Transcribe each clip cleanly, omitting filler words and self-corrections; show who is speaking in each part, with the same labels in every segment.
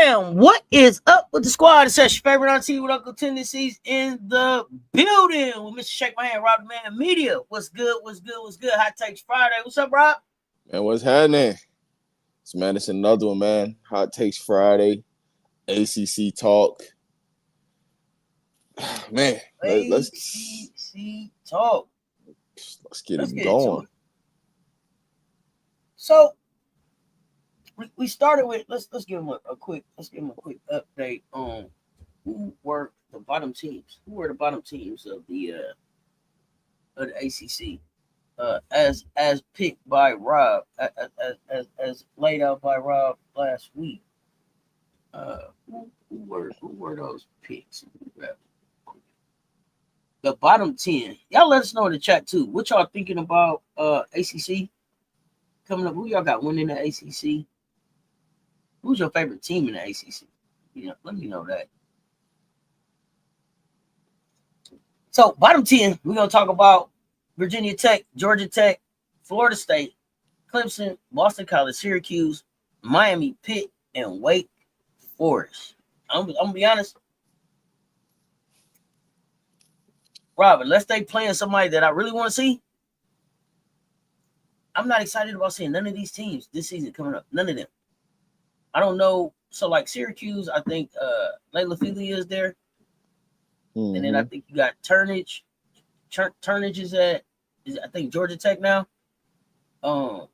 Speaker 1: And what is up with the squad? It's your favorite auntie with Uncle Tendencies in the building with Mr. Shake My Hand, Rob the Man Media. What's good? What's good? What's good? Hot Takes Friday. What's up, Rob?
Speaker 2: Man, what's happening? It's another one, man. Hot Takes Friday, ACC talk. Man, let's
Speaker 1: ACC talk.
Speaker 2: Let's get it going.
Speaker 1: So we started with let's give them a quick update on who were the bottom teams. Who were the bottom teams of the ACC? As picked by Rob, as laid out by Rob last week. Who were those picks? The bottom 10. Y'all let us know in the chat too. What y'all thinking about ACC coming up? Who y'all got winning the ACC? Who's your favorite team in the ACC? Let me know that. So bottom 10, we're gonna talk about Virginia Tech, Georgia Tech, Florida State, Clemson, Boston College, Syracuse, Miami, Pitt, and Wake Forest. I'm gonna be honest, Rob, unless they playing somebody that I really want to see, I'm not excited about seeing none of these teams this season coming up. None of them. I don't know. So like Syracuse, I think Layla Feely is there. Mm-hmm. And then I think you got Turnage. Turnage is I think Georgia Tech now. I'm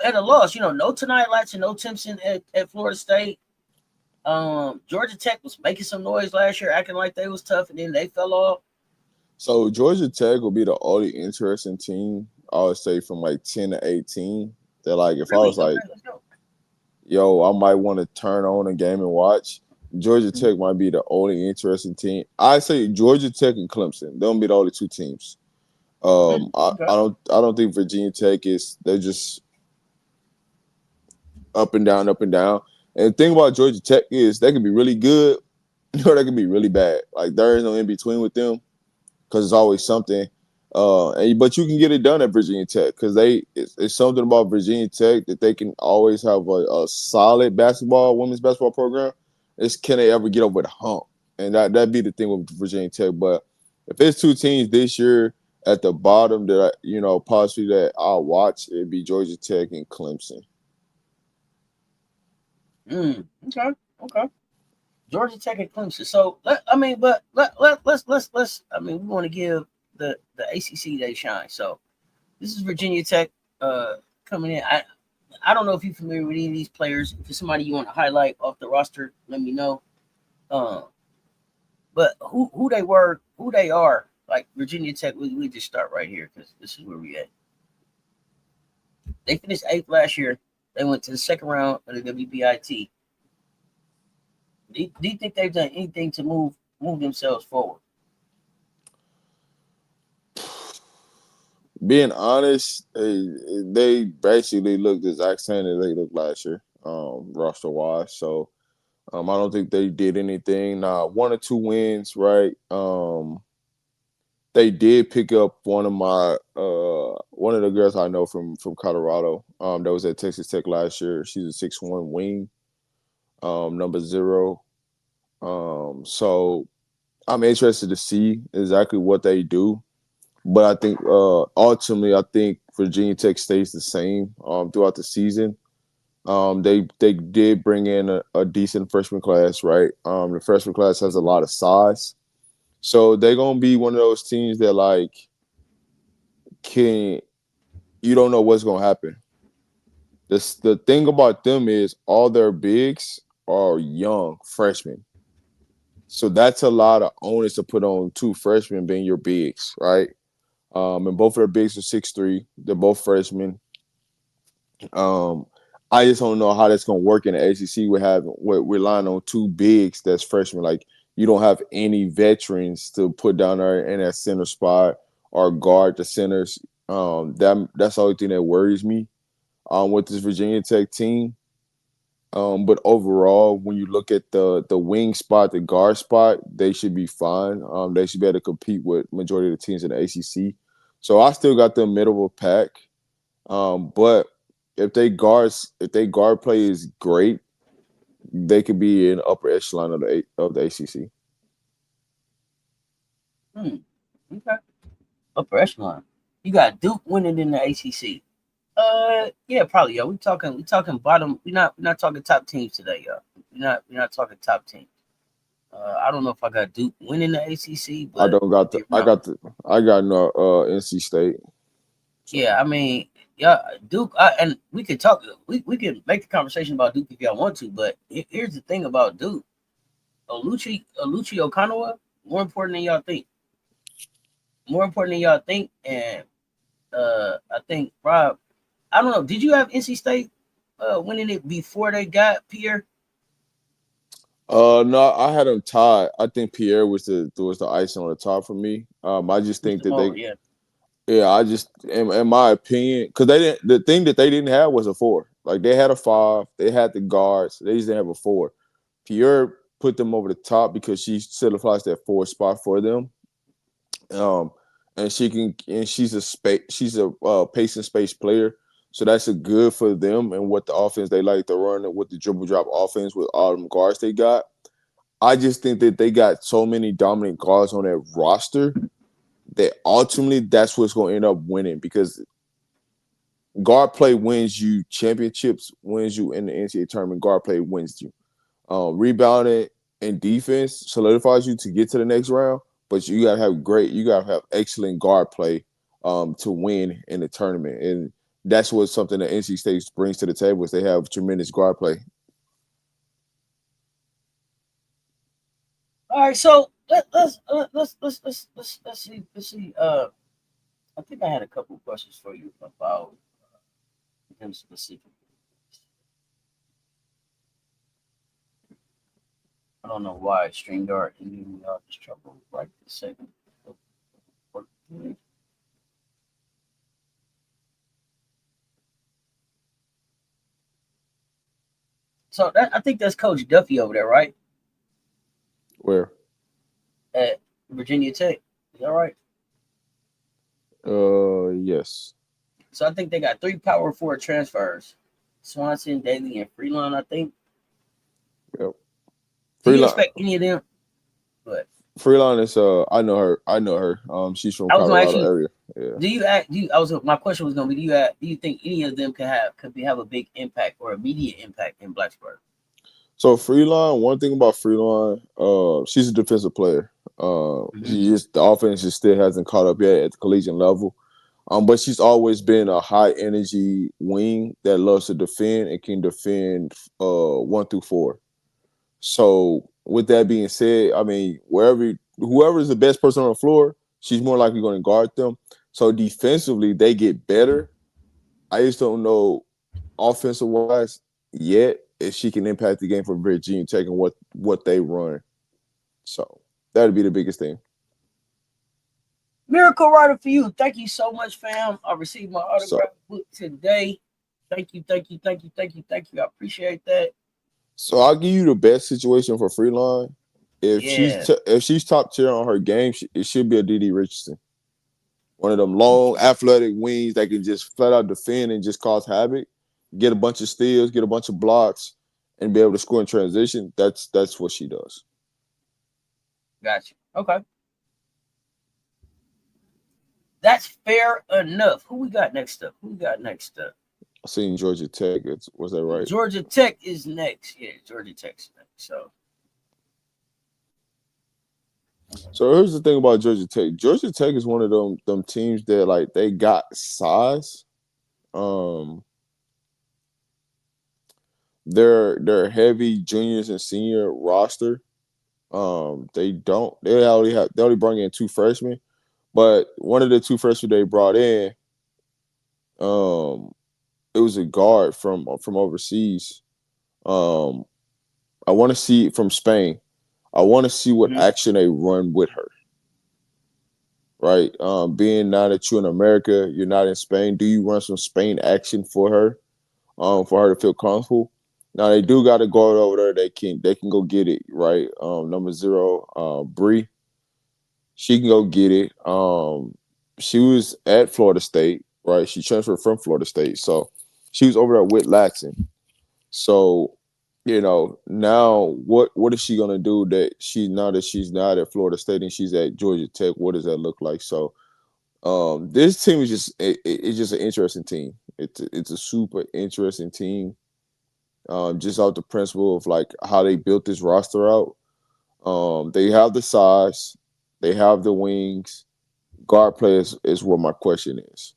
Speaker 1: at a loss. No Tonight Latch and no Timpson at Florida State. Georgia Tech was making some noise last year, acting like they was tough, and then they fell off.
Speaker 2: So Georgia Tech will be the only interesting team, I would say, from like 10 to 18. That like if really? I was like, yo, I might want to turn on a game and watch. Georgia Tech might be the only interesting team. I say Georgia Tech and Clemson. They'll be the only two teams. Okay. I don't think Virginia Tech is. They're just up and down, up and down. And the thing about Georgia Tech is they can be really good, or they can be really bad. Like there is no in between with them because it's always something. But you can get it done at Virginia Tech because it's something about Virginia Tech that they can always have a solid women's basketball program. It's can they ever get over the hump? And that'd be the thing with Virginia Tech. But if it's two teams this year at the bottom that possibly that I'll watch, it'd be Georgia Tech and Clemson.
Speaker 1: Okay. Georgia Tech and Clemson. So let's. We want to give the ACC they shine. So this is Virginia Tech coming in. I don't know if you're familiar with any of these players. If it's somebody you want to highlight off the roster, let me know. But who they were, who they are, like Virginia Tech, we just start right here because this is where we at. They finished 8th last year. They went to the second round of the WBIT. Do you think they've done anything to move themselves forward?
Speaker 2: Being honest, they basically look the exact same as they looked last year, roster-wise. So I don't think they did anything. 1 or 2 wins, right? They did pick up one of the girls I know from Colorado. That was at Texas Tech last year. She's a 6'1" wing, number 0. So I'm interested to see exactly what they do. But I think ultimately, Virginia Tech stays the same throughout the season. They did bring in a decent freshman class, right? The freshman class has a lot of size. So they're going to be one of those teams that, like, you don't know what's going to happen. The thing about them is all their bigs are young freshmen. So that's a lot of onus to put on 2 freshmen being your bigs, right? And both of their bigs are 6'3". They're both freshmen. I just don't know how that's going to work in the ACC. We're relying on 2 bigs that's freshmen. Like, you don't have any veterans to put down there in that center spot or guard the centers. That's the only thing that worries me with this Virginia Tech team. But overall, when you look at the wing spot, the guard spot, they should be fine. They should be able to compete with majority of the teams in the ACC. So I still got them middle of the pack. But if they guard play is great, they could be in upper echelon of the ACC.
Speaker 1: Okay. Upper echelon. You got Duke winning in the ACC. Yeah, probably, yo. We talking bottom. We're not talking top teams today, yo. We're not talking top teams. I don't know if I got Duke winning the ACC,
Speaker 2: I
Speaker 1: but
Speaker 2: don't got the.
Speaker 1: if not,
Speaker 2: I got no NC State. So
Speaker 1: yeah, I mean, yeah, Duke. And we could talk. We can make the conversation about Duke if y'all want to, but here's the thing about Duke. Oluchi Okanwa, more important than y'all think. More important than y'all think, and I think Rob. I don't know. Did you have NC State winning it before they got Pierre?
Speaker 2: no, I had them tied. I think Pierre was the icing on the top for me. I just think
Speaker 1: Mr.
Speaker 2: that
Speaker 1: Moore, yeah.
Speaker 2: I just in my opinion, because they didn't. The thing that they didn't have was a four. Like they had a five, they had the guards, they just didn't have a four. Pierre put them over the top because she solidifies that four spot for them. Um, and she's a pace and space player, so that's a good for them and what the offense they like to run and with the dribble drop offense with all them guards they got. I just think that they got so many dominant guards on that roster that ultimately that's what's going to end up winning because guard play wins you championships, wins you in the NCAA tournament. Guard play wins you. Rebounding and defense solidifies you to get to the next round, but you gotta have excellent guard play to win in the tournament. And that's what something that NC State brings to the table is they have tremendous guard play.
Speaker 1: All right, so let's see. I think I had a couple of questions for you about him specifically. I don't know why StreamYard and giving me all this trouble right this second. So I think that's Coach Duffy over there, right?
Speaker 2: Where?
Speaker 1: At Virginia Tech. Is that right?
Speaker 2: Yes.
Speaker 1: So I think they got three power forward transfers. Swanson, Daly, and Freeland, I think.
Speaker 2: Yep.
Speaker 1: Do you
Speaker 2: Freeline.
Speaker 1: expect any of them? But
Speaker 2: Freeline is I know her. I know her. She's from
Speaker 1: I was gonna ask
Speaker 2: Colorado
Speaker 1: you,
Speaker 2: area. Yeah.
Speaker 1: do you act? My question was gonna be, do you think any of them have a big impact or immediate impact in Blacksburg?
Speaker 2: So Freeline, one thing about Freeline, she's a defensive player.
Speaker 1: Mm-hmm.
Speaker 2: She just the offense just still hasn't caught up yet at the collegiate level. But she's always been a high energy wing that loves to defend and can defend 1 through 4. So with that being said, I mean whoever is the best person on the floor, she's more likely going to guard them. So defensively, they get better. I just don't know offensive wise yet if she can impact the game for Virginia Tech and what they run. So that'd be the biggest thing.
Speaker 1: Miracle Rider for you. Thank you so much, fam. I received my
Speaker 2: So
Speaker 1: autograph book today. Thank you. I appreciate that.
Speaker 2: so I'll give you the best situation for Freeline.
Speaker 1: Yeah,
Speaker 2: If she's top tier on her game, it should be a DD Richardson. One of them long, athletic wings that can just flat out defend and just cause havoc, get a bunch of steals, get a bunch of blocks, and be able to score in transition. That's what she does.
Speaker 1: gotcha. Okay. That's fair enough. Who we got next up?
Speaker 2: I seen Georgia Tech. Was that right?
Speaker 1: Georgia Tech is next. Yeah, Georgia Tech's next.
Speaker 2: So here's the thing about Georgia Tech. Georgia Tech is one of them teams that like they got size. Um, their heavy juniors and senior roster. They only bring in 2 freshmen, but one of the 2 freshmen they brought in, it was a guard from overseas. Um, I want to see from Spain. I want to see what action they run with her. Right, being now that you're in America, you're not in Spain. Do you run some Spain action for her to feel comfortable? Now they do got a guard over there. They can go get it right. Number 0, Bree. She can go get it. She was at Florida State, right? She transferred from Florida State, so She was over there with Laxon. So, now what is she gonna do that now that she's not at Florida State and she's at Georgia Tech? What does that look like? So, this team is it's just an interesting team. It's a super interesting team. Just out the principle of like how they built this roster out. They have the size, they have the wings. Guard players is what my question is.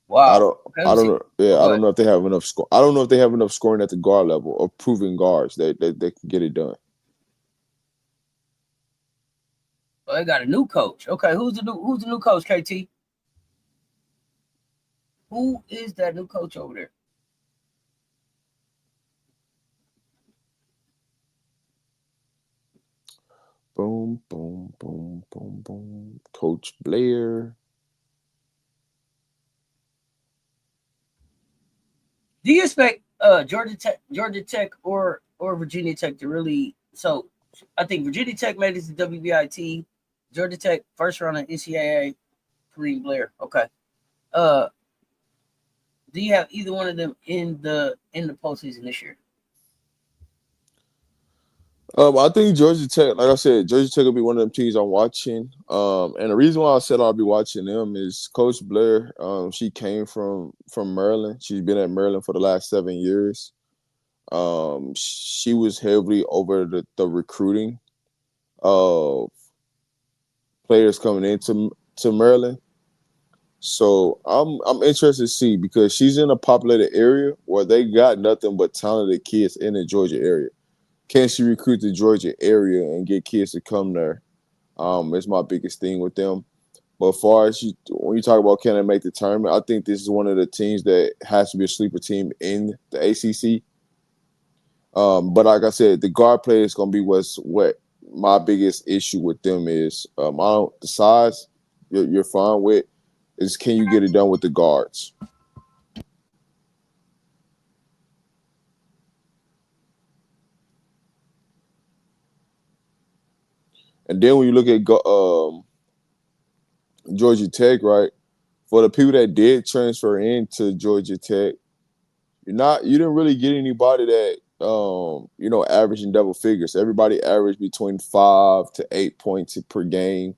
Speaker 1: Wow. Okay,
Speaker 2: I don't know. Yeah, I
Speaker 1: go
Speaker 2: don't
Speaker 1: ahead.
Speaker 2: know if they have enough score. I don't know if they have enough scoring at the guard level of proven guards that they can get it done.
Speaker 1: Oh, they got a new coach. Okay, who's the new coach, KT? Who is that new coach over there?
Speaker 2: Boom, boom, boom, boom, boom. Coach Blair.
Speaker 1: Do you expect Georgia Tech, or Virginia Tech to really? So, I think Virginia Tech made it to WBIT. Georgia Tech first round of NCAA. Kareem Blair. Okay. Uh, do you have either one of them in the postseason this year?
Speaker 2: I think Georgia Tech, like I said, Georgia Tech will be one of them teams I'm watching. And the reason why I said I'll be watching them is Coach Blair. She came from Maryland. She's been at Maryland for the last 7 years. She was heavily over the recruiting of players coming into Maryland. So I'm interested to see because she's in a populated area where they got nothing but talented kids in the Georgia area. Can she recruit the Georgia area and get kids to come there? It's my biggest thing with them. But as far as when you talk about can they make the tournament, I think this is one of the teams that has to be a sleeper team in the ACC. But like I said, the guard play is going to be what my biggest issue with them is. The size you're fine with is can you get it done with the guards? And then when you look at Georgia Tech, right? For the people that did transfer into Georgia Tech, you didn't really get anybody that averaging double figures. Everybody averaged between 5 to 8 points per game.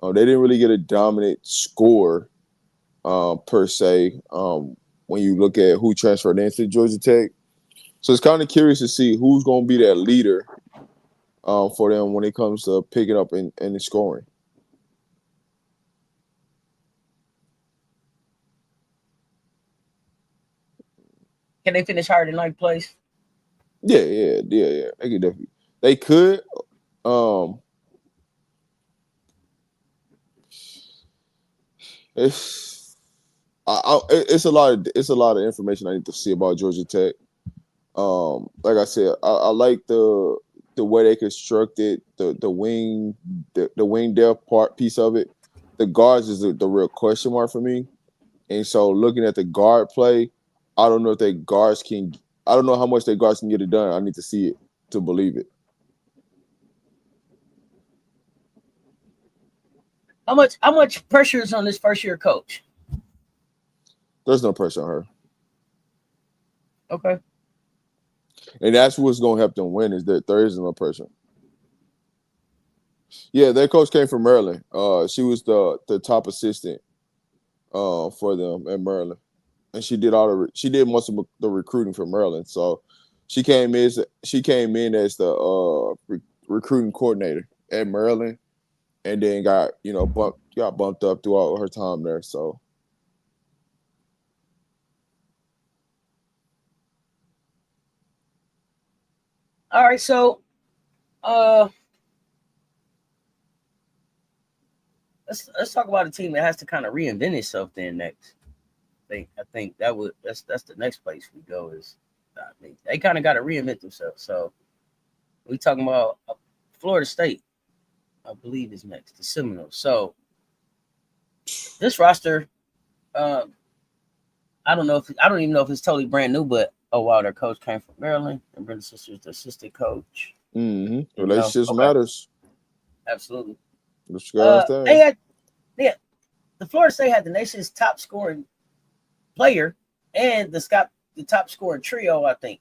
Speaker 2: They didn't really get a dominant score per se. When you look at who transferred into Georgia Tech, so it's kind of curious to see who's going to be that leader for them when it comes to picking up and scoring.
Speaker 1: Can they finish higher than ninth place?
Speaker 2: Yeah. They could definitely. They could. Um, it's it's a lot of information I need to see about Georgia Tech. Like I said, I like the way they constructed the wing the wing depth part piece of it. The guards is the real question mark for me. And so looking at the guard play, I don't know if they guards can. I don't know how much their guards can get it done. I need to see it to believe it.
Speaker 1: How much pressure is on this first year coach?
Speaker 2: There's no pressure on her,
Speaker 1: Okay.
Speaker 2: and that's what's going to help them win is that there is no pressure. Yeah, their coach came from Maryland. She was the top assistant for them at Maryland, and she did most of the recruiting for Maryland. So she came in as the recruiting coordinator at Maryland, and then got bumped up throughout her time there. So
Speaker 1: All right. So, uh, let's talk about a team that has to kind of reinvent itself. Then next, I think that's the next place we go is. I mean, they kind of got to reinvent themselves. So we talking about Florida State, I believe is next, the Seminoles. So this roster, uh, I don't even know if it's totally brand new, but oh wow, their coach came from Maryland, and Brenda Sister's the assistant coach. Didn't know.
Speaker 2: relationships
Speaker 1: Okay,
Speaker 2: matters.
Speaker 1: absolutely.
Speaker 2: What you gotta
Speaker 1: They
Speaker 2: understand.
Speaker 1: had, yeah. the Florida State had the nation's top scoring player and the top scoring trio, I think.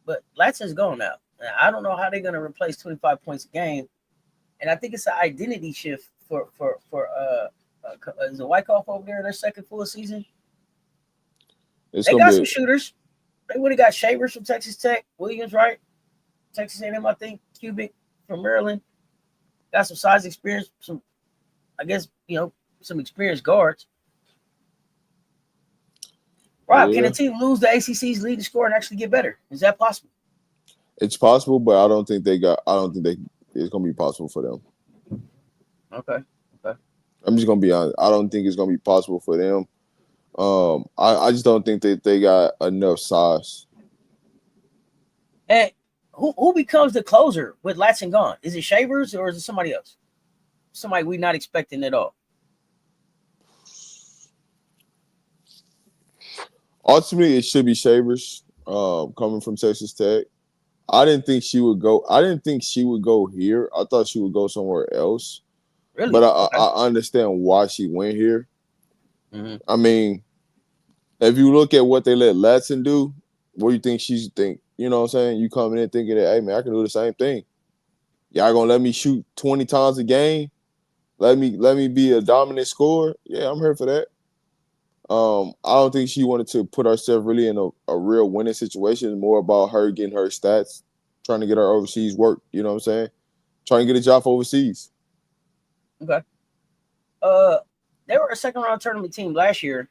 Speaker 1: But Latson's gone now. And I don't know how they're going to replace 25 points a game. And I think it's an identity shift for is it Wyckoff over there in their second full season? They got some shooters. They would have got Shavers from Texas Tech, Williams, right? Texas A&M, I think, Cubic from Maryland. Got some size experience, some, I guess, some experienced guards. Rob, can a team lose the ACC's leading scorer and actually get better? Is that possible?
Speaker 2: It's possible, but I don't think it's going to be possible for them.
Speaker 1: Okay.
Speaker 2: I'm just going to be honest. I don't think it's going to be possible for them. I just don't think that they got enough size.
Speaker 1: And who becomes the closer with Latson gone? Is it Shavers or is it somebody else? Somebody we're not expecting at all.
Speaker 2: Ultimately, it should be Shavers coming from Texas Tech. I didn't think she would go here. I thought she would go somewhere else.
Speaker 1: Really?
Speaker 2: But I understand why she went here.
Speaker 1: Mm-hmm.
Speaker 2: I mean, if you look at what they let Latson do, what do you think she's think? You know what I'm saying? You coming in thinking that, hey, man, I can do the same thing. Y'all going to let me shoot 20 times a game? Let me be a dominant scorer? Yeah, I'm here for that. I don't think she wanted to put herself really in a real winning situation. It's more about her getting her stats, trying to get her overseas work. You know what I'm saying? Trying to get a job overseas.
Speaker 1: Okay. They were a second-round tournament team last year.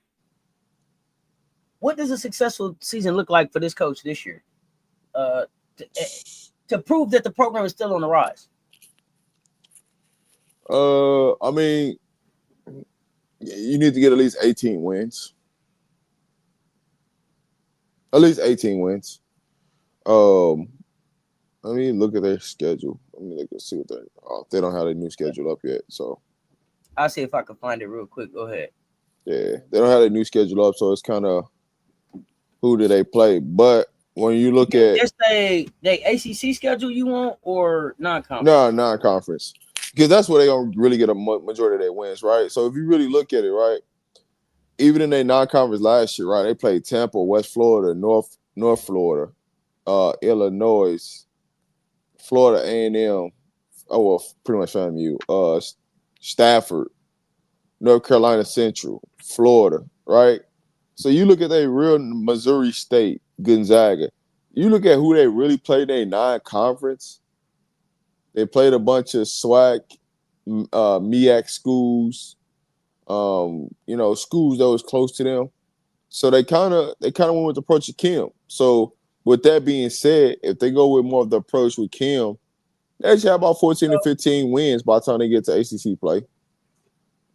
Speaker 1: What does a successful season look like for this coach this year? To prove that the program is still on the rise.
Speaker 2: I mean, you need to get at least 18 wins. At least 18 wins. Let me look at their schedule. Let me look and see what they don't have a new schedule up yet. So
Speaker 1: I'll see if I can find it real quick. Go ahead.
Speaker 2: Yeah, they don't have a new schedule up, so it's kind of who do they play. But when you look at
Speaker 1: just they ACC schedule you want or non-conference?
Speaker 2: No, non-conference. Because that's where they gonna really get a majority of their wins, right? So if you really look at it, right, even in their non-conference last year, right, they played Tampa, West Florida, North Florida, Illinois, Florida A&M. Oh well, pretty much FAMU. Stafford, North Carolina Central, Florida, right? So you look at their real Missouri State, Gonzaga. You look at who they really played in non-conference. They played a bunch of SWAC, MEAC schools, schools that was close to them. So they kind of went with the approach of Kim. So with that being said, if they go with more of the approach with Kim, they should have about 14 to 15 wins by the time they get to ACC play.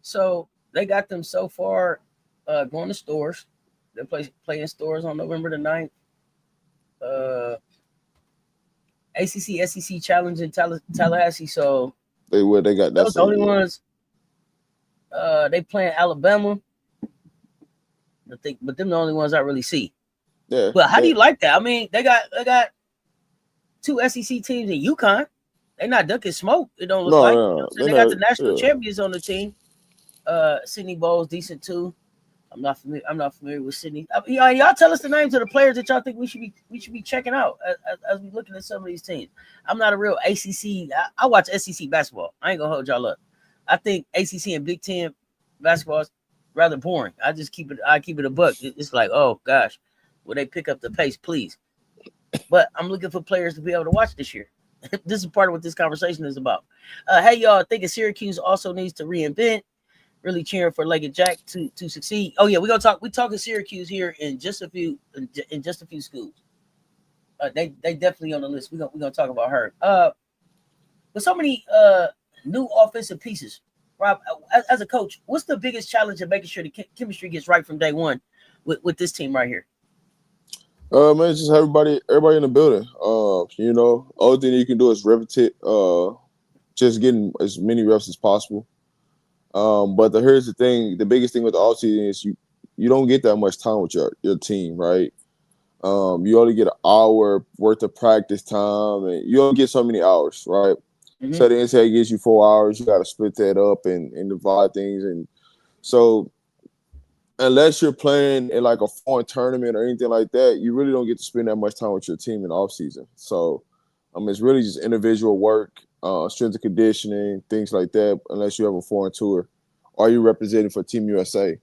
Speaker 1: So they got them so far going to stores. They're playing stores on November the 9th. ACC SEC Challenge in Tallahassee. So
Speaker 2: they got
Speaker 1: those the only ones. They playing Alabama. But them the only ones I really see.
Speaker 2: Yeah.
Speaker 1: But how do you like that? I mean, they got two SEC teams in UConn. They're not ducking smoke. It don't look like.
Speaker 2: No.
Speaker 1: They got the national champions on the team. Sydney Bowles decent too. I'm not familiar with Sydney. Y'all tell us the names of the players that y'all think we should be checking out as we looking at some of these teams. I'm not a real ACC. I watch SEC basketball. I ain't gonna hold y'all up. I think ACC and Big Ten basketball is rather boring. I keep it a buck. It's like, oh gosh, will they pick up the pace, please? But I'm looking for players to be able to watch this year. This is part of what this conversation is about. Hey y'all, thinking Syracuse also needs to reinvent. Really cheering for Leggett Jack to succeed. Oh yeah, we talking Syracuse here in just a few schools. They definitely on the list. We're gonna talk about her. With so many new offensive pieces, Rob, as a coach, what's the biggest challenge in making sure the chemistry gets right from day one with this team right here?
Speaker 2: Man, it's just everybody in the building. Only thing you can do is replicate, just getting as many reps as possible. But here's the thing: the biggest thing with the offseason is you don't get that much time with your team, right? You only get an hour worth of practice time, and you only get so many hours, right? Mm-hmm. So the NCAA gives you 4 hours. You got to split that up and divide things, and So unless you're playing in like a foreign tournament or anything like that, you really don't get to spend that much time with your team in the off season. So it's really just individual work, strength and conditioning, things like that. Unless you have a foreign tour, or you representing for Team USA,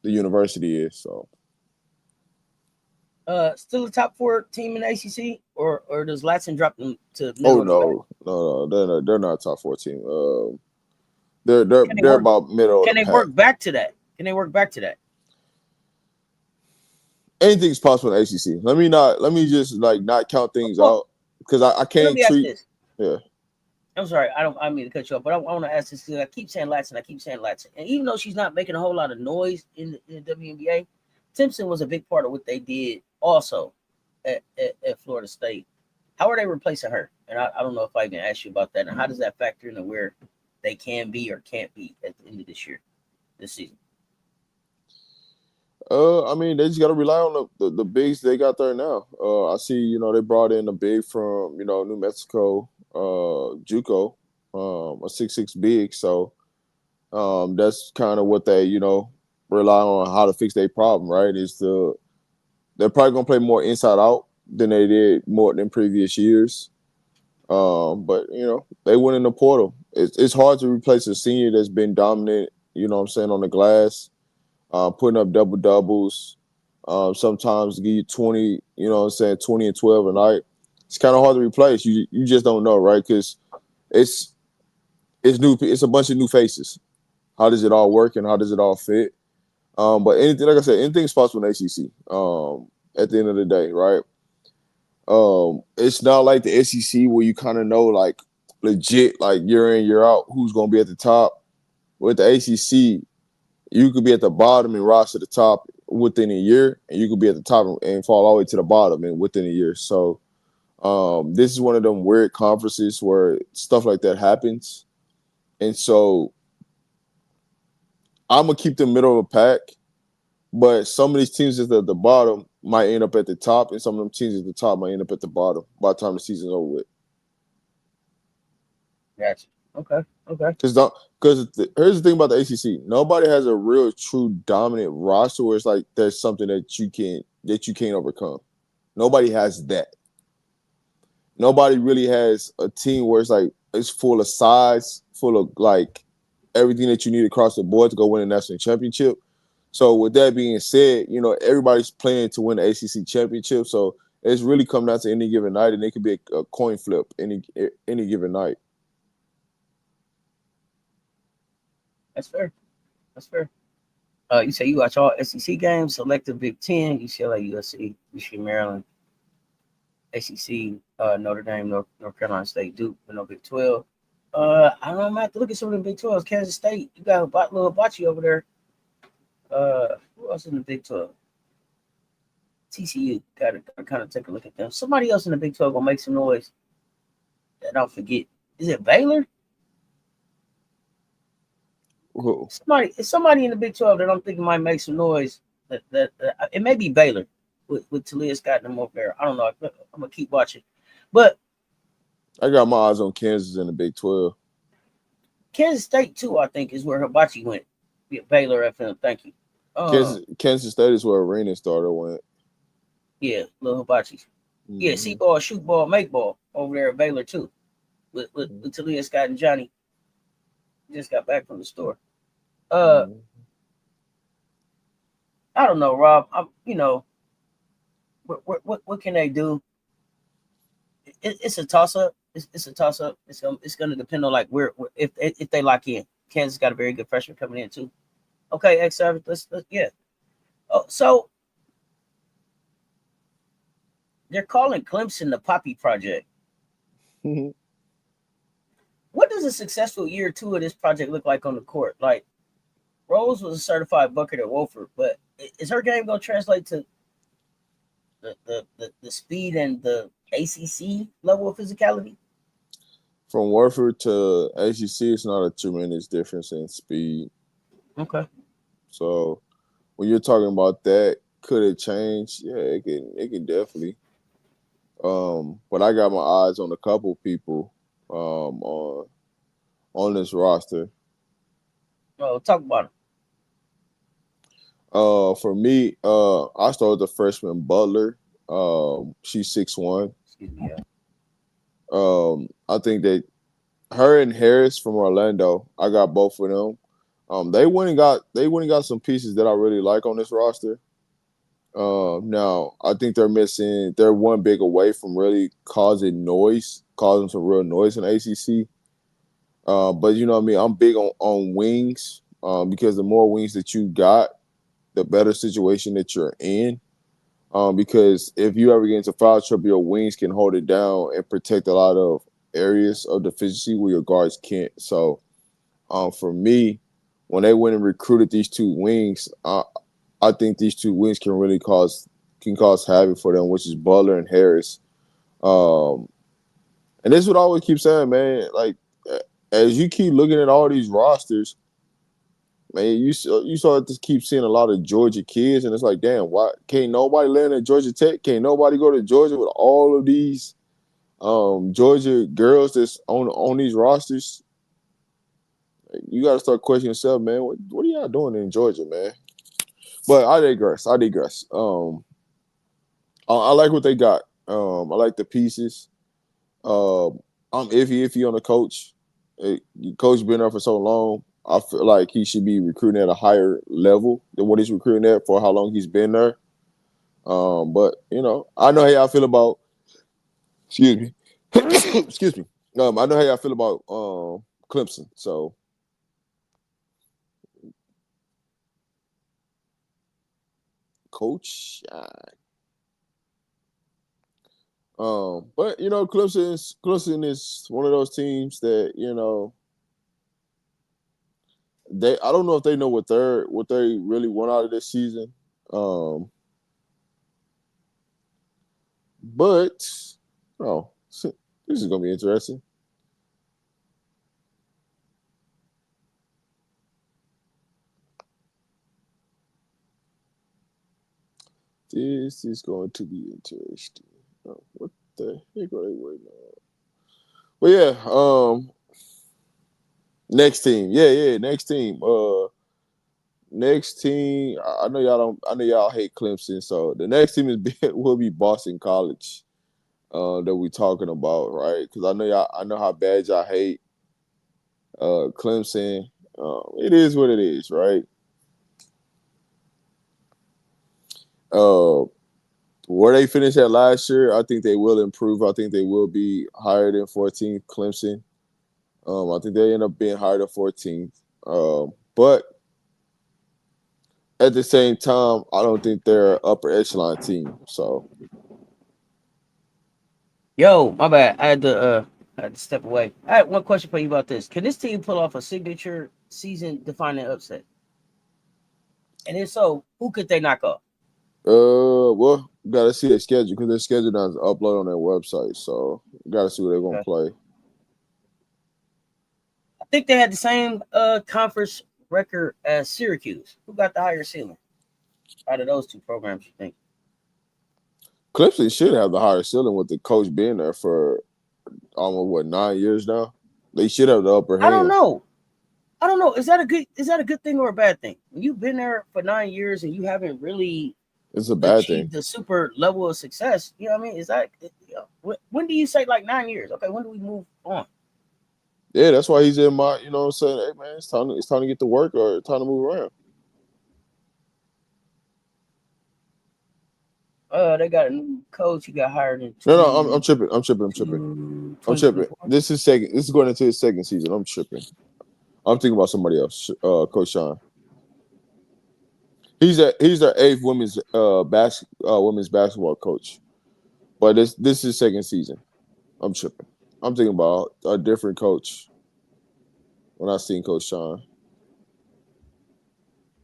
Speaker 2: the university is. So
Speaker 1: still a top 4 team in the ACC, or does Latson drop them to
Speaker 2: oh
Speaker 1: middle of the pack?
Speaker 2: no, they're not top 14.
Speaker 1: Can they
Speaker 2: They're
Speaker 1: work?
Speaker 2: about middle of
Speaker 1: Can
Speaker 2: the
Speaker 1: they
Speaker 2: pack.
Speaker 1: work back to that? Can they work back to that?
Speaker 2: Anything's possible in ACC. Let me just like not count things
Speaker 1: Well,
Speaker 2: out because I
Speaker 1: let
Speaker 2: can't
Speaker 1: me ask
Speaker 2: treat.
Speaker 1: this.
Speaker 2: Yeah.
Speaker 1: I'm sorry, I mean to cut you off, but I want to ask this because I keep saying Latson, and even though she's not making a whole lot of noise in the WNBA, Timpson was a big part of what they did also at Florida State. How are they replacing her? And I don't know if I can ask you about that. And how does that factor into where they can be or can't be at the end of this season?
Speaker 2: I mean, they just got to rely on the bigs they got there now. I see, they brought in a big from, New Mexico, JUCO, a 6'6" big. So that's kind of what they, rely on how to fix their problem, right? They're probably gonna play more inside out than they did more than previous years. But they went in the portal. It's hard to replace a senior that's been dominant. You know what I'm saying, on the glass, putting up double doubles. Sometimes give you 20. You know what I'm saying, 20 and 12 a night. It's kind of hard to replace. You just don't know, right? Because it's it's new. It's a bunch of new faces. How does it all work and how does it all fit? But anything, like I said, anything's possible in ACC. At the end of the day, right? It's not like the SEC where you kind of know like legit like year in year out who's going to be at the top. With the ACC, you could be at the bottom and rise to the top within a year, and you could be at the top and fall all the way to the bottom and within a year. So this is one of them weird conferences where stuff like that happens, and so I'm gonna keep the middle of the pack. But some of these teams at the bottom might end up at the top, and some of them teams at the top might end up at the bottom by the time the season's over with.
Speaker 1: Gotcha. Okay. Okay.
Speaker 2: Because here's the thing about the ACC: nobody has a real, true, dominant roster where it's like there's something that you can't overcome. Nobody has that. Nobody really has a team where it's like it's full of size, full of like everything that you need across the board to go win a national championship. So with that being said, everybody's playing to win the ACC championship. So it's really come down to any given night, and it could be a coin flip any given night.
Speaker 1: That's fair. That's fair. You say you watch all SEC games, selective Big Ten, UCLA, USC, Michigan, Maryland, ACC, Notre Dame, North Carolina State, Duke, but no Big 12. I don't know. I'm gonna have to look at some of the Big 12s. Kansas State, you got a little Bocce over there. Who else in the Big 12? TCU. Got to kind of take a look at them. Somebody else in the Big 12 gonna make some noise. That I'll forget. Is it Baylor?
Speaker 2: Whoa.
Speaker 1: Somebody in the Big 12 that I'm thinking might make some noise. That it may be Baylor with Talia Scott and them over there. I don't know. I'm gonna keep watching, but
Speaker 2: I got my eyes on Kansas in the Big 12.
Speaker 1: Kansas State too, I think, is where Hibachi went. Yeah, Baylor FM. Thank you.
Speaker 2: Kansas State is where Arena starter went.
Speaker 1: Yeah, little Hibachi.
Speaker 2: Mm-hmm.
Speaker 1: Yeah, see ball, shoot ball, make ball over there at Baylor too. With Talia Scott and Johnny. Just got back from the store. I don't know, Rob. What can they do? It's a toss up. It's a toss up. It's going to depend on like where if they lock in. Kansas got a very good freshman coming in too. Okay, X7. Let's yeah. Oh, so they're calling Clemson the Poppy Project. What does a successful year 2 of this project look like on the court? Like Rose was a certified bucket at Wofford, but is her game going to translate to the speed and the ACC level of physicality?
Speaker 2: From Warford to ACC, it's not a tremendous difference in speed.
Speaker 1: Okay.
Speaker 2: So when you're talking about that, could it change? Yeah, it can definitely. But I got my eyes on a couple people on this roster.
Speaker 1: Well, talk about it.
Speaker 2: For me, I started the freshman Butler. She's 6'1".
Speaker 1: Excuse me. Yeah.
Speaker 2: I think that her and Harris from Orlando, I got both of them. They went and got some pieces that I really like on this roster. Now I think they're one big away from really causing some real noise in ACC. But you know what I mean? I'm big on wings, because the more wings that you got, the better situation that you're in. Because if you ever get into foul trouble, your wings can hold it down and protect a lot of areas of deficiency where your guards can't. So, for me, when they went and recruited these two wings, I think these two wings can really cause havoc for them, which is Butler and Harris. And this is what I always keep saying, man. Like, as you keep looking at all these rosters, man, you start to keep seeing a lot of Georgia kids, and it's like, damn, why can't nobody land at Georgia Tech? Can't nobody go to Georgia with all of these Georgia girls that's on these rosters? You got to start questioning yourself, man. What are y'all doing in Georgia, man? But I digress. I like what they got. I like the pieces. I'm iffy on the coach. Coach been there for so long. I feel like he should be recruiting at a higher level than what he's recruiting at for how long he's been there. But I know how y'all feel about. Excuse me. Excuse me. I know how y'all feel about Clemson. So, Coach. But Clemson is one of those teams that I don't know if they know what they really want out of this season. But this is gonna be interesting. This is going to be interesting. What the heck are they waiting on? But yeah, next team. Yeah, next team. Next team. I know y'all don't. I know y'all hate Clemson, so the next team will be Boston College. That we talking about, right? Because I know how bad y'all hate Clemson. It is what it is, right? Where they finished at last year, I think they will improve. I think they will be higher than 14th, Clemson. I think they end up being higher than 14th. But at the same time, I don't think they're an upper echelon team. So,
Speaker 1: Yo, my bad. I had to step away. I had one question for you about this. Can this team pull off a signature season-defining upset? And if so, who could they knock off?
Speaker 2: well, gotta see their schedule because their schedule doesn't upload on their website. So, gotta see what they're gonna
Speaker 1: Okay.
Speaker 2: play.
Speaker 1: I think they had the same conference record as Syracuse. Who got the higher ceiling out of those two programs? You think?
Speaker 2: Clemson should have the higher ceiling with the coach being there for almost 9 years now. They should have the upper
Speaker 1: I don't
Speaker 2: hand.
Speaker 1: know. I don't know. Is that a good thing or a bad thing? When you've been there for 9 years and you haven't really
Speaker 2: It's a bad thing.
Speaker 1: achieved the super level of success, you know what I mean? Is that when do you say like 9 years? Okay, when do we move on?
Speaker 2: Yeah, that's why he's in my. You know what I'm saying? Hey man, it's time to get to work or time to move around.
Speaker 1: They got a new coach. He got hired in
Speaker 2: No, I'm tripping. I'm tripping.
Speaker 1: 2024.
Speaker 2: This is going into his second season. I'm tripping. I'm thinking about somebody else. Coach Sean. He's their eighth women's basketball coach. But this is second season. I'm tripping. I'm thinking about a different coach when I seen Coach Sean.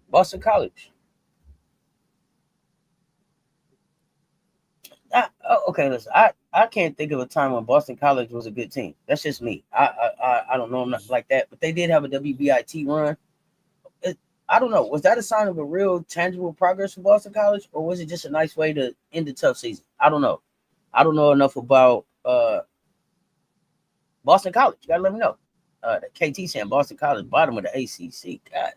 Speaker 1: Boston College. Okay, listen. I can't think of a time when Boston College was a good team. That's just me. I don't know, I'm not like that, but they did have a WBIT run. I don't know. Was that a sign of a real tangible progress for Boston College, or was it just a nice way to end a tough season? I don't know. I don't know enough about Boston College. You gotta let me know. The KT saying Boston College bottom of the ACC. God,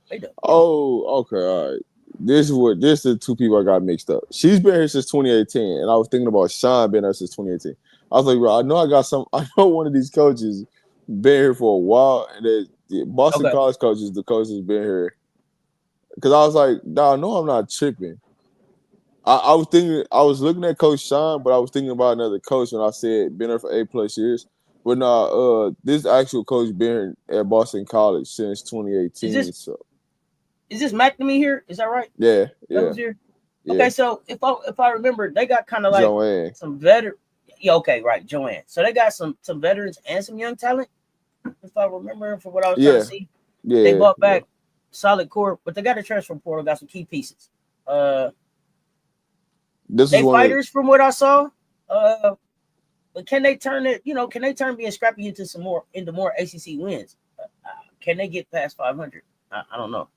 Speaker 1: they done.
Speaker 2: Oh, okay, all right. this is the two people I got mixed up. She's been here since 2018, and I was thinking about Sean being here since 2018. I was like, bro, I know one of these coaches been here for a while, and the Boston
Speaker 1: Okay.
Speaker 2: College coaches, the coach has been here. Because I was like, nah, no, I'm not tripping. I was looking at Coach Sean, but I was thinking about another coach when I said been here for 8+ years. But nah, this actual coach been here at Boston College since
Speaker 1: Is
Speaker 2: 2018.
Speaker 1: this
Speaker 2: So
Speaker 1: is this McNamee here? Is that right?
Speaker 2: yeah,
Speaker 1: That
Speaker 2: yeah,
Speaker 1: was here.
Speaker 2: yeah.
Speaker 1: Okay, so if I remember, they got kind of like
Speaker 2: Joanne.
Speaker 1: some veteran. Yeah, okay, right, Joanne. So they got some veterans and some young talent. If I remember from what I was trying to
Speaker 2: Yeah,
Speaker 1: see, they
Speaker 2: yeah,
Speaker 1: bought
Speaker 2: yeah.
Speaker 1: back solid core, but they got a transfer portal, got some key pieces. Uh,
Speaker 2: This is
Speaker 1: they
Speaker 2: one of
Speaker 1: fighters from what I saw. But can they turn it? You know, can they turn being scrappy into more ACC wins? Can they get past 500? I don't know.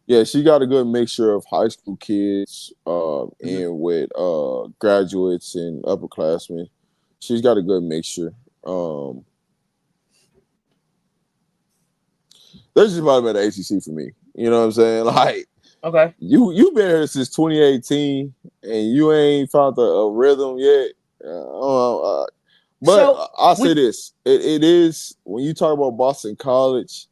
Speaker 2: yeah. She got a good mixture of high school kids,
Speaker 1: Mhm.
Speaker 2: and with graduates and upperclassmen. She's got a good mixture. Um, That's just about the ACC for me. You know what I'm saying? Like
Speaker 1: Okay.
Speaker 2: you've been here since 2018, and you ain't found a rhythm yet. But
Speaker 1: So
Speaker 2: I'll say
Speaker 1: with
Speaker 2: this: it is when you talk about Boston College,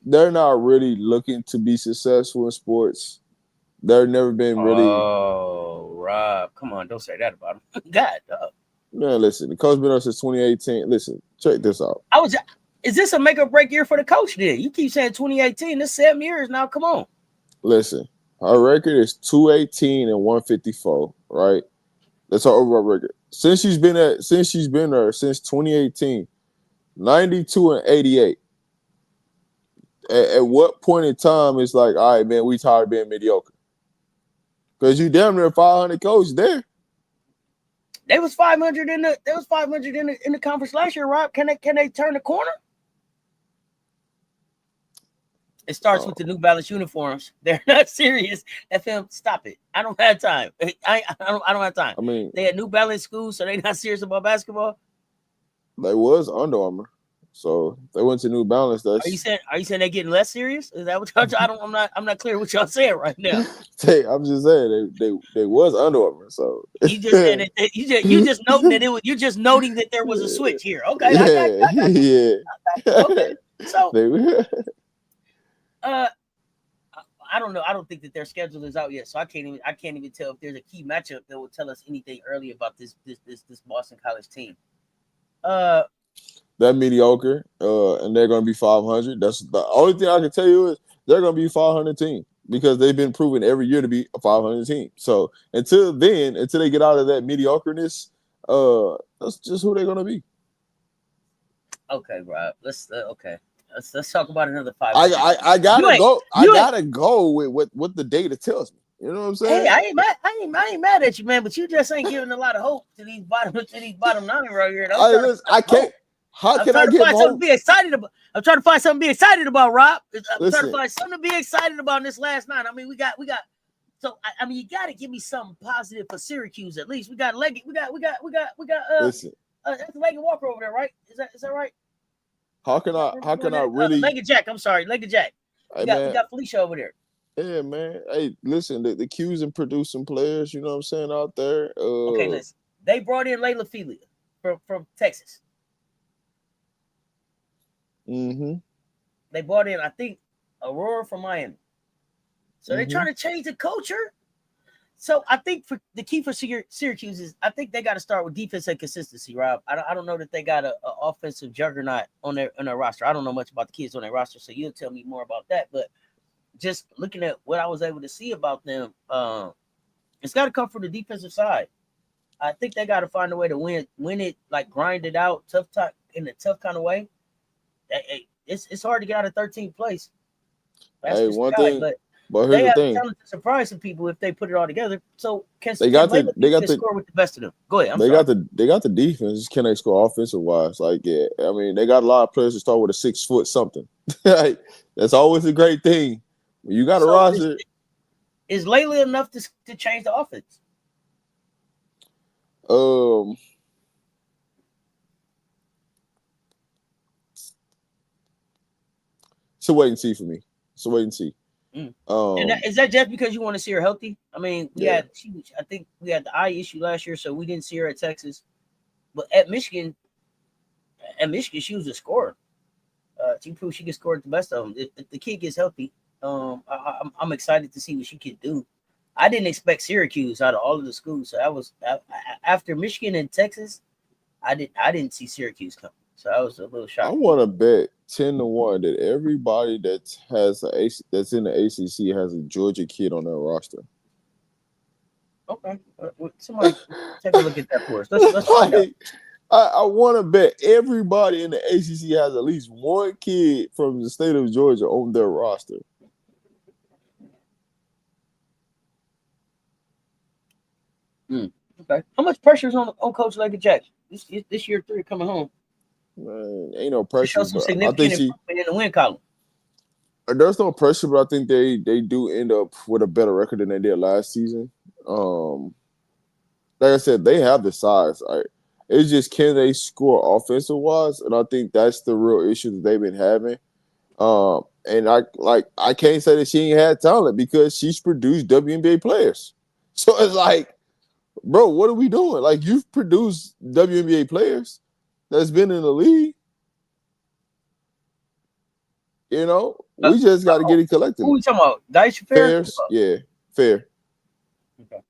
Speaker 2: they're not really looking to be successful in sports. They've never been really.
Speaker 1: oh Rob, come on, don't say that about him. God,
Speaker 2: Man, listen, the coach been here since 2018. Listen, check this out.
Speaker 1: I was. Is this a make or break year for the coach? Then you keep saying 2018. This 7 years now. Come on.
Speaker 2: Listen, our record is 218 and 154. Right, that's our overall record. Since she's been there since 2018, 92 and 88. At what point in time it's like, all right, man, we tired of being mediocre? Because you damn near 500 coach there.
Speaker 1: They was 500 in the. There was 500 in the conference last year. Rob, can they turn the corner? It starts
Speaker 2: Oh,
Speaker 1: with the New Balance uniforms. They're not serious. FM, stop it. I don't have time. I don't have time.
Speaker 2: I mean,
Speaker 1: They had New Balance school, so they not serious about basketball.
Speaker 2: they was Under Armour. So they went to New Balance. That's
Speaker 1: Are you saying they're getting less serious? Is that what y'all? I'm not clear what y'all saying right now.
Speaker 2: I'm just saying they was Under Armour. So
Speaker 1: You just said it. You just noting that it was. You just noting that there was a switch here. Okay, I got you.
Speaker 2: yeah,
Speaker 1: I got you.
Speaker 2: yeah.
Speaker 1: I got you. Okay, so
Speaker 2: they,
Speaker 1: uh, I don't know. I don't think that their schedule is out yet, so I can't even tell if there's a key matchup that will tell us anything early about this Boston College team. Uh,
Speaker 2: that mediocre, and they're gonna be 500. That's the only thing I can tell you is they're gonna be 500 team because they've been proven every year to be a 500 team. So until they get out of that mediocreness, that's just who they're gonna be.
Speaker 1: okay, Rob. Okay. Let's talk about another
Speaker 2: I
Speaker 1: 500
Speaker 2: I,
Speaker 1: team.
Speaker 2: I
Speaker 1: You
Speaker 2: gotta
Speaker 1: ain't
Speaker 2: go. I
Speaker 1: you ain't.
Speaker 2: gotta go with what the data tells me. You know what I'm
Speaker 1: Hey,
Speaker 2: saying?
Speaker 1: I ain't mad at you, man. But you just ain't giving a lot of hope to these bottom nine right here. And I'm trying to
Speaker 2: Listen, I
Speaker 1: find some
Speaker 2: can't.
Speaker 1: hope.
Speaker 2: How
Speaker 1: I'm
Speaker 2: can I
Speaker 1: trying to
Speaker 2: give
Speaker 1: find something to
Speaker 2: hope?
Speaker 1: be excited about. I'm trying to find something to be excited about, Rob. I'm trying to
Speaker 2: Listen,
Speaker 1: find something to be excited about in this last nine. I mean, we got. So I mean, you got to give me something positive for Syracuse at least. We got Leggett.
Speaker 2: listen.
Speaker 1: That's Leggett Walker over there, right? Is that right?
Speaker 2: How can I really?
Speaker 1: Leggett Jack. I'm sorry, Leggett Jack. We
Speaker 2: Hey
Speaker 1: got we
Speaker 2: man,
Speaker 1: got Felicia over there.
Speaker 2: yeah man. Hey, listen, the Q's and producing players. You know what I'm saying out there.
Speaker 1: Okay, listen. They brought in Layla Felia from Texas.
Speaker 2: Mm-hmm.
Speaker 1: They brought in, I think, Aurora from Miami. So they're
Speaker 2: Mm-hmm.
Speaker 1: trying to change the culture. So I think for the key for Syracuse is I think they got to start with defense and consistency, Rob. I don't know that they got a offensive juggernaut on their roster. I don't know much about the kids on their roster, so you'll tell me more about that. But just looking at what I was able to see about them, it's got to come from the defensive side. I think they got to find a way to win it, like grind it out, tough time in a tough kind of way. It's hard to get out of 13th place. That's
Speaker 2: Hey,
Speaker 1: the
Speaker 2: one
Speaker 1: sky,
Speaker 2: thing,
Speaker 1: but
Speaker 2: but here's
Speaker 1: they
Speaker 2: the
Speaker 1: have
Speaker 2: thing.
Speaker 1: talent to surprise some people if they put it all together. So can
Speaker 2: They
Speaker 1: can
Speaker 2: got
Speaker 1: Layla
Speaker 2: they got
Speaker 1: Felia score with the best of them? Go ahead. I'm sorry.
Speaker 2: they got the defense. Can they score offensive wise? Like, yeah, I mean, they got a lot of players that start with a 6 foot something. Like, that's always a great thing. When you got a
Speaker 1: So
Speaker 2: roster.
Speaker 1: is Layla enough to change the offense?
Speaker 2: Um, it's a wait and see for me. It's a wait and see.
Speaker 1: And
Speaker 2: Um,
Speaker 1: is that just because you want to see her healthy? I mean,
Speaker 2: yeah,
Speaker 1: I think we had the eye issue last year, so we didn't see her at Texas. But at Michigan, she was a scorer. She proved she could score at the best of them. If the kid gets healthy, I'm excited to see what she can do. I didn't expect Syracuse out of all of the schools, so after Michigan and Texas, I didn't see Syracuse coming, so I was a little
Speaker 2: I
Speaker 1: shocked.
Speaker 2: want to bet 10-1 that everybody that's in the ACC has a Georgia kid on their roster.
Speaker 1: Okay, somebody take a look at that for us. Let's find out.
Speaker 2: Like, I want to bet everybody in the ACC has at least one kid from the state of Georgia on their roster.
Speaker 1: Okay, how much pressure is on Coach Leggett Jackson this year 3 coming home
Speaker 2: Man, ain't no
Speaker 1: to show
Speaker 2: pressure,
Speaker 1: some
Speaker 2: but I think
Speaker 1: significant improvement in the win column?
Speaker 2: there's no pressure, but I think they do end up with a better record than they did last season. Like I said, they have the size. It's just can they score offensive wise, and I think that's the real issue that they've been having. And I can't say that she ain't had talent because she's produced WNBA players. So it's like, bro, what are we doing? Like you've produced WNBA players that's been in the league. You know,
Speaker 1: Uh,
Speaker 2: we just got to get it
Speaker 1: who
Speaker 2: collectively.
Speaker 1: we talking about? Dice Fair?
Speaker 2: Fairs, yeah, fair.
Speaker 1: Okay.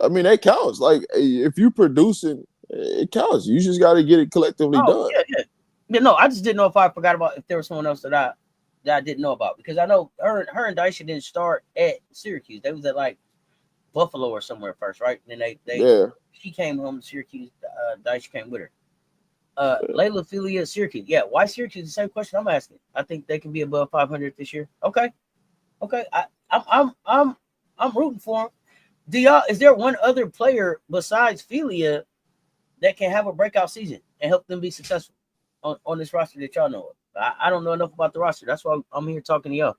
Speaker 2: I mean, that counts. Like if you producing, it counts. You just got to get it collectively
Speaker 1: Oh
Speaker 2: done.
Speaker 1: yeah. No, I just didn't know if there was someone else that I didn't know about, because I know her and Daisha didn't start at Syracuse. They was at like Buffalo or somewhere first, right? And then
Speaker 2: Yeah.
Speaker 1: she came home to Syracuse. Daisha came with her. Layla Philia, Syracuse. Yeah, why Syracuse? The same question I'm asking. I think they can be above 500 this year. Okay. I'm rooting for them. Is there one other player besides Philia that can have a breakout season and help them be successful on this roster that y'all know of? I don't know enough about the roster. That's why I'm here talking to y'all.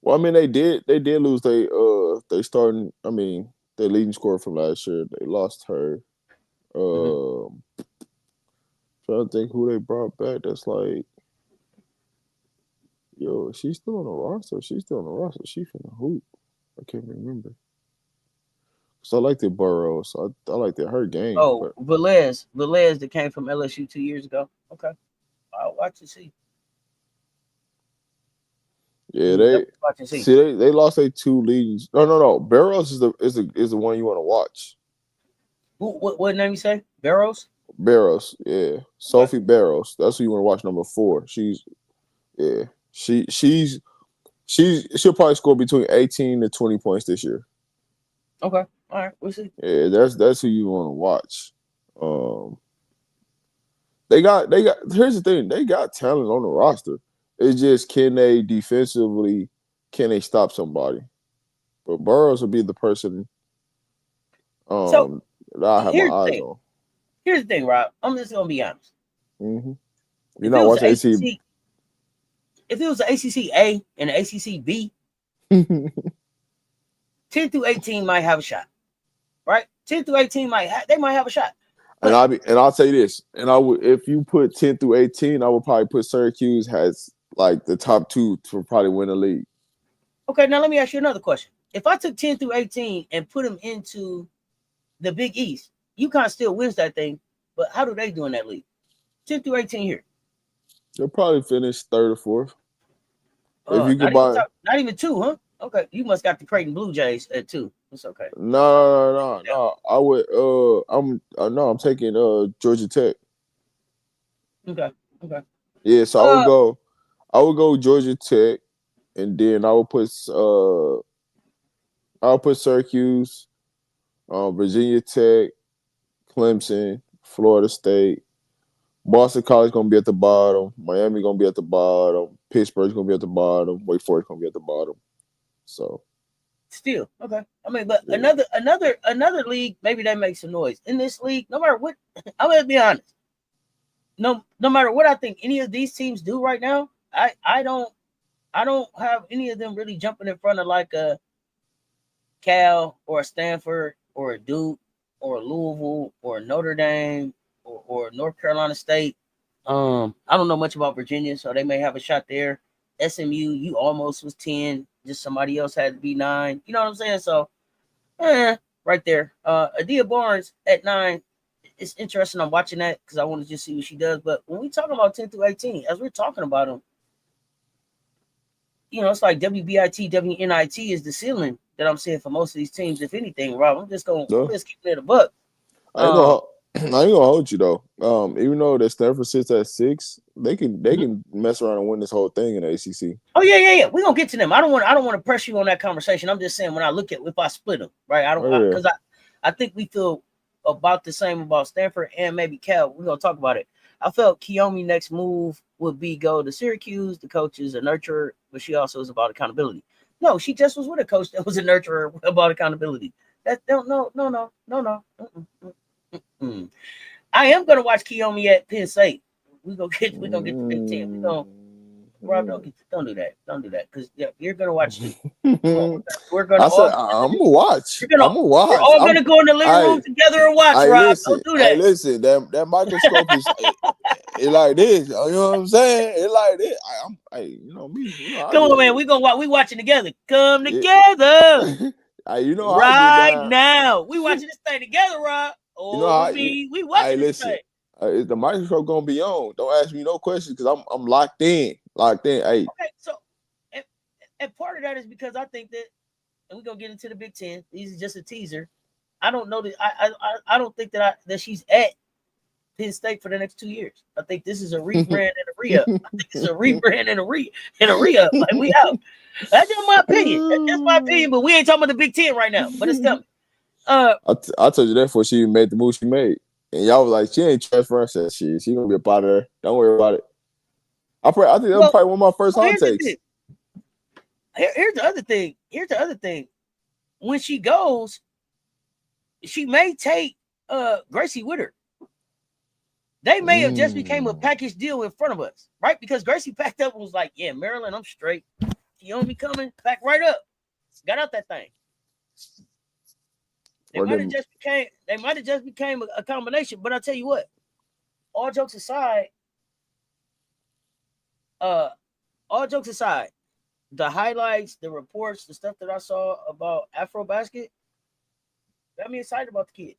Speaker 2: Well, I mean, they did lose. They starting. I mean, their leading scorer from last year. They lost her.
Speaker 1: Mm-hmm.
Speaker 2: Trying to think who they brought back. That's like, yo, she's still on the roster. She's still on the roster. She finna hoop. I can't remember. So I like the Burrows. I like her game,
Speaker 1: Oh,
Speaker 2: but
Speaker 1: Velez that came from LSU 2 years ago. Okay, I'll watch and see.
Speaker 2: yeah, they
Speaker 1: Watch and see.
Speaker 2: see they lost their two leadings. No. Burrows is the one you want to watch.
Speaker 1: What name you say? Barrows.
Speaker 2: Barrows, yeah,
Speaker 1: Okay.
Speaker 2: Sophie Barrows. That's who you want to watch. Number 4. Yeah, she'll probably score between 18 to 20 points this year.
Speaker 1: Okay. All right. We'll see.
Speaker 2: Yeah, that's who you want to watch. Um, they got. Here's the thing: they got talent on the roster. It's just can they defensively can they stop somebody? But Burrows will be the person
Speaker 1: So
Speaker 2: that I have my
Speaker 1: here's the
Speaker 2: eyes
Speaker 1: thing.
Speaker 2: on.
Speaker 1: Here's the thing, Rob. I'm just gonna be honest.
Speaker 2: hmm You're
Speaker 1: If it
Speaker 2: not
Speaker 1: was the
Speaker 2: watching AC.
Speaker 1: ACC, if it was the ACC A and the ACC B, 10 through 18 might have a shot, right? 10 through 18 might have a shot.
Speaker 2: And
Speaker 1: But
Speaker 2: I'll say this, and I would if you put 10 through 18, I would probably put Syracuse has like the top 2 to probably win the league.
Speaker 1: okay, now let me ask you another question. If I took 10 through 18 and put them into the Big East, UConn still wins that thing, but how do they do in that league? 10 through 18 here.
Speaker 2: They'll probably finish 3rd or 4th. If you could buy
Speaker 1: Not even 2, huh? Okay, you must got the Creighton Blue Jays at 2. It's okay.
Speaker 2: no. I would I'm taking Georgia Tech.
Speaker 1: Okay.
Speaker 2: Yeah, so
Speaker 1: Uh,
Speaker 2: I would go Georgia Tech, and then I'll put Syracuse, Virginia Tech, Clemson, Florida State, Boston College gonna be at the bottom, Miami gonna be at the bottom, Pittsburgh's gonna be at the bottom, Wake Forest gonna be at the bottom. So
Speaker 1: still okay. I mean, but
Speaker 2: yeah.
Speaker 1: another league, maybe they make some noise. In this league, no matter what, I'm gonna be honest. No matter what I think any of these teams do right now, I don't have any of them really jumping in front of like a Cal or a Stanford or a Duke or a Louisville or a Notre Dame or North Carolina State. I don't know much about Virginia, so they may have a shot there. SMU, you almost was 10. Just somebody else had to be 9. You know what I'm saying? So, right there. Adia Barnes at 9. It's interesting. I'm watching that because I want to just see what she does. But when we talk about 10 through 18, as we're talking about them, it's like WBIT, WNIT is the ceiling that I'm seeing for most of these teams. If anything, Rob, I'm just keeping it a buck.
Speaker 2: I ain't gonna hold you though. Even though the Stanford sits at 6, they can mess around and win this whole thing in the ACC.
Speaker 1: Oh yeah. We're gonna get to them. I don't want to press you on that conversation. I'm just saying when I look at if I split them, right? I think we feel about the same about Stanford and maybe Cal. We're gonna talk about it. I felt Kiyomi next move would be go to Syracuse. The coach is a nurturer, but she also is about accountability. No, she just was with a coach that was a nurturer about accountability. No. I am gonna watch Kiyomi at Penn State. We're gonna get the Big Ten. Rob, don't do that. Don't do that because you're gonna watch. We're gonna.
Speaker 2: I'm gonna watch.
Speaker 1: We're all gonna go in the living room together and watch. Rob,
Speaker 2: listen,
Speaker 1: don't do that.
Speaker 2: Hey, listen, that microscope is it like this. You know what I'm saying? It like this.
Speaker 1: Come on, man. We watching together. Come together.
Speaker 2: Right
Speaker 1: now. We watching this thing together, Rob. We watching this thing.
Speaker 2: Is the microscope gonna be on? Don't ask me no questions because I'm locked in. Hey.
Speaker 1: Okay, so and part of that is because I think that, and we're gonna get into the Big Ten. These is just a teaser. I don't know that I don't think that she's at Penn State for the next 2 years. I think this is a rebrand and a re-up. I think it's a rebrand and a re-up. Like we out. That's just my opinion. But we ain't talking about the Big Ten right now. But it's coming.
Speaker 2: I told you that before she even made the move she made. And y'all was like, she ain't transferring. I said, she gonna be a part of there. Don't worry about it. I think that was probably one of my first hot takes.
Speaker 1: Here's the other thing. When she goes, she may take Gracie with her. They may have just became a package deal in front of us, right? Because Gracie packed up and was like, yeah, Maryland, I'm straight. Kiyomi coming, pack right up. Got out that thing. They might have just became a combination. But I'll tell you what, all jokes aside, the highlights, the reports, the stuff that I saw about Afro basket got me excited about the kid.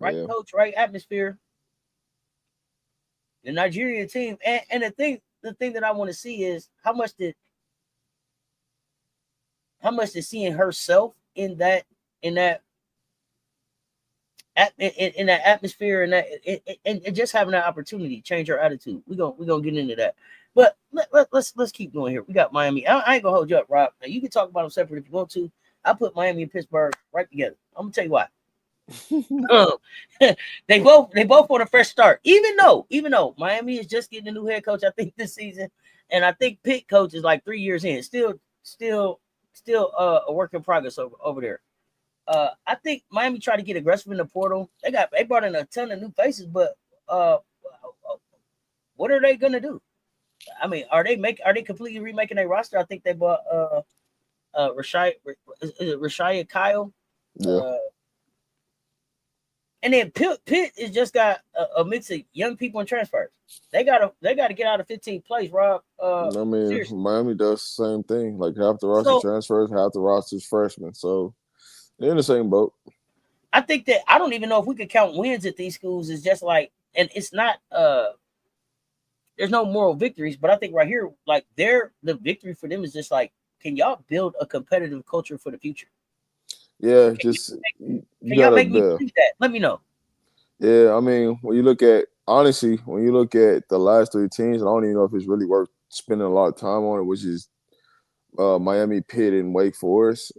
Speaker 1: Right coach, right atmosphere. The Nigerian team. And the thing that I want to see is how much did seeing herself in that atmosphere and just having that opportunity change her attitude. We're gonna get into that. But let's keep going here. We got Miami. I ain't gonna hold you up, Rob. Now you can talk about them separate if you want to. I put Miami and Pittsburgh right together. I'm gonna tell you why. They both on a fresh start. Even though Miami is just getting a new head coach, I think this season, and I think Pitt coach is like 3 years in. Still a work in progress over there. I think Miami tried to get aggressive in the portal. They brought in a ton of new faces, but what are they gonna do? I mean, are they completely remaking their roster? I think they bought Rashaya Kyle.
Speaker 2: Yeah.
Speaker 1: And then Pitt is just got a mix of young people and transfers. They gotta get out of 15th place, Rob. Seriously.
Speaker 2: Miami does the same thing. Like half the roster transfers, half the roster's freshmen. So they're in the same boat.
Speaker 1: I think that I don't even know if we could count wins at these schools. It's just like, and it's not there's no moral victories, but I think right here, like the victory for them is just like, can y'all build a competitive culture for the future?
Speaker 2: Yeah,
Speaker 1: can y'all make me believe that? Let me know.
Speaker 2: Yeah, I mean, when you look at the last 3 teams, I don't even know if it's really worth spending a lot of time on it, which is Miami, Pitt, and Wake Forest.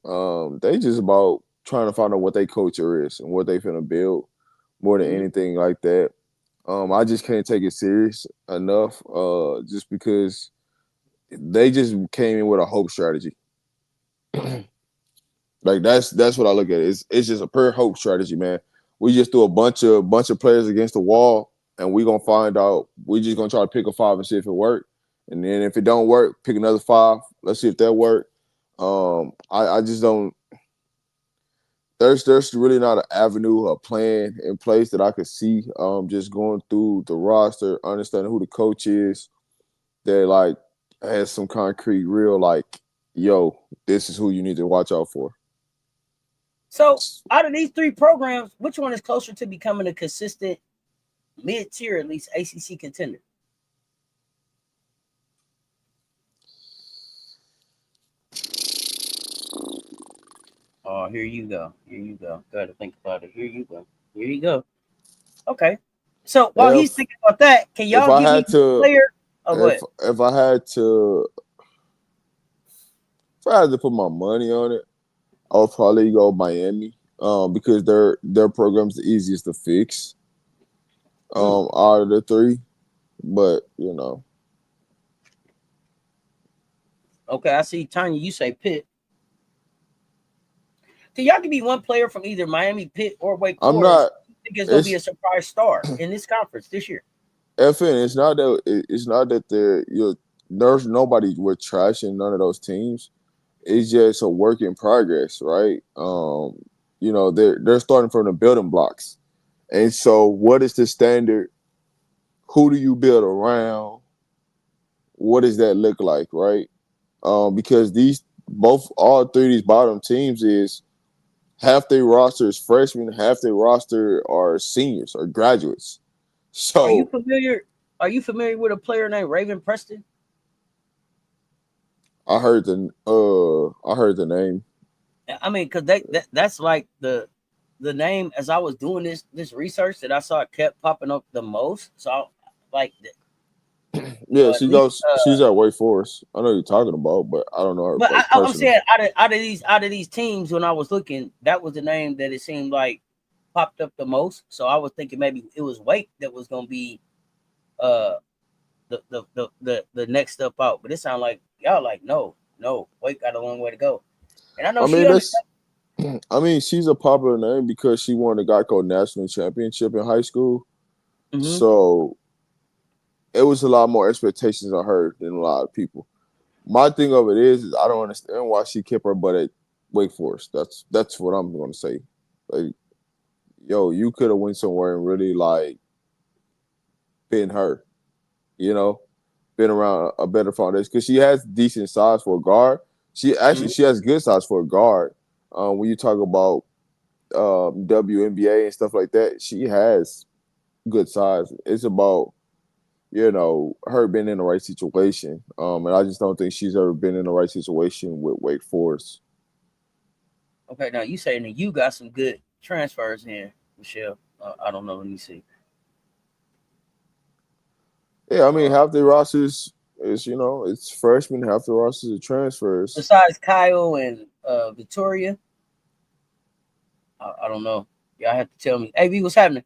Speaker 2: They just about trying to find out what their culture is and what they finna build more than anything like that. I just can't take it serious enough just because they just came in with a hope strategy. Like that's what I look at. It's just a pure hope strategy, man. We just threw a bunch of players against the wall, and we're gonna find out. We're just gonna try to pick a 5 and see if it works. And then if it don't work, pick another 5. Let's see if that work. I just don't. there's really not an avenue or plan in place that I could see. Just going through the roster, understanding who the coach is, that like has some concrete, real like, yo, this is who you need to watch out for.
Speaker 1: So, out of these three programs, which one is closer to becoming a consistent mid-tier, at least ACC contender? Oh, here you go. Here you go. Gotta think about it. Here you go. Here you go. Okay. So while he's thinking about that, can y'all give me the player? Oh, go ahead.
Speaker 2: If I had to put my money on it, I would probably go Miami. Because their program's the easiest to fix. Out of the three. But you know.
Speaker 1: Okay, I see Tanya, you say Pitt. Can y'all give me one player from either Miami, Pitt, or Wake Forest?
Speaker 2: I'm not.
Speaker 1: I think it's gonna be a surprise star in this conference this year.
Speaker 2: FN, it's not that there's nobody with trashing none of those teams. It's just a work in progress, right? You know, they're starting from the building blocks. And so what is the standard? Who do you build around? What does that look like, right? Because all three of these bottom teams is half their roster is freshmen, half their roster are seniors or graduates. So
Speaker 1: Are you familiar with a player named Raven Preston?
Speaker 2: I heard the name.
Speaker 1: I mean, because that's like the name as I was doing this research that I saw it kept popping up the most. So like
Speaker 2: yeah, she's at Wake Forest. I know who you're talking about, but I don't know her.
Speaker 1: But I'm saying out of these teams, when I was looking, that was the name that it seemed like popped up the most. So I was thinking maybe it was Wake that was gonna be the next step out. But it sounded like y'all like no, Wake got a long way to go. And I know
Speaker 2: she's a popular name because she won the Geico National Championship in high school.
Speaker 1: Mm-hmm.
Speaker 2: So it was a lot more expectations on her than a lot of people. My thing of it is I don't understand why she kept her butt at Wake Forest. That's what I'm going to say. Like, yo, you could have went somewhere and really like been her, you know, been around a better foundation because she has decent size for a guard. She has good size for a guard. When you talk about WNBA and stuff like that, she has good size. It's about, you know, her being in the right situation. And I just don't think she's ever been in the right situation with Wake Forest.
Speaker 1: Okay, now you saying that you got some good transfers in, Michelle. I don't know. Let me see.
Speaker 2: Yeah, I mean, half the rosters is, you know, it's freshmen, half the rosters are transfers.
Speaker 1: Besides Kyle and Victoria, I don't know. Y'all have to tell me. Hey, what's happening?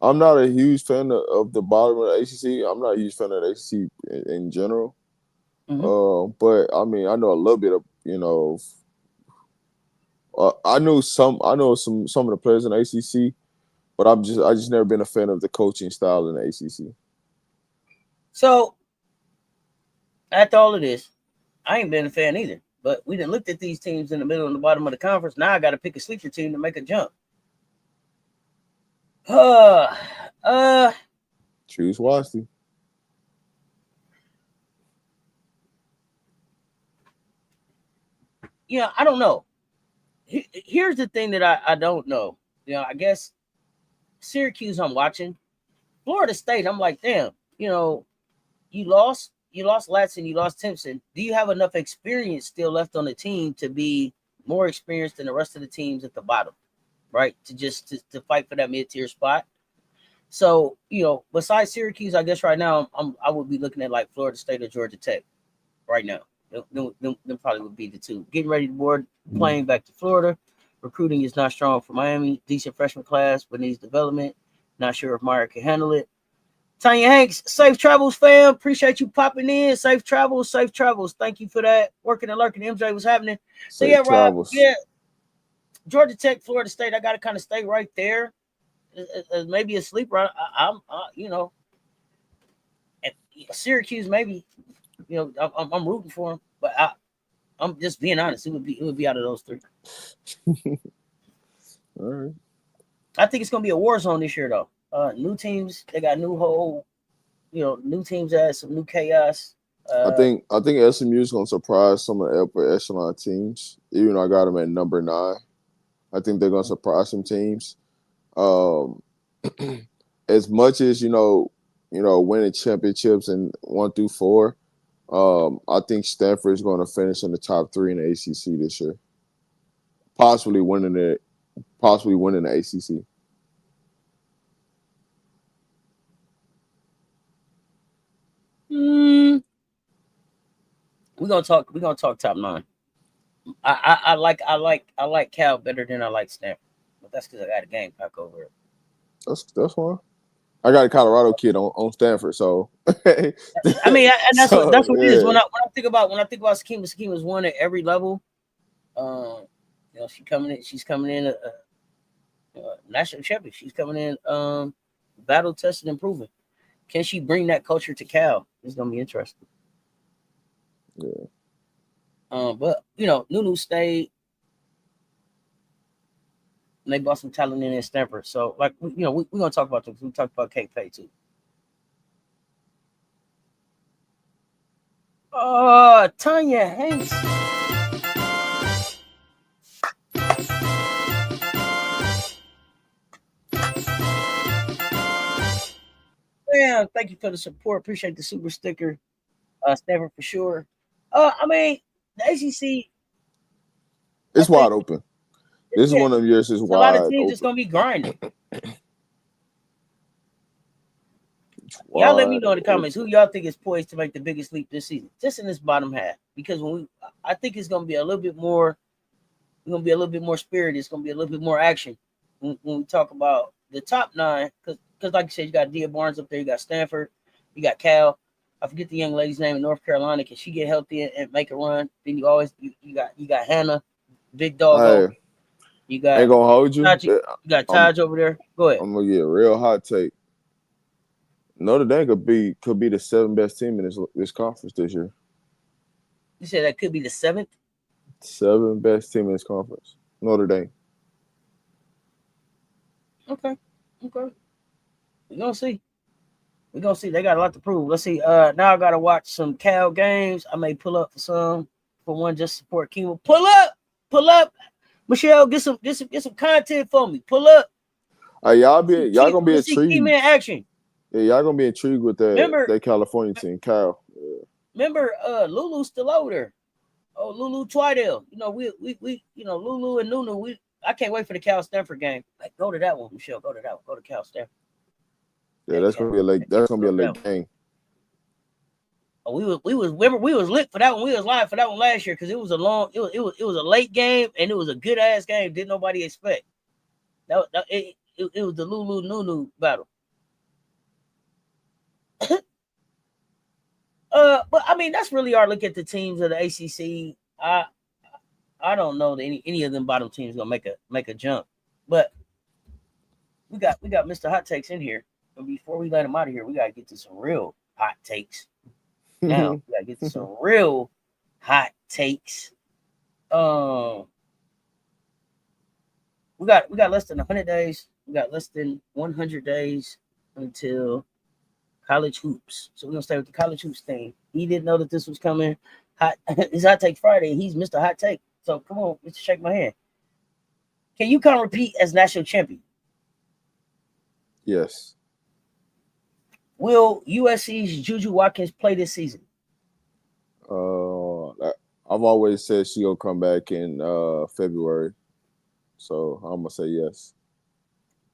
Speaker 2: I'm not a huge fan of the bottom of the ACC. I'm not a huge fan of the ACC in general.
Speaker 1: Mm-hmm.
Speaker 2: But I mean, I know a little bit of, you know, I know some of the players in the ACC, but I just never been a fan of the coaching style in the ACC.
Speaker 1: So after all of this, I ain't been a fan either. But we done looked at these teams in the middle and the bottom of the conference. Now I got to pick a sleeper team to make a jump.
Speaker 2: Choose wisely.
Speaker 1: Yeah, I don't know. Here's the thing that I don't know. You know, I guess Syracuse I'm watching. Florida State, I'm like, damn, you know, you lost Latson, you lost Timpson. Do you have enough experience still left on the team to be more experienced than the rest of the teams at the bottom, right? To fight for that mid-tier spot. So, you know, besides Syracuse, I guess right now I would be looking at like Florida State or Georgia Tech right now. Them probably would be the two. Getting ready to board plane back to Florida. Recruiting is not strong for Miami. Decent freshman class, but needs development. Not sure if Meyer can handle it. Tanya Hanks, safe travels, fam. Appreciate you popping in. Safe travels. Thank you for that. Working and lurking. MJ, what's happening? So yeah, Rob. Yeah, Georgia Tech, Florida State. I got to kind of stay right there. Maybe a sleeper. I'm you know, Syracuse maybe. You know, I'm rooting for him, but I'm just being honest. It would be out of those three.
Speaker 2: All right.
Speaker 1: I think it's gonna be a war zone this year though. New teams, they got new teams that some new chaos.
Speaker 2: I think SMU is going to surprise some of the upper echelon teams. Even though I got them at number 9, I think they're going to surprise some teams. As much as winning championships in 1 through 4, I think Stanford is going to finish in the top 3 in the ACC this year, possibly winning the ACC.
Speaker 1: We're gonna talk top 9. I like Cal better than I like Stanford, but that's because I got a game pack over it.
Speaker 2: That's fine. I got a Colorado kid on Stanford, so
Speaker 1: I mean, and that's what it is. When I think about Sakima is one at every level. She's coming in a national champion. She's coming in battle tested and proven. Can she bring that culture to Cal? It's gonna be interesting.
Speaker 2: Yeah.
Speaker 1: But Nunu stayed. And they brought some talent in Stanford. So, like, we're gonna talk about this. We talked about Kate Pay too. Tanya Hanks. Yeah, thank you for the support. Appreciate the super sticker. Stanford for sure. I mean, the ACC.
Speaker 2: It's wide open. This is one of them years. It's wide.
Speaker 1: A lot of teams just gonna be grinding. Y'all let me know in the comments who y'all think is poised to make the biggest leap this season, just in this bottom half. Because I think it's gonna be a little bit more. It's gonna be a little bit more spirit. It's gonna be a little bit more action when we talk about the top 9. Because like you said, you got Dia Barnes up there. You got Stanford. You got Cal. I forget the young lady's name in North Carolina. Can she get healthy and make a run? Then you got Hannah, big dog.
Speaker 2: Hey,
Speaker 1: you got
Speaker 2: ain't gonna hold you.
Speaker 1: You got Taj over there. Go ahead.
Speaker 2: I'm gonna get a real hot take. Notre Dame could be the 7th best team in this conference this year.
Speaker 1: You said that could be the 7th?
Speaker 2: 7th best team in this conference. Notre Dame.
Speaker 1: Okay. We're gonna see. They got a lot to prove. Let's see. Now I gotta watch some Cal games. I may pull up for one just support Kimo. Pull up. Michelle, get some content for me. Pull up.
Speaker 2: Y'all gonna be intrigued.
Speaker 1: Key man action.
Speaker 2: Yeah, y'all gonna be intrigued with that California team, Cal. Yeah.
Speaker 1: Remember, Lulu's still over there. Oh, Lulu Twidell. We Lulu and Nunu. I can't wait for the Cal Stanford game. Like, go to that one, Michelle. Go to that one. Go to Cal Stanford.
Speaker 2: Yeah, that's gonna be a late game.
Speaker 1: Oh, we was lit for that one. We was live for that one last year because it was a a late game and it was a good ass game. Didn't nobody expect. It was the Lulu Nunu battle. But I mean that's really our look at the teams of the ACC. I don't know that any of them bottom teams gonna make a jump, but we got Mr. Hot Takes in here. But before we let him out of here, we gotta get to some real hot takes. Now we gotta get to some real hot takes. We got less than 100 days. We got less than 100 days until college hoops. So we're gonna stay with the college hoops thing. He didn't know that this was coming. It's Hot Take Friday. He's Mr. Hot Take. So come on, Mr. Shake My Hand. Can you come repeat as national champion?
Speaker 2: Yes.
Speaker 1: Will USC's Juju Watkins play this season?
Speaker 2: I've always said she'll come back in February. So I'm gonna say yes.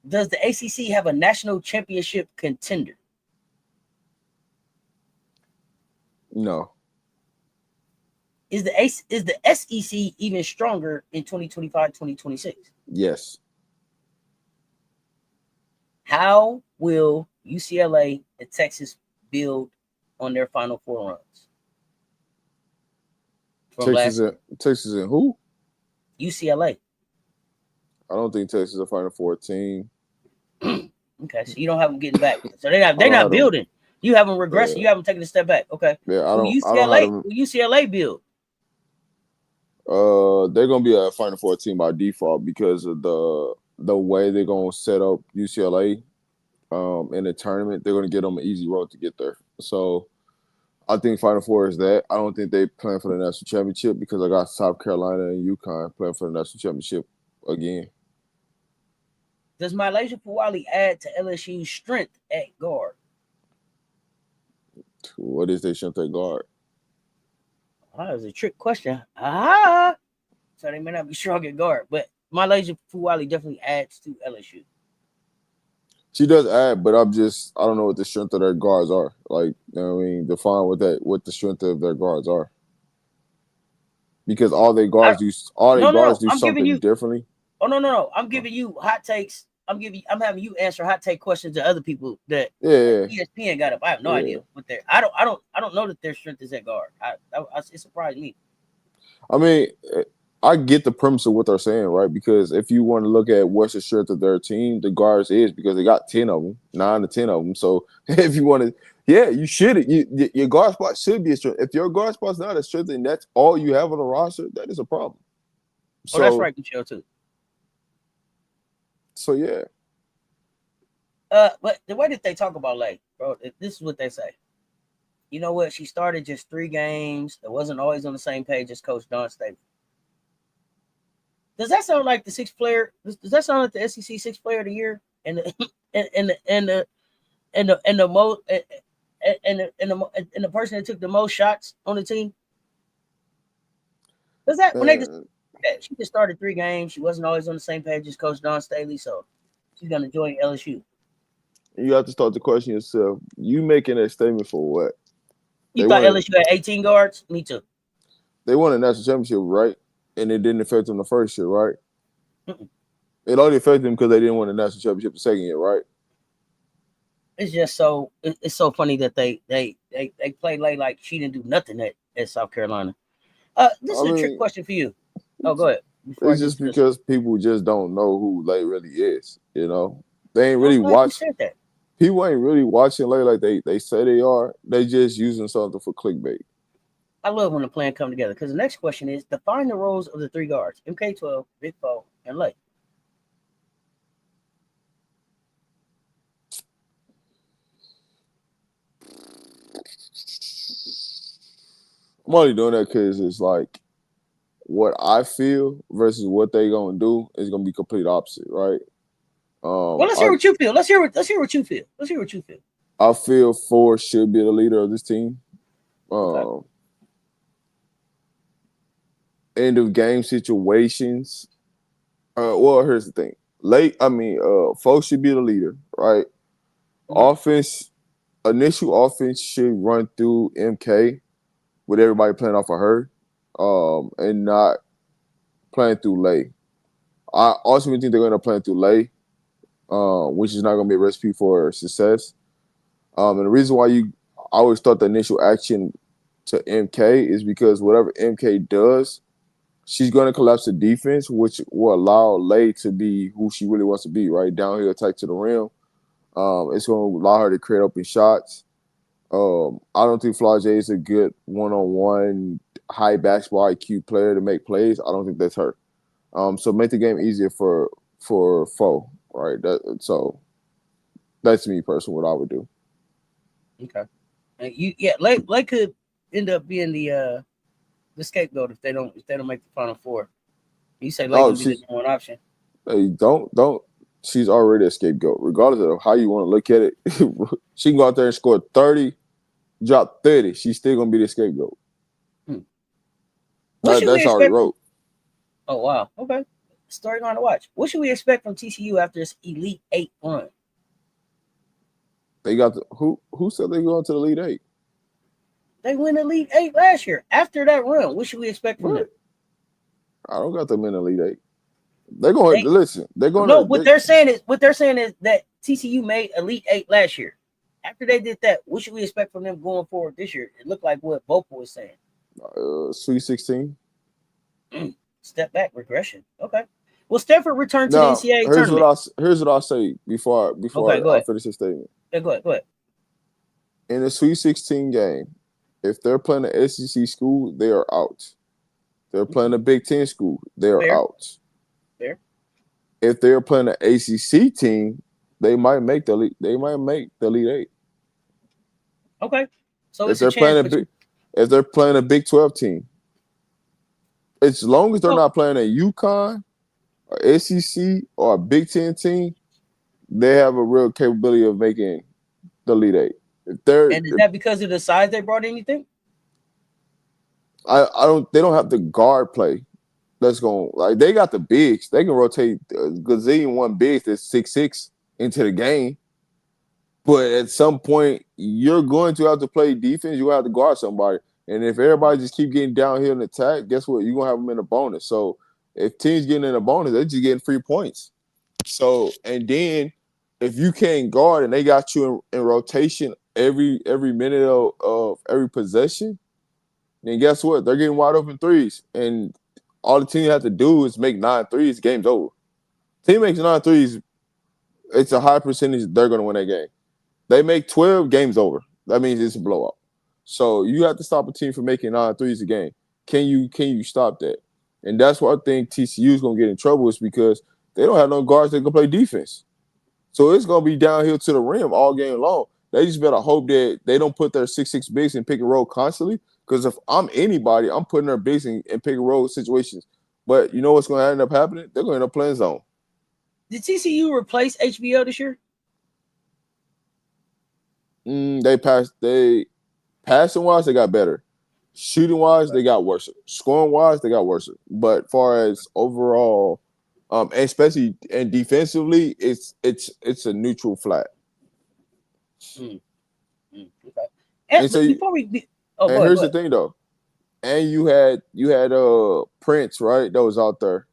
Speaker 1: Does the ACC have a national championship contender?
Speaker 2: No.
Speaker 1: Is the SEC even stronger in 2025-2026?
Speaker 2: Yes.
Speaker 1: How will UCLA and Texas build on their Final Four runs?
Speaker 2: Texas and who?
Speaker 1: UCLA.
Speaker 2: I don't think Texas is a Final Four team.
Speaker 1: Okay, so you don't have them getting back. So they're not building. You have them regressing. Yeah. You have them taking a step back. Okay.
Speaker 2: Yeah,
Speaker 1: Will UCLA build?
Speaker 2: They're gonna be a Final Four team by default because of the way they're gonna set up UCLA in the tournament. They're gonna get them an easy road to get there. So I think Final Four is that. I don't think they plan for the national championship because I got South Carolina and UConn playing for the national championship again.
Speaker 1: Does Malaysia Fuwali add to LSU's strength at guard?
Speaker 2: What is their strength at guard?
Speaker 1: Oh, that was a trick question. Ah, so they may not be strong at guard, but Malaysia Fuwali definitely adds to LSU.
Speaker 2: She does add, but I don't know what the strength of their guards are. Like, you know what I mean, define what the strength of their guards are. Because all their guards do
Speaker 1: I'm
Speaker 2: something
Speaker 1: giving you
Speaker 2: differently.
Speaker 1: Oh no. I'm giving you hot takes. I'm having you answer hot take questions to other people that ESPN got up. I have no idea what they're. I don't know that their strength is at guard. It surprised me.
Speaker 2: I mean, I get the premise of what they're saying, right? Because if you want to look at what's the strength of their team, the guards is because they got 10 of them, 9 to 10 of them. So if you want to, you should. Your guard spot should be a strength. If your guard spot's not a strength and that's all you have on the roster, that is a problem.
Speaker 1: So, that's right, Michelle, too.
Speaker 2: So, yeah.
Speaker 1: But the way that they talk about Lay, bro, this is what they say. You know what? She started just 3 games. It wasn't always on the same page as Coach Don Staley. Does that sound like the 6th player? Does that sound like the SEC 6th player of the year and the person that took the most shots on the team? Does that when she just started 3 games? She wasn't always on the same page as Coach Don Staley, so she's gonna join LSU.
Speaker 2: You have to start to question yourself. You making that statement for what?
Speaker 1: You thought LSU had 18 guards? Me too.
Speaker 2: They won a national championship, right? And it didn't affect them the first year, right?
Speaker 1: Mm-mm.
Speaker 2: It only affected them because they didn't win the national championship the second year, right?
Speaker 1: It's just it's so funny that they play Lay like she didn't do nothing at South Carolina. This is a trick question for you. Oh, go ahead.
Speaker 2: It's just because people just don't know who Lay really is. You know, they ain't really watching. People ain't really watching Lay like they say they are. They just using something for clickbait.
Speaker 1: I love when the plan come together because the next question is define the roles of the 3 guards: MK12, Big Foe, and Lay.
Speaker 2: I'm only doing that because it's like what I feel versus what they gonna do is gonna be complete opposite, right?
Speaker 1: Well, let's hear what you feel. Let's hear what you feel.
Speaker 2: I feel Ford should be the leader of this team.
Speaker 1: Okay.
Speaker 2: End of game situations. Well, here's the thing. Folks should be the leader, right? Mm-hmm. Initial offense should run through MK with everybody playing off of her, and not playing through Lay. I ultimately think they're going to play through Lay, which is not going to be a recipe for success. And the reason why I always thought the initial action to MK is because whatever MK does, she's going to collapse the defense, which will allow Lay to be who she really wants to be, right? Downhill attack to the rim. It's going to allow her to create open shots. I don't think Flau'jae is a good one-on-one high basketball IQ player to make plays. I don't think that's her. So make the game easier for Foe, right? So that's me personally what I would do.
Speaker 1: Okay. Lay could end up being the scapegoat if they don't make the Final Four. You say Lay could be the one option.
Speaker 2: Hey, don't. She's already a scapegoat, regardless of how you want to look at it. She can go out there and score 30, drop 30. She's still gonna be the scapegoat. That's already wrote.
Speaker 1: Oh wow. Okay. Storyline to watch. What should we expect from TCU after this Elite 8 run?
Speaker 2: They got who said they going to the Elite 8?
Speaker 1: They win Elite 8 last year. After that run, what should we expect from them?
Speaker 2: I don't got them in Elite 8. They're going to listen. They're going
Speaker 1: to. No, what they're saying is that TCU made Elite 8 last year. After they did that, what should we expect from them going forward this year? It looked like what Bopa was saying.
Speaker 2: Sweet 16.
Speaker 1: Step back, regression. Okay. Well, Stanford returned to the NCAA tournament.
Speaker 2: Here's what I'll say before I finish this statement.
Speaker 1: Yeah, go ahead.
Speaker 2: In the Sweet 16 game, if they're playing an SEC school, they are out. They're playing a Big Ten school. They're
Speaker 1: Fair.
Speaker 2: out.
Speaker 1: Fair.
Speaker 2: If they're playing an ACC team, they might make the lead. They might make the Elite Eight.
Speaker 1: Okay. So
Speaker 2: If
Speaker 1: it's a
Speaker 2: they're
Speaker 1: chance,
Speaker 2: playing a
Speaker 1: but
Speaker 2: big, if they're playing a Big 12 team, as long as they're not playing a UConn or ACC or a Big Ten team, they have a real capability of making the Elite Eight.
Speaker 1: and is that because of the size they brought in, you think?
Speaker 2: I don't. They don't have the guard play. That's going like they got the bigs. They can rotate a gazillion one bigs that's 6'6" into the game. But at some point, you're going to have to play defense. You have to guard somebody. And if everybody just keep getting downhill and attack, guess what? You're gonna have them in a bonus. So if teams getting in a bonus, they're just getting free points. So and then if you can't guard and they got you in rotation every minute of every possession, then guess what? They're getting wide open threes. And all the team have to do is make 9 threes, game's over. Team makes 9 threes, it's a high percentage they're gonna win that game. They make 12, game's over. That means it's a blowout. So you have to stop a team from making 9 threes a game. Can you stop that? And that's what I think TCU is gonna get in trouble is because they don't have no guards that can play defense. So it's gonna be downhill to the rim all game long. They just better hope that they don't put their 6'6" bigs in pick and roll constantly. Because if I'm anybody, I'm putting their bigs in pick and roll situations. But you know what's gonna end up happening? They're gonna end up playing zone.
Speaker 1: Did TCU replace HBO this year?
Speaker 2: They passing wise, they got better. Shooting wise, they got worse. Scoring wise, they got worse. But far as overall, and especially and defensively, it's a neutral flat.
Speaker 1: Okay.
Speaker 2: And so
Speaker 1: before we,
Speaker 2: and here's the thing though, and you had Prince, right? That was out there.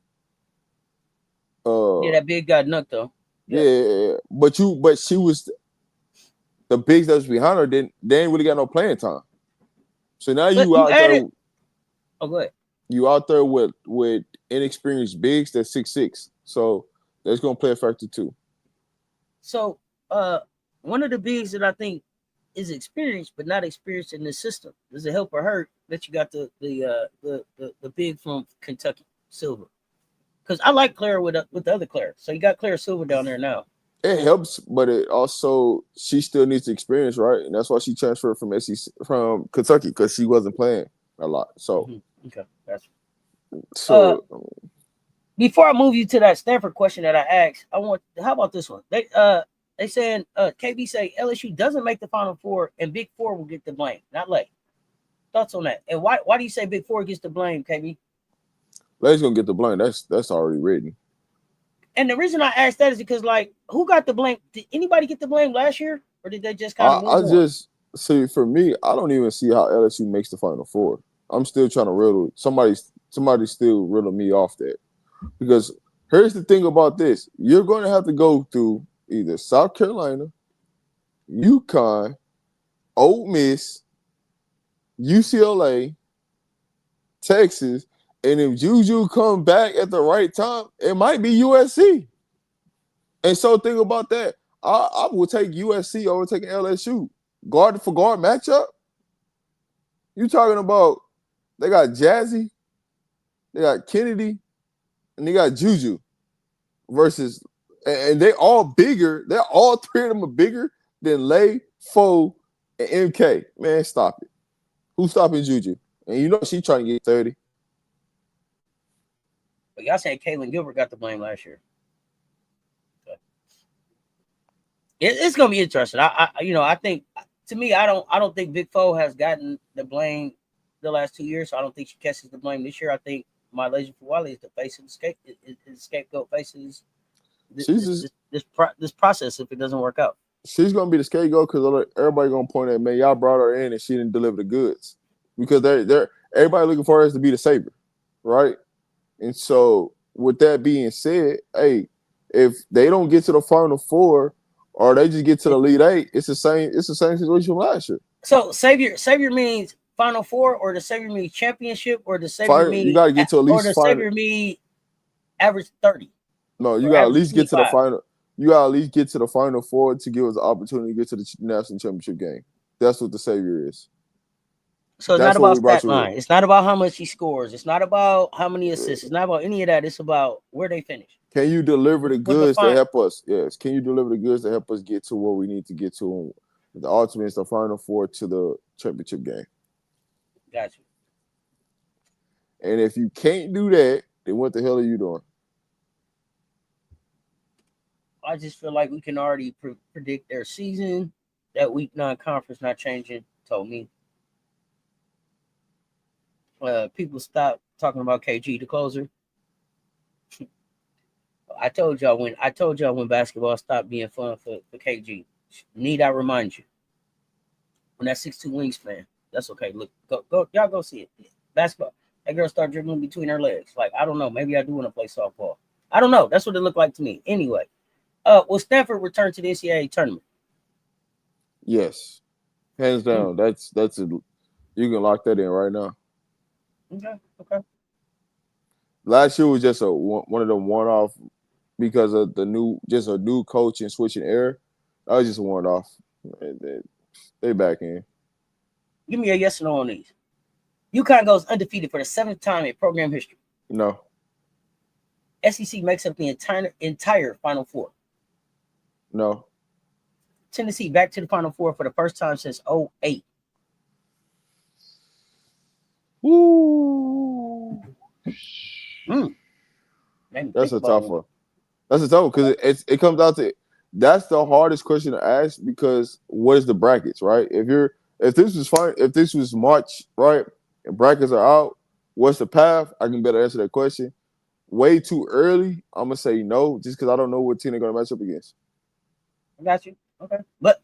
Speaker 1: Yeah, that big got knocked though.
Speaker 2: Yeah, but she was the bigs that was behind her they ain't really got no playing time. So now you out there.
Speaker 1: Oh, go ahead.
Speaker 2: You out there with inexperienced bigs that's 6'6". So that's gonna play a factor too.
Speaker 1: So one of the bigs that I think is experienced but not experienced in the system. Does it help or hurt that you got the big from Kentucky, Silver? Because I like Claire with the other Claire. So you got Claire Silver down there now.
Speaker 2: It helps, but it also she still needs experience, right? And that's why she transferred from SEC from Kentucky because she wasn't playing a lot. So
Speaker 1: okay, that's
Speaker 2: so.
Speaker 1: Before I move you to that Stanford question that I asked, how about this one? They saying KB say LSU doesn't make the Final Four and Big Four will get the blame, not Lake. Thoughts on that? And why do you say Big Four gets the blame, KB?
Speaker 2: Lake's gonna get the blame. That's already written.
Speaker 1: And the reason I asked that is because, like, who got the blame? Did anybody get the blame last year, or did they just kind of move on?
Speaker 2: Just see for me, I don't even see how LSU makes the Final Four. I'm still trying to riddle somebody's still riddle me off that. Because here's the thing about this. You're going to have to go through either South Carolina, UConn, Ole Miss, UCLA, Texas, and if Juju come back at the right time, it might be USC. And so think about that. I will take USC over taking LSU. Guard for guard matchup. You talking about they got Jazzy, they got Kennedy, and they got Juju versus, and they all bigger. They're all 3 of them are bigger than Lay, Foe, and MK. Man, stop it. Who's stopping Juju? And you know she trying to get 30.
Speaker 1: But y'all saying Caitlin Gilbert got the blame last year. Okay. It's gonna be interesting. I think to me, I don't think Big Foe has gotten the blame the last 2 years. So I don't think she catches the blame this year. I think my Legend for Wally is the face of the scapegoat faces this process if it doesn't work out.
Speaker 2: She's gonna be the scapegoat because everybody gonna point at, man, y'all brought her in and she didn't deliver the goods because they're everybody looking for her to be the savior, right? And so with that being said, hey, if they don't get to the Final Four or they just get to the Elite Eight, it's the same situation from last year.
Speaker 1: So savior means Final Four, or the savior means championship, or the savior means
Speaker 2: you gotta get to at least
Speaker 1: or the savior means average 30.
Speaker 2: No, you gotta at least 25. Get to the final. You gotta at least get to the Final Four to give us the opportunity to get to the national championship game. That's what the savior is.
Speaker 1: So it's not
Speaker 2: That's what
Speaker 1: about
Speaker 2: we about
Speaker 1: stat
Speaker 2: to
Speaker 1: line.
Speaker 2: do.
Speaker 1: It's not about how much he scores. It's not about how many assists. It's not about any of that. It's about where they finish.
Speaker 2: Can you deliver the
Speaker 1: What
Speaker 2: goods to
Speaker 1: define?
Speaker 2: help us? Yes. Can you deliver the goods to help us get to where we need to get to? The ultimate is the Final Four to the championship game.
Speaker 1: Got you.
Speaker 2: And if you can't do that, then what the hell are you doing?
Speaker 1: I just feel like we can already predict their season. That week 9 conference not changing. Told me. People stop talking about KG the closer. I told y'all when basketball stopped being fun for KG. Need I remind you? When that 6'2" wingspan. That's okay. Look, go, y'all go see it. Basketball. That girl started dribbling between her legs. Like, I don't know. Maybe I do want to play softball. I don't know. That's what it looked like to me. Anyway, will Stanford return to the NCAA tournament?
Speaker 2: Yes. Hands down. That's a you can lock that in right now.
Speaker 1: Okay.
Speaker 2: Last year was just one of them one-off because of a new coach and switching air. That was just a one-off. They back in.
Speaker 1: Give me a yes or no on these. UConn goes undefeated for the 7th time in program history.
Speaker 2: No.
Speaker 1: SEC makes up the entire Final Four.
Speaker 2: No.
Speaker 1: Tennessee back to the Final Four for the first time since 2008.
Speaker 2: Woo. That's a tough one. That's a tough one because it comes out to that's the hardest question to ask because what is the brackets, right? If this was fine, if this was March, right, and brackets are out, what's the path? I can better answer that question. Way too early, I'm gonna say no, just because I don't know what team they're gonna match up against.
Speaker 1: I got you. Okay, but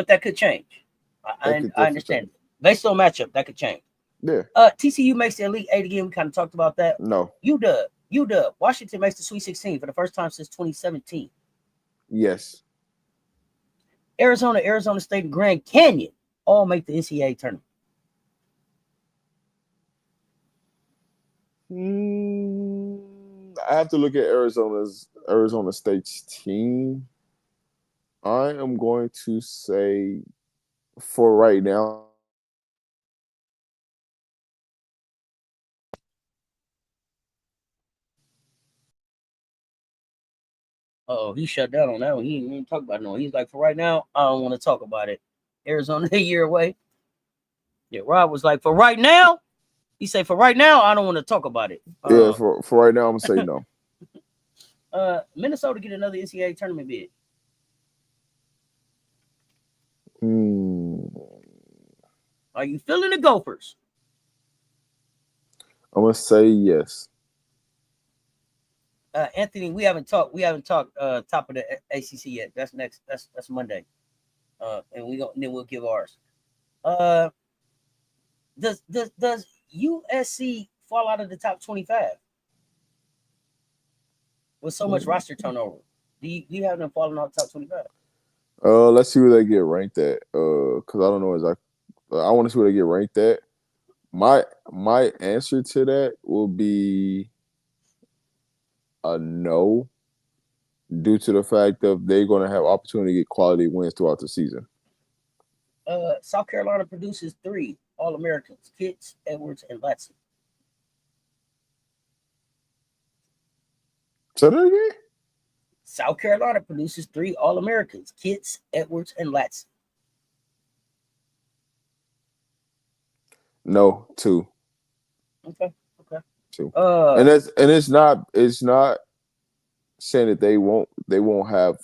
Speaker 1: that could change. I understand. Based on matchup, that could change.
Speaker 2: Yeah.
Speaker 1: TCU makes the Elite Eight again. We kind of talked about that.
Speaker 2: No.
Speaker 1: UW. Washington makes the Sweet 16 for the first time since 2017.
Speaker 2: Yes.
Speaker 1: Arizona State, and Grand Canyon all make the NCAA tournament.
Speaker 2: I have to look at Arizona State's team. I am going to say for right now.
Speaker 1: Oh, he shut down on that one. He didn't even talk about it. No, he's like, for right now, I don't want to talk about it. Arizona a year away. Yeah, Rob was like, for right now, he said, for right now, I don't want to talk about it.
Speaker 2: Yeah, for right now, I'm gonna say no.
Speaker 1: Minnesota get another NCAA tournament bid. Are you feeling the Gophers?
Speaker 2: I'm gonna say yes.
Speaker 1: Anthony, we haven't talked top of the ACC yet. That's next. That's Monday. And then we'll give ours. Does USC fall out of the top 25 with so much roster turnover? Do you have them falling out of the top 25?
Speaker 2: Let's see where they get ranked at. Because I don't know exactly. I want to see where they get ranked at. My answer to that will be a no, due to the fact that they're going to have opportunity to get quality wins throughout the season.
Speaker 1: South Carolina produces 3 All-Americans: Kitts, Edwards, and Latson.
Speaker 2: Say that again?
Speaker 1: South Carolina produces 3 All-Americans: Kitts, Edwards, and Latson.
Speaker 2: No, 2.
Speaker 1: Okay.
Speaker 2: 2. And it's not saying that they won't have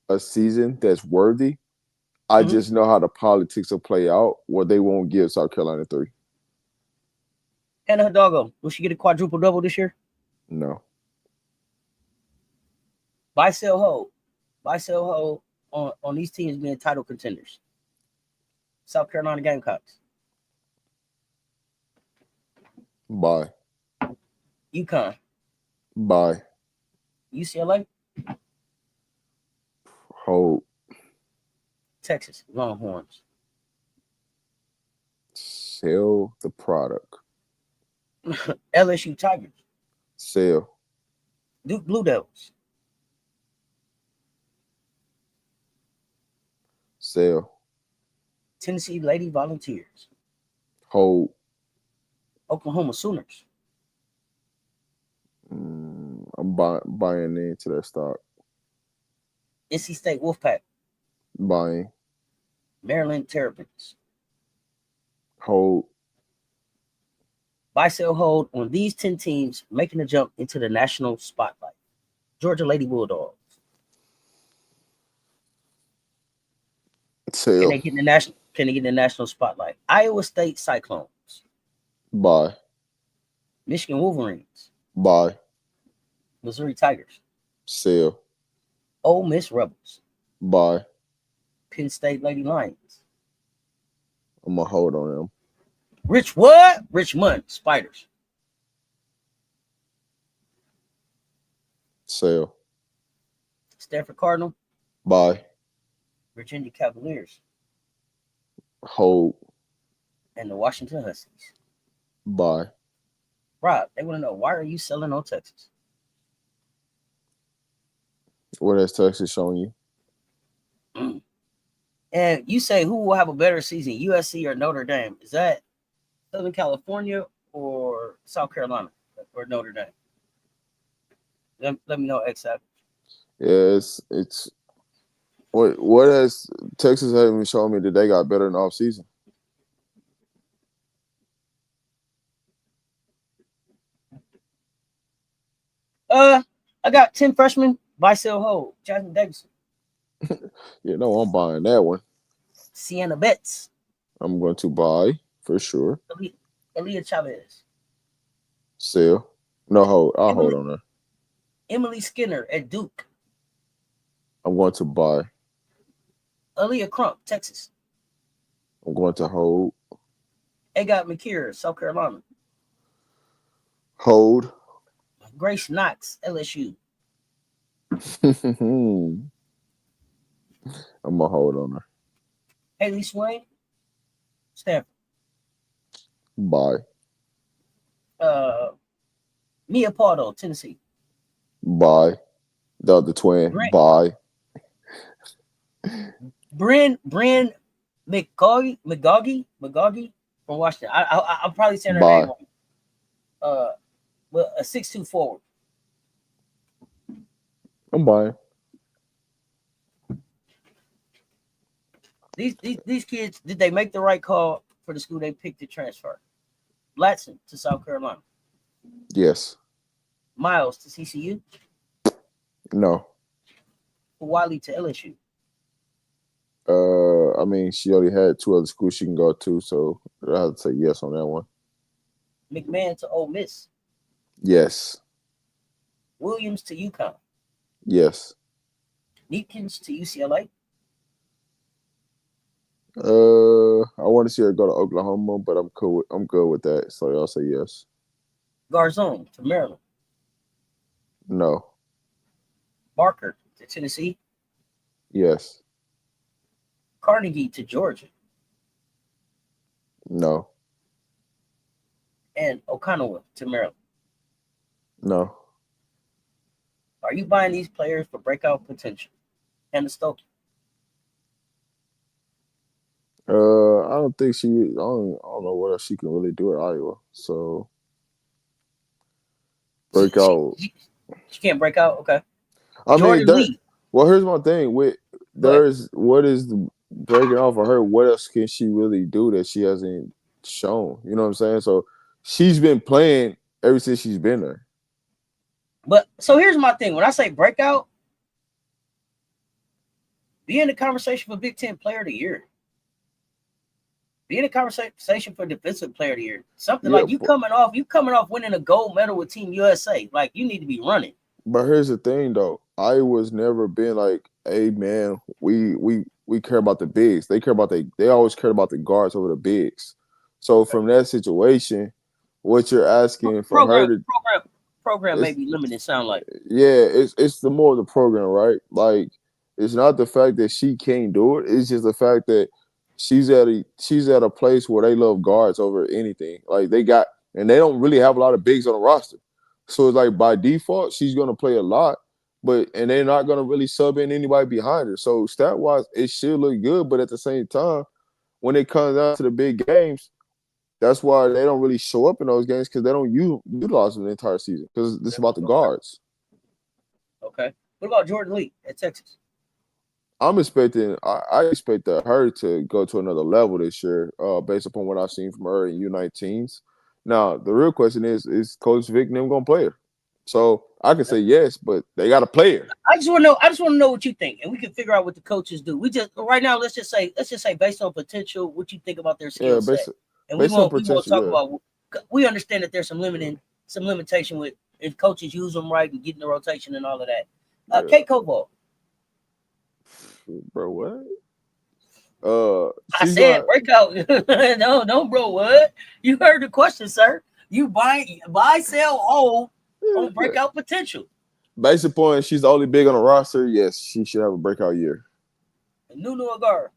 Speaker 2: a season that's worthy. I just know how the politics will play out where they won't give South Carolina 3.
Speaker 1: Hannah Hidalgo, will she get a quadruple double this year?
Speaker 2: No.
Speaker 1: Buy, sell, hold on these teams being title contenders. South Carolina Gamecocks.
Speaker 2: Bye.
Speaker 1: UConn.
Speaker 2: Bye.
Speaker 1: UCLA.
Speaker 2: Hold.
Speaker 1: Texas Longhorns.
Speaker 2: Sell the product.
Speaker 1: LSU Tigers.
Speaker 2: Sell.
Speaker 1: Duke Blue Devils.
Speaker 2: Sell.
Speaker 1: Tennessee Lady Volunteers.
Speaker 2: Hold.
Speaker 1: Oklahoma Sooners.
Speaker 2: I'm buying into that stock.
Speaker 1: NC State Wolfpack.
Speaker 2: Buying.
Speaker 1: Maryland Terrapins.
Speaker 2: Hold.
Speaker 1: Buy, sell, hold on these 10 teams making a jump into the national spotlight. Georgia Lady Bulldogs.
Speaker 2: Sell.
Speaker 1: Can they get in the national spotlight? Iowa State Cyclones.
Speaker 2: Buy.
Speaker 1: Michigan Wolverines.
Speaker 2: Buy.
Speaker 1: Missouri Tigers.
Speaker 2: Sell.
Speaker 1: Ole Miss Rebels.
Speaker 2: Buy.
Speaker 1: Penn State Lady Lions.
Speaker 2: I'm gonna hold on them.
Speaker 1: Richmond Spiders.
Speaker 2: Sell.
Speaker 1: Stanford Cardinal.
Speaker 2: Buy.
Speaker 1: Virginia Cavaliers.
Speaker 2: Hold.
Speaker 1: And the Washington Huskies.
Speaker 2: Buy.
Speaker 1: Rob, they want to know, why are you selling on Texas?
Speaker 2: What has Texas shown you?
Speaker 1: And you say, who will have a better season, USC or Notre Dame? Is that Southern California or South Carolina or Notre Dame? Let me know exactly.
Speaker 2: Yeah, it's what has Texas haven't shown me that they got better in the offseason?
Speaker 1: I got 10 freshmen, buy, sell, hold. Jasmine Davidson.
Speaker 2: Yeah, no, I'm buying that one.
Speaker 1: Sienna Betts.
Speaker 2: I'm going to buy for sure.
Speaker 1: Aaliyah Chavez.
Speaker 2: Sell. No, hold. I'll hold on her.
Speaker 1: Emily Skinner at Duke.
Speaker 2: I'm going to buy.
Speaker 1: Aaliyah Crump, Texas.
Speaker 2: I'm going to hold.
Speaker 1: Agat McKeer, South Carolina.
Speaker 2: Hold.
Speaker 1: Grace Knox, LSU.
Speaker 2: I'm gonna hold on her.
Speaker 1: Haley Swain, Stanford.
Speaker 2: Bye.
Speaker 1: Mia Pardo, Tennessee.
Speaker 2: Bye. The other twin. Bye.
Speaker 1: Bryn McGaughey from Washington. I'm probably saying her name wrong. Well, a 6'2" forward.
Speaker 2: I'm buying.
Speaker 1: These kids, did they make the right call for the school they picked to transfer? Latson to South Carolina.
Speaker 2: Yes.
Speaker 1: Miles to CCU.
Speaker 2: No.
Speaker 1: Wiley to LSU.
Speaker 2: I mean, she already had 2 other schools she can go to, so I have to say yes on that one.
Speaker 1: McMahon to Ole Miss.
Speaker 2: Yes.
Speaker 1: Williams to UConn.
Speaker 2: Yes.
Speaker 1: Neepkins to UCLA.
Speaker 2: I want to see her go to Oklahoma, but I'm good with that. So I'll say yes.
Speaker 1: Garzone to Maryland.
Speaker 2: No.
Speaker 1: Barker to Tennessee.
Speaker 2: Yes.
Speaker 1: Carnegie to Georgia.
Speaker 2: No.
Speaker 1: And Okanawha to Maryland.
Speaker 2: No.
Speaker 1: Are you buying these players for breakout potential? And the Stokey.
Speaker 2: I don't think I don't know what else she can really do at Iowa. So breakout.
Speaker 1: She can't break out. Okay.
Speaker 2: I
Speaker 1: Jordan
Speaker 2: mean,
Speaker 1: Lee.
Speaker 2: Well, here's my thing. What is the breaking off for her? What else can she really do that she hasn't shown? You know what I'm saying? So she's been playing ever since she's been there.
Speaker 1: But so here's my thing. When I say breakout, be in the conversation for Big Ten Player of the Year. Be in the conversation for Defensive Player of the Year. Something like you coming off winning a gold medal with Team USA. Like, you need to be running.
Speaker 2: But here's the thing, though. Iowa's never been like, hey man, we care about the bigs. They always cared about the guards over the bigs. So from that situation, what you're asking for her to
Speaker 1: program may be limited, sound like.
Speaker 2: Yeah, it's the more of the program, right? Like, it's not the fact that she can't do it. It's just the fact that she's at a place where they love guards over anything. Like, they don't really have a lot of bigs on the roster. So it's like by default, she's gonna play a lot, and they're not gonna really sub in anybody behind her. So stat wise, it should look good, but at the same time, when it comes down to the big games, that's why they don't really show up in those games because they don't utilize them the entire season because it's about the guards.
Speaker 1: Okay. What about Jordan Lee at Texas?
Speaker 2: I'm expecting. I expect her to go to another level this year, based upon what I've seen from her in U19s. Now, the real question is Coach Vic and them gonna play her? So I can say yes, but they got to play her.
Speaker 1: I just want to know. I just want to know what you think, and we can figure out what the coaches do. We just right now. Let's just say based on potential, what you think about their skill set, and we
Speaker 2: on
Speaker 1: want to talk about. We understand that there's some limitation with if coaches use them right and get in the rotation and all of that. Kate Koval.
Speaker 2: Bro, what?
Speaker 1: I said breakout. No, bro, what? You heard the question, sir. You buy, sell, hold on breakout potential.
Speaker 2: Based upon she's only big on the roster, yes, she should have a breakout year.
Speaker 1: Nunu Agar.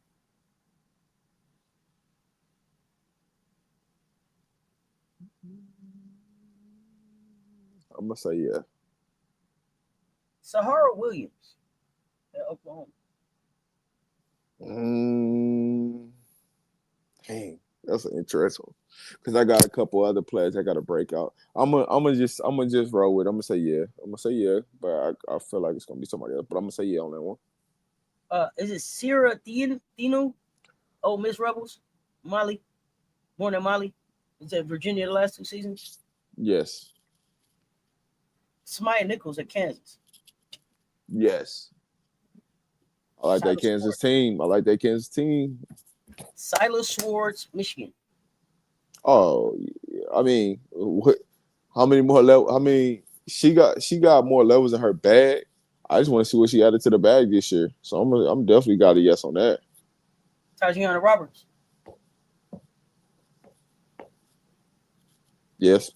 Speaker 2: I'm gonna say yeah.
Speaker 1: Sahara Williams at Oklahoma.
Speaker 2: Dang, that's an interesting one. Because I got a couple other players I got to break out. I'm gonna just roll with it. I'm gonna say yeah. But I feel like it's gonna be somebody else. But I'm gonna say yeah on that one.
Speaker 1: Is it Sierra Dino? Oh, Miss Rebels, Molly, born in Molly. Is at Virginia the last 2 seasons?
Speaker 2: Yes.
Speaker 1: Smaya Nichols at Kansas.
Speaker 2: Yes. I like that Kansas team.
Speaker 1: Silas Swartz, Michigan.
Speaker 2: Oh, I mean, how many more levels? I mean, she got more levels in her bag. I just want to see what she added to the bag this year. So I'm definitely got a yes on that.
Speaker 1: Tajiana Roberts.
Speaker 2: Yes.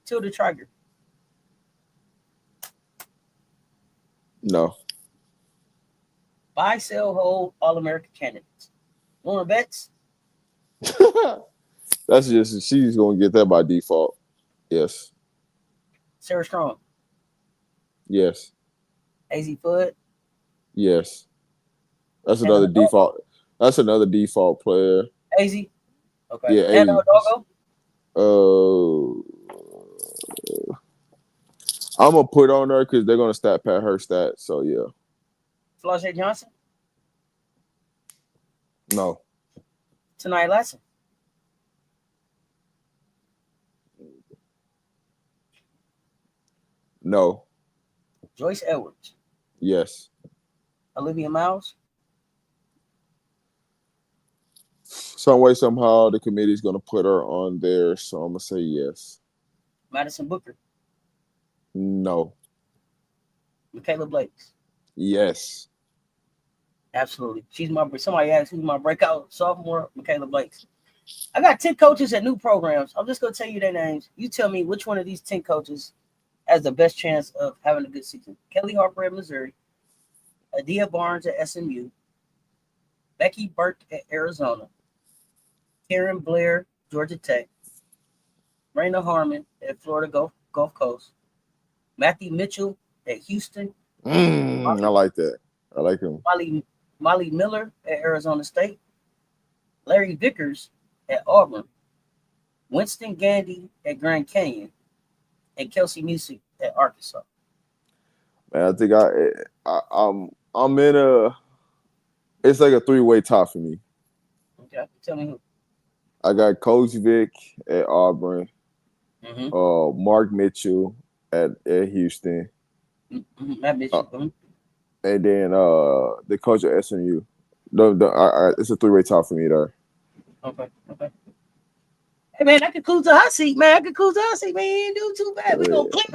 Speaker 1: Tilda Triger.
Speaker 2: No.
Speaker 1: Buy, sell, hold, All-American candidates. Lauren Betts.
Speaker 2: That's just she's gonna get that by default. Yes.
Speaker 1: Sarah Strong.
Speaker 2: Yes.
Speaker 1: AZ Fudd.
Speaker 2: Yes. That's another default. That's another default player.
Speaker 1: AZ. Okay.
Speaker 2: Yeah,
Speaker 1: And Doggo.
Speaker 2: I'm gonna put on her because they're gonna stat pat her stats. So yeah.
Speaker 1: Flau'jae Johnson.
Speaker 2: No.
Speaker 1: Tanai Lasson.
Speaker 2: No.
Speaker 1: Joyce Edwards.
Speaker 2: Yes.
Speaker 1: Olivia Miles.
Speaker 2: Some way, somehow, the committee's gonna put her on there, so I'm gonna say yes.
Speaker 1: Madison Booker.
Speaker 2: No.
Speaker 1: Michaela Blakes.
Speaker 2: Yes.
Speaker 1: Absolutely. Somebody asked who's my breakout sophomore, Michaela Blakes. I got 10 coaches at new programs. I'm just gonna tell you their names. You tell me which one of these 10 coaches has the best chance of having a good season. Kelly Harper at Missouri, Adia Barnes at SMU, Becky Burke at Arizona, Karen Blair, Georgia Tech, Raina Harmon at Florida Gulf Coast, Matthew Mitchell at Houston.
Speaker 2: I like that. I like him.
Speaker 1: Molly Miller at Arizona State, Larry Vickers at Auburn, Winston Gandy at Grand Canyon, and Kelsey Music at Arkansas.
Speaker 2: Man, I think I'm in a. It's like a 3-way tie for me.
Speaker 1: Okay, tell me who.
Speaker 2: I got Coach Vic at Auburn, Mark Mitchell at Houston,
Speaker 1: Matt Mitchell,
Speaker 2: and then the coach at SMU. It's a 3-way tie for me there.
Speaker 1: Okay. Hey man, that concludes the hot seat, man. You ain't do too bad. We're gonna clip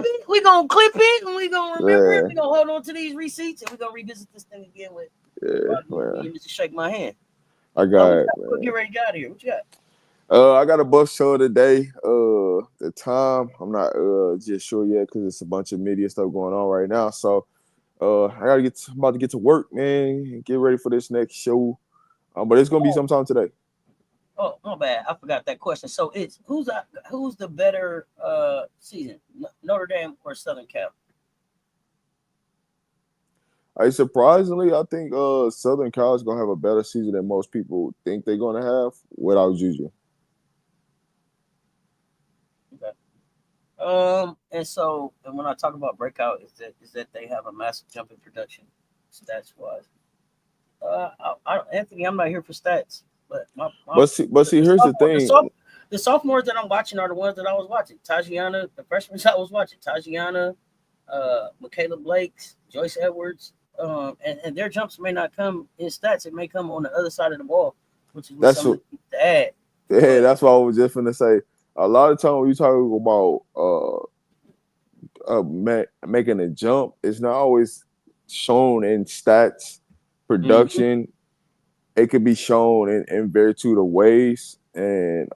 Speaker 1: it, and we're gonna remember it. We're gonna hold on to these receipts, and we're gonna revisit this thing again with Mr. Shake My Hand.
Speaker 2: I got it.
Speaker 1: We'll get ready to get out of here. What you got?
Speaker 2: I got a buff show today. The time I'm not just sure yet because it's a bunch of media stuff going on right now. So I'm about to get to work, man. Get ready for this next show. But it's gonna be sometime today.
Speaker 1: Oh, my bad. I forgot that question. So it's who's the better season, Notre Dame or Southern Cal?
Speaker 2: Surprisingly, I think Southern Cal is gonna have a better season than most people think they're gonna have without Juju.
Speaker 1: Okay. And when I talk about breakout, is that they have a massive jump in production, stats wise. Anthony, I'm not here for stats, but
Speaker 2: But see, here's the thing.
Speaker 1: The sophomores that I'm watching are the ones that I was watching. Tajiana, the freshmen I was watching. Tajiana, Michaela Blakes, Joyce Edwards, and their jumps may not come in stats. It may come on the other side of the ball, which is what something to add.
Speaker 2: Yeah, that's what I was just gonna say. A lot of time when you talk about making a jump, it's not always shown in stats, production. Mm-hmm. It could be shown in virtue of ways, and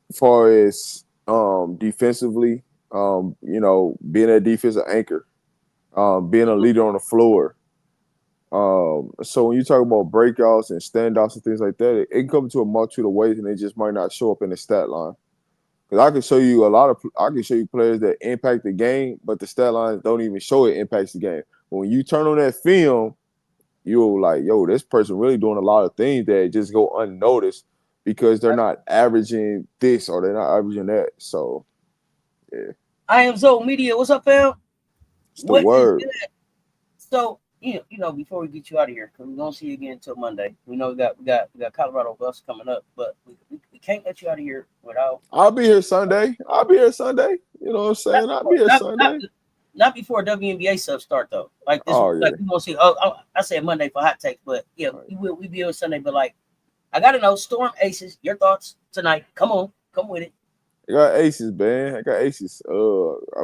Speaker 2: as far as defensively, being a defensive anchor, being a leader on the floor. So when you talk about breakouts and standouts and things like that, it can come to a multitude of ways, and it just might not show up in the stat line. Because I can show you players that impact the game, but the stat lines don't even show it impacts the game. But when you turn on that film, you're like, yo, this person really doing a lot of things that just go unnoticed because they're not averaging this or they're not averaging that. So, yeah.
Speaker 1: I am Zoe Media. What's up, fam?
Speaker 2: It's the word.
Speaker 1: So, before we get you out of here, because we won't see you again until Monday. We know we got Colorado Buffs coming up, but we can't let you out of here without.
Speaker 2: I'll be here Sunday. You know what I'm saying? I'll be here Sunday.
Speaker 1: Not before WNBA stuff start though. Like this, like we gonna see. I said Monday for hot takes, but yeah, we be on Sunday. But like, I gotta know Storm Aces. Your thoughts tonight? Come on, come with it.
Speaker 2: I got Aces, man. I got Aces.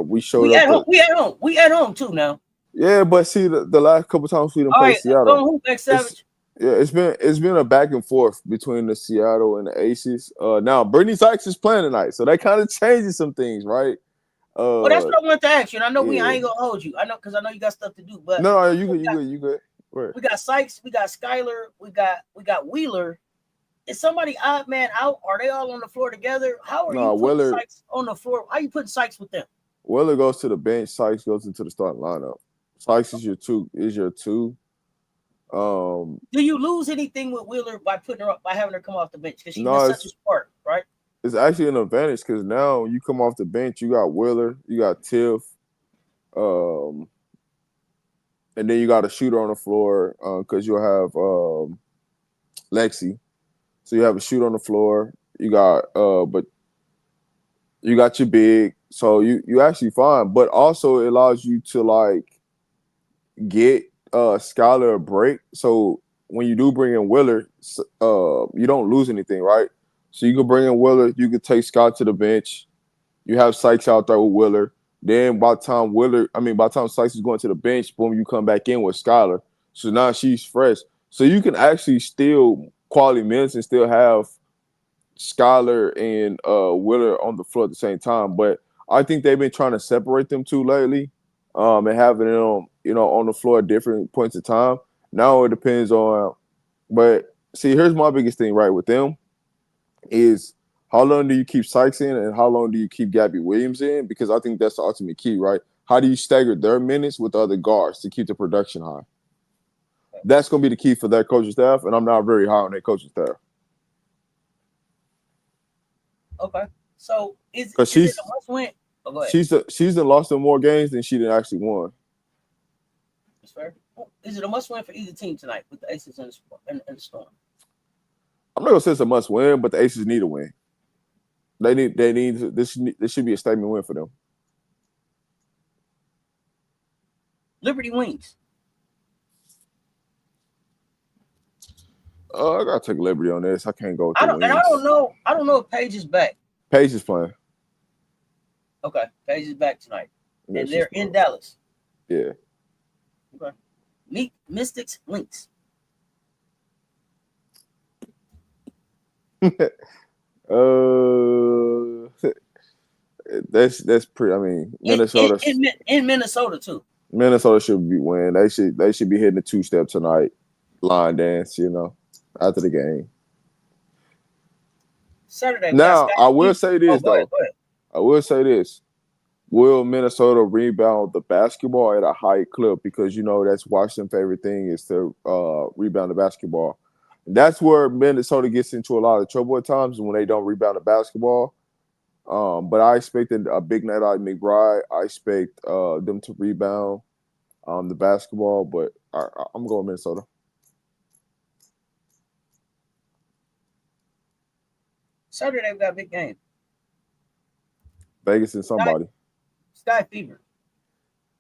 Speaker 2: We showed
Speaker 1: up.
Speaker 2: At home.
Speaker 1: We at home too now.
Speaker 2: Yeah, but see the last couple times we done played Seattle.
Speaker 1: Savage.
Speaker 2: It's been a back and forth between the Seattle and the Aces. Now Brittany Sykes is playing tonight, so that kind of changes some things, right?
Speaker 1: Well, that's what I wanted to ask you. And I know I ain't gonna hold you. I know because I know you got stuff to do. But
Speaker 2: no, you good.
Speaker 1: Right. We got Sykes, we got Skylar, we got Wheeler. Is somebody odd man out? Are they all on the floor together? How are you putting Sykes on the floor? How are you putting Sykes with them?
Speaker 2: Wheeler goes to the bench. Sykes goes into the starting lineup. Sykes is your two.
Speaker 1: Do you lose anything with Wheeler by putting her up by having her come off the bench? Because she's such a spark, right?
Speaker 2: It's actually an advantage because now you come off the bench, you got Wheeler, you got Tiff, and then you got a shooter on the floor because you'll have Lexi. So you have a shooter on the floor. You got but you got your big, so you actually fine. But also it allows you to like get Skylar a break. So when you do bring in Wheeler, you don't lose anything, right? So you can bring in Wheeler, you can take Scott to the bench. You have Sykes out there with Wheeler. Then by the time Sykes is going to the bench, boom, you come back in with Skylar. So now she's fresh. So you can actually steal quality minutes and still have Skylar and Wheeler on the floor at the same time. But I think they've been trying to separate them two lately, and having them, on the floor at different points of time. Now it depends on. But see, here's my biggest thing, right, with them is how long do you keep Sykes in and how long do you keep Gabby Williams in? Because I think that's the ultimate key, right? How do you stagger their minutes with other guards to keep the production high? That's going to be the key for their coaching staff, and I'm not very high on their coaching staff.
Speaker 1: Okay. So is it a must-win? Oh, go ahead.
Speaker 2: She's lost in more games than she didn't actually won.
Speaker 1: That's fair. Is it a must-win for either team tonight with the Aces and the Storm?
Speaker 2: I'm not gonna say it's a must-win, but the Aces need a win. They need this should be a statement win for them.
Speaker 1: Liberty wins.
Speaker 2: I gotta take Liberty on this. I can't go with the wins.
Speaker 1: And I don't know if Paige is back.
Speaker 2: Paige is playing.
Speaker 1: Okay, Paige is back tonight, and they're in Dallas.
Speaker 2: Yeah.
Speaker 1: Okay. Meet Mystics Lynx.
Speaker 2: That's pretty. I mean, Minnesota
Speaker 1: in Minnesota too.
Speaker 2: Minnesota should be winning. They should be hitting the two-step tonight, line dance. After the game.
Speaker 1: Saturday.
Speaker 2: Now I will say this though. I will say this: will Minnesota rebound the basketball at a high clip? Because that's Washington's favorite thing is to rebound the basketball. And that's where Minnesota gets into a lot of trouble at times when they don't rebound the basketball. But I expected a big night out of McBride. I expect them to rebound the basketball, but I'm going Minnesota.
Speaker 1: Saturday we got a big game.
Speaker 2: Vegas and somebody.
Speaker 1: Sky Fever.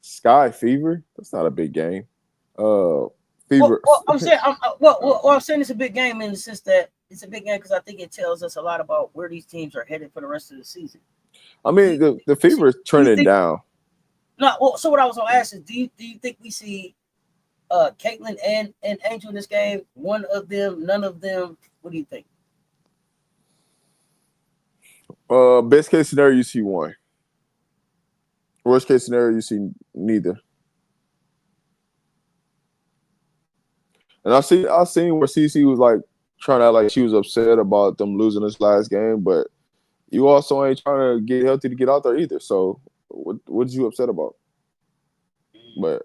Speaker 2: Sky Fever? That's not a big game. Fever.
Speaker 1: Well, I'm saying it's a big game in the sense that it's a big game because I think it tells us a lot about where these teams are headed for the rest of the season.
Speaker 2: I mean, the Fever is trending down.
Speaker 1: No, well, so what I was gonna ask is, do you think we see Caitlin and Angel in this game? One of them, none of them? What do you think?
Speaker 2: Best case scenario, you see one. Worst case scenario, you see neither. And I seen where CC was like trying to act like she was upset about them losing this last game, but you also ain't trying to get healthy to get out there either. So what you upset about? But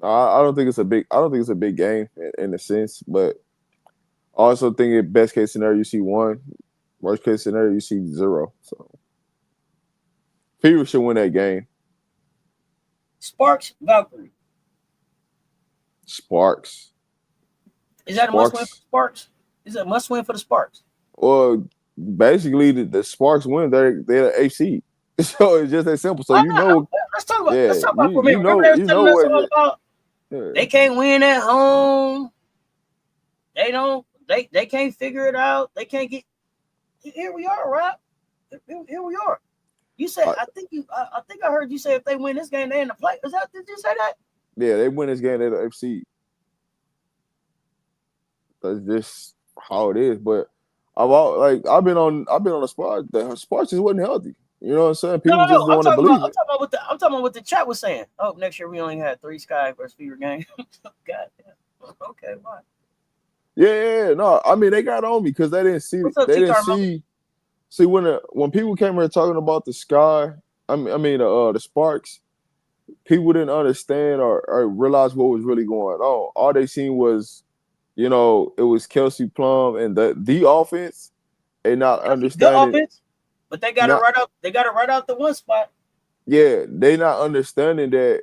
Speaker 2: I don't think it's a big game in a sense, but I also think in best case scenario you see one, worst case scenario you see 0. So Fever should win that game.
Speaker 1: Sparks, Valkyrie.
Speaker 2: Sparks.
Speaker 1: Is that a must win for Sparks? Is it a must win for the Sparks?
Speaker 2: Well, basically the Sparks win. They're the AC. So it's just that simple. So
Speaker 1: let's talk about for a minute. Remember they was telling us all about they can't win at home. They don't. They can't figure it out. They can't get. Here we are, Rob. Here we are. You said I think I heard you say if they win this game, they in the play. Did you say that?
Speaker 2: Yeah, they win this game, they're the FC. That's just how it is. But I've been on the Sparks. The Sparks just wasn't healthy. You know what I'm saying? People just don't want to believe it.
Speaker 1: I'm talking about what the chat was saying. Oh, next year we only had 3 Sky versus Fever games. God damn. Okay, why?
Speaker 2: Yeah. No, I mean they got on me because they didn't see. They didn't see. See when people came here talking about the Sky, the Sparks, people didn't understand or realize what was really going on. All they seen was, it was Kelsey Plum and the offense, and not understanding.
Speaker 1: The offense, but they got it right out. They got it right out the one spot.
Speaker 2: Yeah, they not understanding that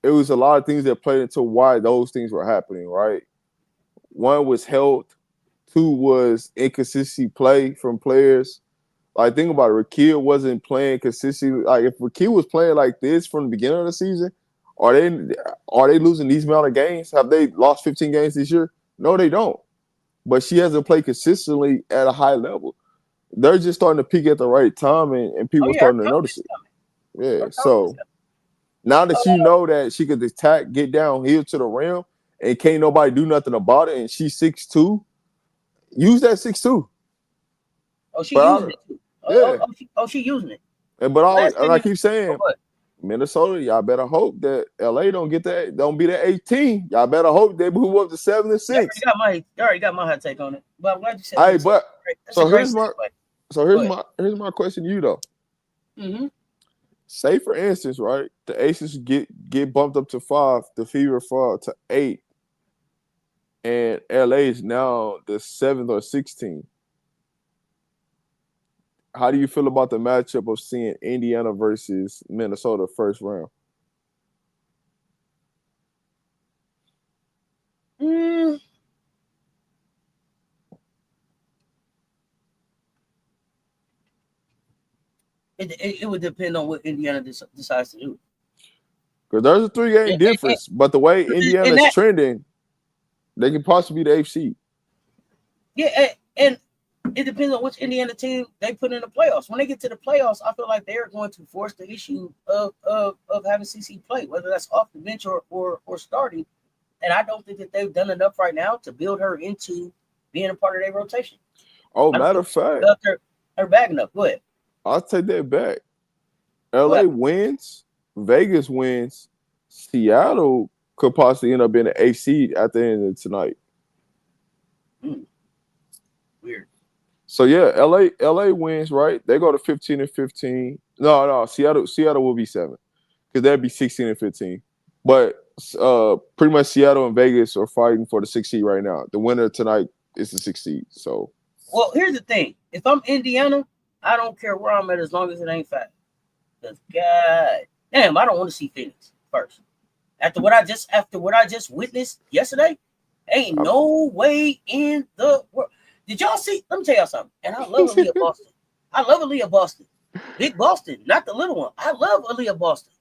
Speaker 2: it was a lot of things that played into why those things were happening. Right, one was health. 2 was inconsistency play from players. Like, think about it. Raquel wasn't playing consistently. Like, if Raquel was playing like this from the beginning of the season, are they losing these amount of games? Have they lost 15 games this year? No, they don't. But she hasn't played consistently at a high level. They're just starting to peak at the right time, and people are starting to notice it. Yeah, so now that you know that she could attack, get downhill to the rim, and can't nobody do nothing about it, and she's 6'2", use that 6'2".
Speaker 1: Oh, she using it too.
Speaker 2: Yeah.
Speaker 1: She using it.
Speaker 2: And I keep saying, Minnesota, y'all better hope that LA don't get that, don't be that 18. Y'all better hope they move up to 7 and 6.
Speaker 1: You already got my hot take on it. But I'm glad you said
Speaker 2: that. Here's my question to you though.
Speaker 1: Mm-hmm.
Speaker 2: Say for instance, right, the Aces get bumped up to 5, the Fever fall to 8, and LA is now the 7th or 16th. How do you feel about the matchup of seeing Indiana versus Minnesota first round?
Speaker 1: It would depend on what Indiana decides to do.
Speaker 2: Because there's a 3-game difference, but the way Indiana's trending, they can possibly be the AFC.
Speaker 1: Yeah, and it depends on which Indiana team they put in the playoffs. When they get to the playoffs, I feel like they're going to force the issue of having CC play, whether that's off the bench or starting. And I don't think that they've done enough right now to build her into being a part of their rotation.
Speaker 2: Oh, matter of fact,
Speaker 1: her bag enough. Go ahead.
Speaker 2: I'll take that back. LA wins, Vegas wins, Seattle could possibly end up being an AC at the end of tonight.
Speaker 1: Weird.
Speaker 2: So yeah, LA wins, right? They go to 15 and 15. No. Seattle will be 7 because that'd be 16 and 15. But pretty much Seattle and Vegas are fighting for the 6 seed right now. The winner tonight is the 6 seed. So,
Speaker 1: well, here's the thing: if I'm Indiana, I don't care where I'm at as long as it ain't 5. Because God damn, I don't want to see Phoenix first. After what I just witnessed yesterday, ain't no way in the world. Did y'all see? Let me tell y'all something. And I love Aaliyah Boston. I love Aaliyah Boston. Big Boston, not the little one. I love Aaliyah Boston.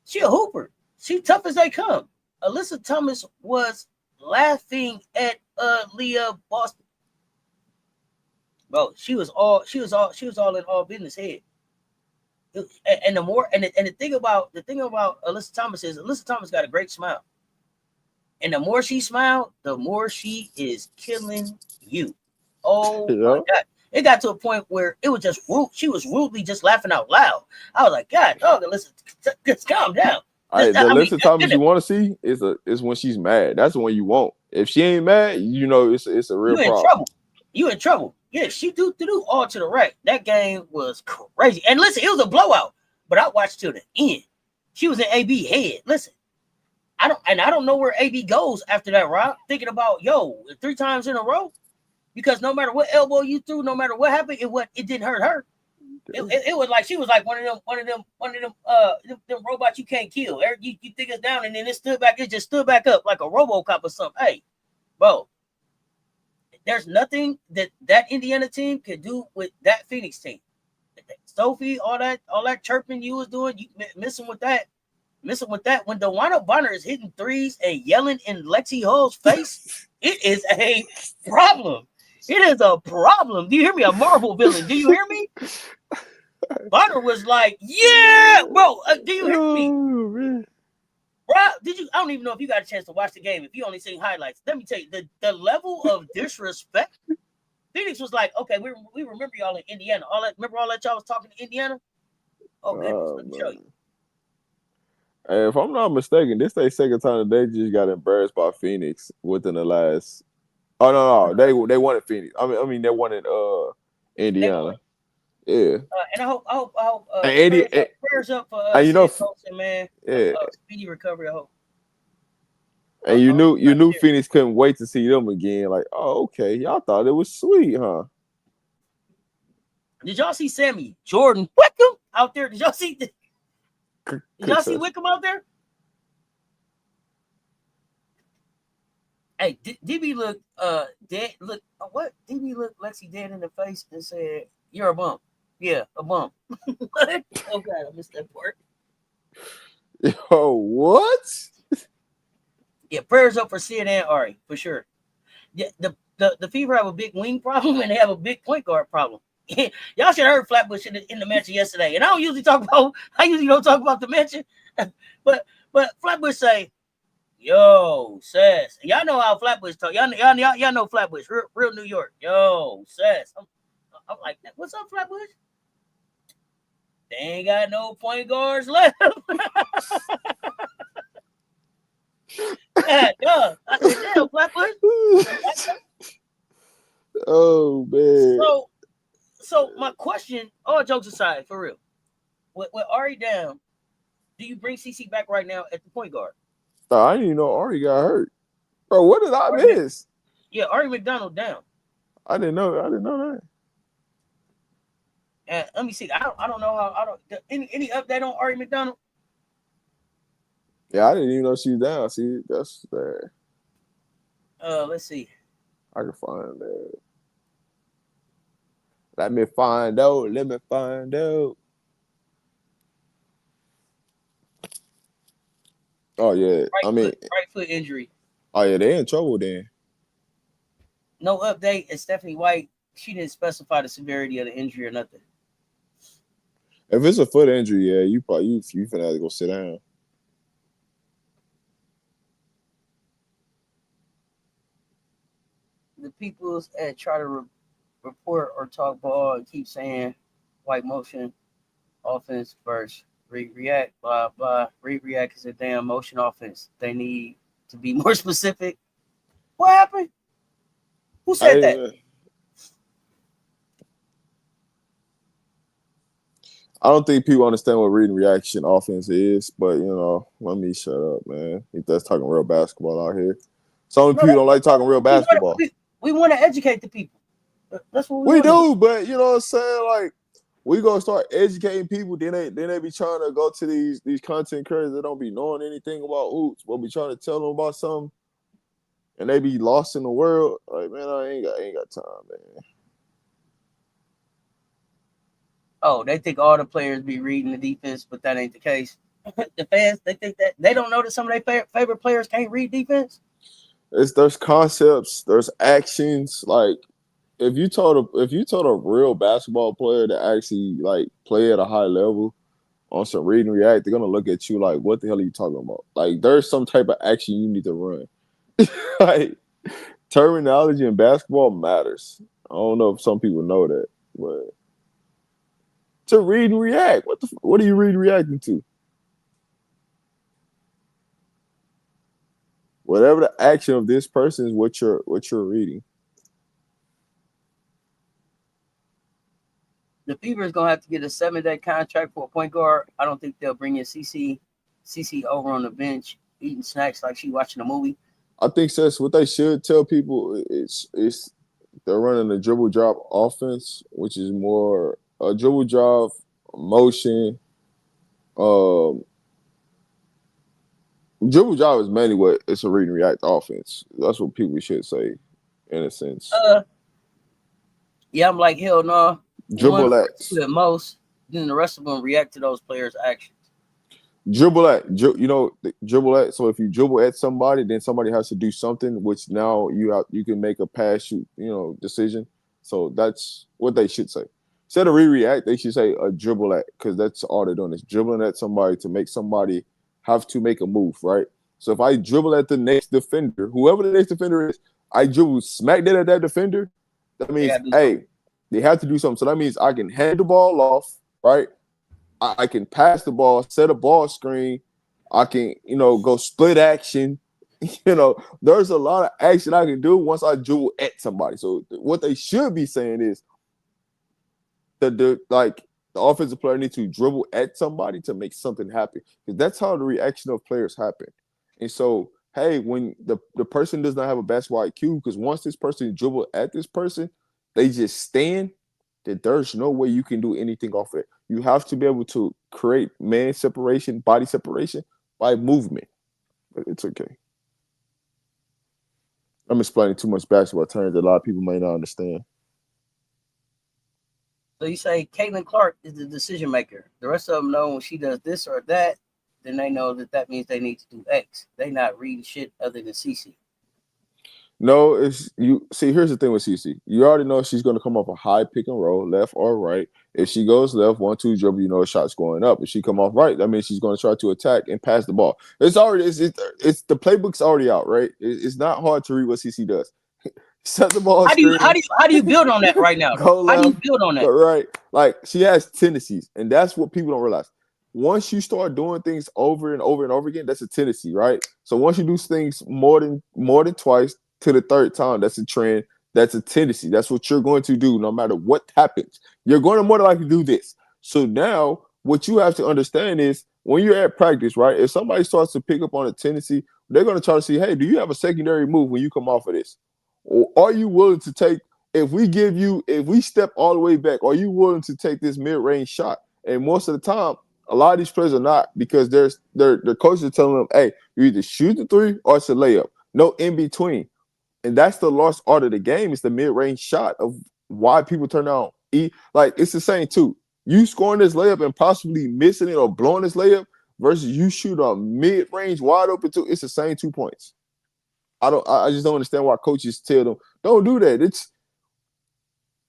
Speaker 1: She a hooper. She tough as they come. Alyssa Thomas was laughing at Aaliyah Boston. Bro, she was all in all business head. And the thing about Alyssa Thomas is Alyssa Thomas got a great smile. And the more she smiled, the more she is killing you. Oh my God. It got to a point where it was just rude. She was rudely just laughing out loud. I was like, God, dog, listen, just calm down.
Speaker 2: The Alyssa Thomas you want to see is when she's mad. That's the one you want. If she ain't mad, you know it's a real problem.
Speaker 1: You in trouble. Yeah, she do all to the right. That game was crazy. And listen, it was a blowout, but I watched till the end. She was in AB head. Listen, I don't know where AB goes after that, Rob. Thinking about 3 times in a row, because no matter what elbow you threw, no matter what happened, it didn't hurt her. It was like she was like one of them robots you can't kill. You think it's down and then it just stood back up like a RoboCop or something. Hey, bro. There's nothing that Indiana team could do with that Phoenix team. Sophie, all that chirping you was doing, you missing with that. When DeWanna Bonner is hitting threes and yelling in Lexi Hull's face, it is a problem. It is a problem. Do you hear me? A Marvel villain. Do you hear me? Bonner was like, yeah, bro. Do you hear me? Man. Rob, I don't even know if you got a chance to watch the game. If you only seen highlights, let me tell you, the level of disrespect. Phoenix was like, okay, we remember y'all in Indiana. Remember all that y'all was talking to Indiana? Oh, goodness, let me show you.
Speaker 2: Hey, if I'm not mistaken, this their second time that they just got embarrassed by Phoenix within the last. Oh no, they won at Phoenix. I mean they won at Indiana. Yeah.
Speaker 1: And I hope prayers up for Wilson, man.
Speaker 2: Yeah.
Speaker 1: Speedy recovery, I hope.
Speaker 2: And you knew Phoenix couldn't wait to see them again. Like, oh, okay, y'all thought it was sweet, huh?
Speaker 1: Did y'all see Sammy Jordan Wickham out there? Did y'all see? Did y'all see Wickham out there? Hey, DB looked dead. Look, what? DB looked Lexi dead in the face and said, "You're a bump." Yeah, a bump. What? Oh God, I missed that part.
Speaker 2: Yo, what?
Speaker 1: Yeah, prayers up for Sid and Ari for sure. Yeah, the Fever have a big wing problem and they have a big point guard problem. Y'all should have heard Flatbush in the mention yesterday. And I usually don't talk about the mention, but Flatbush say, "Yo, Cess." Y'all know how Flatbush talk. Y'all know Flatbush, real New York. Yo, Cess. I'm like, what's up, Flatbush? They ain't got no point guards left. Yeah, I said, damn, Flatbush.
Speaker 2: Oh man.
Speaker 1: So my question, all jokes aside, for real, with Ari down, do you bring CC back right now at the point guard?
Speaker 2: I didn't even know Ari got hurt. Bro, what did I miss?
Speaker 1: Yeah, Ari McDonald down.
Speaker 2: I didn't know that.
Speaker 1: And let me see. I don't know how. Any update on Ari McDonald?
Speaker 2: Yeah, I didn't even know she was down. See, that's there.
Speaker 1: Let's see.
Speaker 2: I can find that. Let me find out. Oh yeah, right
Speaker 1: foot injury.
Speaker 2: Oh yeah, they in trouble then.
Speaker 1: No update. And Stephanie White, she didn't specify the severity of the injury or nothing.
Speaker 2: If it's a foot injury, yeah, you finna have to go sit down.
Speaker 1: The people's try to report or talk ball and keep saying white motion offense first. React, blah, blah. React is a damn motion offense. They need to be more specific. What happened? Who said that?
Speaker 2: I don't think people understand what reading reaction offense is, but let me shut up, man. That's talking real basketball out here. Some
Speaker 1: No,
Speaker 2: people don't like talking real basketball.
Speaker 1: we want to educate the people. That's what we
Speaker 2: We
Speaker 1: want to do.
Speaker 2: do, but you know what I'm saying? Like, we gonna start educating people, then they be trying to go to these content creators that don't be knowing anything about hoops, but be trying to tell them about something, and they be lost in the world. Like, man, I ain't got time, man.
Speaker 1: Oh, they think all the players be reading the defense, but that ain't the case. The fans, they think that they don't know that some of their favorite players can't read defense.
Speaker 2: There's concepts, there's actions. Like, if you told a real basketball player to actually like play at a high level on some read and react, they're gonna look at you like, what the hell are you talking about? Like, there's some type of action you need to run. Like, terminology in basketball matters. I don't know if some people know that, but to read and react, what are you reading and reacting to? Whatever the action of this person is, what you're reading.
Speaker 1: The Fever is gonna have to get a 7-day contract for a point guard. I don't think they'll bring in CC over on the bench eating snacks like she watching a movie.
Speaker 2: I think Cess, what they should tell people is they're running a dribble drop offense, which is more a dribble drop motion. Um, Dribble drop is mainly what it's a read and react offense. That's what people should say, in a sense.
Speaker 1: Yeah, I'm like, hell no.
Speaker 2: Dribble
Speaker 1: One or
Speaker 2: at
Speaker 1: two at most. Then the rest of them react to those players' actions.
Speaker 2: dribble at. So if you dribble at somebody, then somebody has to do something, which now you can make a pass shoot, decision. So that's what they should say. Instead of react, they should say a dribble at, because that's all they're doing is dribbling at somebody to make somebody have to make a move, right? So if I dribble at the next defender, whoever the next defender is, I dribble smack dead at that defender. That means, hey, they have to do something. So that means I can hand the ball off, right? I can pass the ball, set a ball screen. I can, go split action. There's a lot of action I can do once I dribble at somebody. So what they should be saying is the offensive player needs to dribble at somebody to make something happen, because that's how the reaction of players happen. And so, hey, when the person does not have a basketball IQ, because once this person dribble at this person, they just stand. That there's no way you can do anything off of it. You have to be able to create man separation, body separation by movement. But it's okay. I'm explaining too much basketball terms that a lot of people may not understand.
Speaker 1: So you say Caitlin Clark is the decision maker. The rest of them know when she does this or that, then they know that means they need to do X. They not reading shit other than CC.
Speaker 2: No, it's you. See, here's the thing with CC. You already know she's going to come off a high pick and roll, left or right. If she goes left, 1-2 dribble, a shot's going up. If she come off right, that means she's going to try to attack and pass the ball. It's the playbook's already out, right? It's not hard to read what CC does. Set the ball screen.
Speaker 1: How do you build on that right now?
Speaker 2: Go left,
Speaker 1: how do you build on that?
Speaker 2: Go right. Like, she has tendencies, and that's what people don't realize. Once you start doing things over and over and over again, that's a tendency, right? So once you do things more than twice, to the third time, that's a trend. That's a tendency. That's what you're going to do no matter what happens. You're going to more than likely do this. So now what you have to understand is when you're at practice, right? If somebody starts to pick up on a tendency, they're going to try to see, hey, do you have a secondary move when you come off of this? Or are you willing to take, if we step all the way back, are you willing to take this mid-range shot? And most of the time, a lot of these players are not, because their coaches are telling them, hey, you either shoot the three or it's a layup. No in between. And that's the lost art of the game. It's the mid-range shot of why people turn out. Like, it's the same too. You scoring this layup and possibly missing it or blowing this layup versus you shoot a mid-range wide open too. It's the same 2 points. I just don't understand why coaches tell them, don't do that.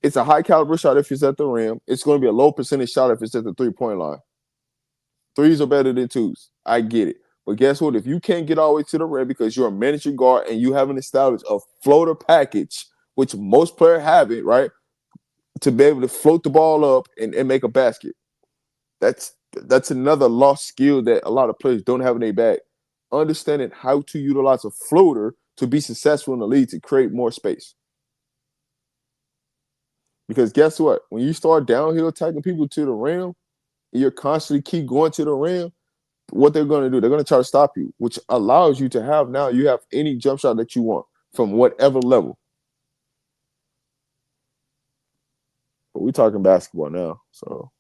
Speaker 2: It's a high caliber shot if it's at the rim. It's going to be a low percentage shot if it's at the 3-point line. Threes are better than twos. I get it. But guess what? If you can't get all the way to the rim because you're a miniature guard and you haven't established a floater package, which most players haven't, right, to be able to float the ball up and make a basket, that's another lost skill that a lot of players don't have in their bag. Understanding how to utilize a floater to be successful in the league to create more space. Because guess what? When you start downhill attacking people to the rim, you're constantly keep going to the rim, what they're going to do, they're going to try to stop you, which allows you to have now you have any jump shot that you want from whatever level. But we're talking basketball now, so.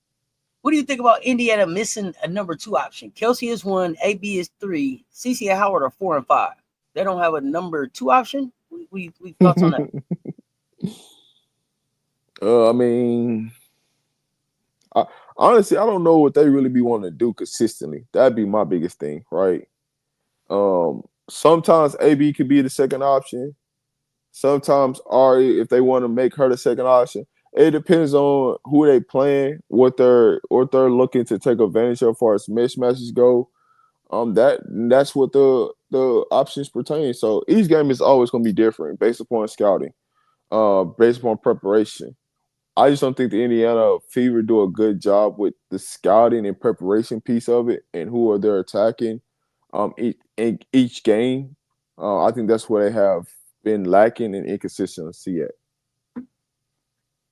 Speaker 1: What do you think about Indiana missing a number 2 option? Kelsey is 1, AB is 3, CC and Howard are 4 and 5. They don't have a number 2 option. We thoughts on that?
Speaker 2: I mean, honestly, I don't know what they really be wanting to do consistently. That'd be my biggest thing, right? Sometimes AB could be the second option. Sometimes Ari, if they want to make her the second option, it depends on who they playing, what they're looking to take advantage of as far as mismatches go. That's what the options pertain. So each game is always going to be different based upon scouting, based upon preparation. I just don't think the Indiana Fever do a good job with the scouting and preparation piece of it and who are they attacking each game. I think that's where they have been lacking in inconsistency at.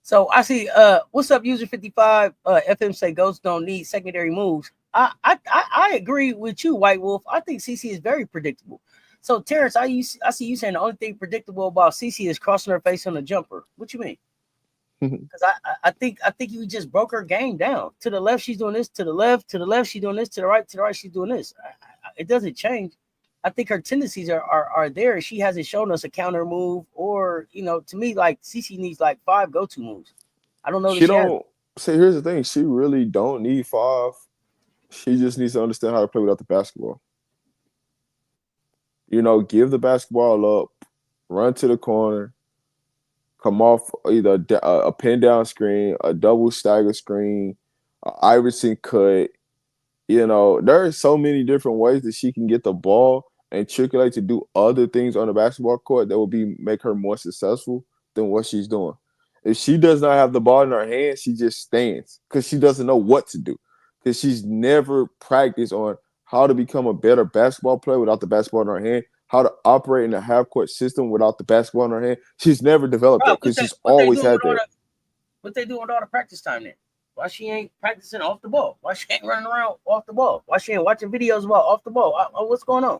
Speaker 1: So I see what's up, user 55 FM say ghosts don't need secondary moves. I agree with you, White Wolf. I think CC is very predictable. So Terrence, I see you saying the only thing predictable about CC is crossing her face on the jumper. What you mean? Because I think you just broke her game down. To the left, she's doing this. To the left, she's doing this. To the right, she's doing this. It doesn't change. I think her tendencies are there. She hasn't shown us a counter move, or to me, like CC needs like 5 go-to moves. I don't know.
Speaker 2: She don't. See, here's the thing. She really don't need 5. She just needs to understand how to play without the basketball. Give the basketball up, run to the corner, come off either a pin down screen, a double stagger screen, an Iverson cut. There are so many different ways that she can get the ball and circulate to do other things on the basketball court that will make her more successful than what she's doing. If she does not have the ball in her hand, she just stands because she doesn't know what to do, because she's never practiced on how to become a better basketball player without the basketball in her hand, how to operate in a half-court system without the basketball in her hand. She's never developed that because she's always had that.
Speaker 1: What they do with all the practice time then? Why she ain't practicing off the ball? Why she ain't running around off the ball? Why she ain't watching videos about off the ball? What's going on?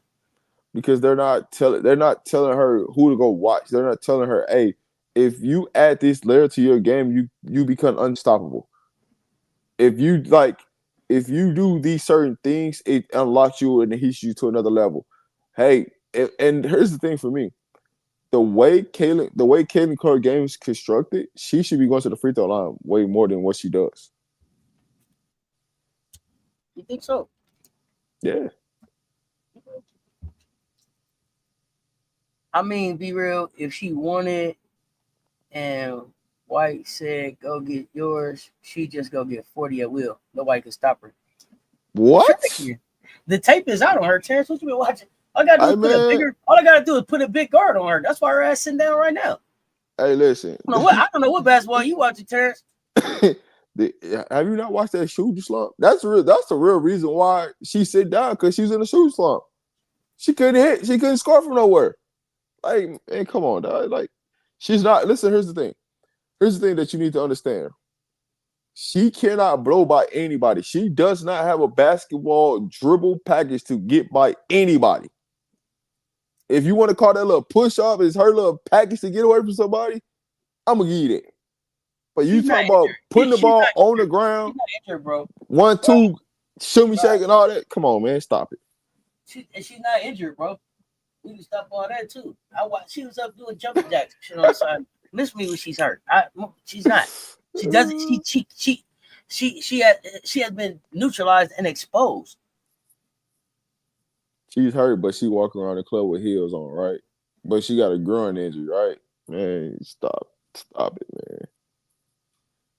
Speaker 2: Because they're not telling her who to go watch. They're not telling her, hey, if you add this layer to your game, you become unstoppable. If you do these certain things, it unlocks you and it heats you to another level. Hey, and here's the thing for me. The way Caitlin Clark game is constructed, she should be going to the free throw line way more than what she does.
Speaker 1: You think so?
Speaker 2: Yeah.
Speaker 1: I mean, be real. If she wanted and White said, go get yours, she just go get 40 at will. Nobody can stop her.
Speaker 2: What?
Speaker 1: The tape is out on her, Terrence. What you been watching? All I gotta do is put a big guard on her. That's why her ass sitting down right now.
Speaker 2: Hey, listen.
Speaker 1: I don't know what basketball you watching, Terrence.
Speaker 2: Have you not watched that shooting slump? That's the real reason why she sit down, because she's in a shooting slump. She couldn't hit. She couldn't score from nowhere. Like, man, come on, dog. Like, she's not. Listen, here's the thing. Here's the thing that you need to understand. She cannot blow by anybody. She does not have a basketball dribble package to get by anybody. If you want to call that little push-up is her little package to get away from somebody, I'm going to give you that. But you talking about putting the ball on the ground,
Speaker 1: injured, bro.
Speaker 2: 1, 2, shimmy, shake, and all that. Come on, man. Stop it.
Speaker 1: She's not injured, bro. We can stop all that, too. She was up doing jumping jacks shit on the side. Miss me when she's hurt. She's not. She doesn't. She has been neutralized and exposed.
Speaker 2: She's hurt, but she walking around the club with heels on, right? But she got a groin injury, right? Man, stop it, man.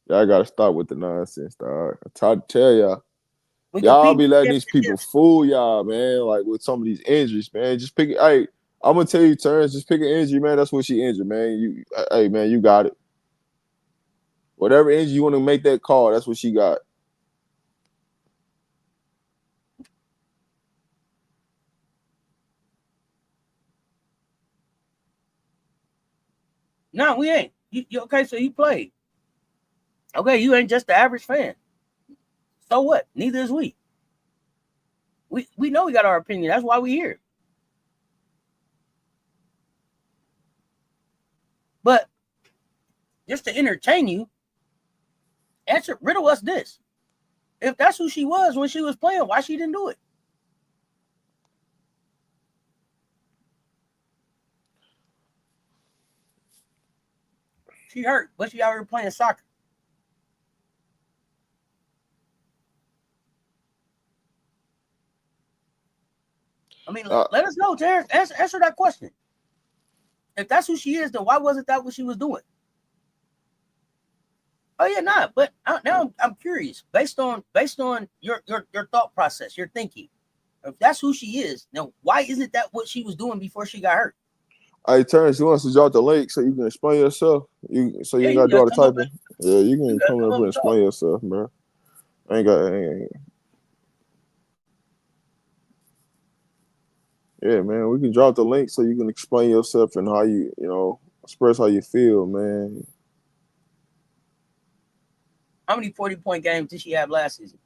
Speaker 2: Y'all gotta stop with the nonsense, dog. I tried to tell y'all. Y'all be letting these people fool y'all, man. Like with some of these injuries, man. Just pick it. Hey, I'm gonna tell you, Terrence. Just pick an injury, man. That's what she injured, man. Hey, man, you got it. Whatever injury you want to make that call, that's what she got.
Speaker 1: No, we ain't. You okay? So you played. Okay, you ain't just the average fan. So what? Neither is we. We know we got our opinion. That's why we here. But just to entertain you, riddle us this. If that's who she was when she was playing, why she didn't do it? She hurt, but she out here playing soccer. I mean, let us know, Terrence. Answer that question. If that's who she is, then why wasn't that what she was doing? Oh yeah, not. But now I'm curious, based on your thought process, your thinking. If that's who she is, now why isn't that what she was doing before she got hurt?
Speaker 2: Hey, Terrence, you want us to drop the link so you can explain yourself? You ain't gotta do all the typing. Yeah, you can come up and explain yourself, man. Yeah, man, we can drop the link so you can explain yourself and how you express how you feel, man.
Speaker 1: How many 40-point games did she have last season?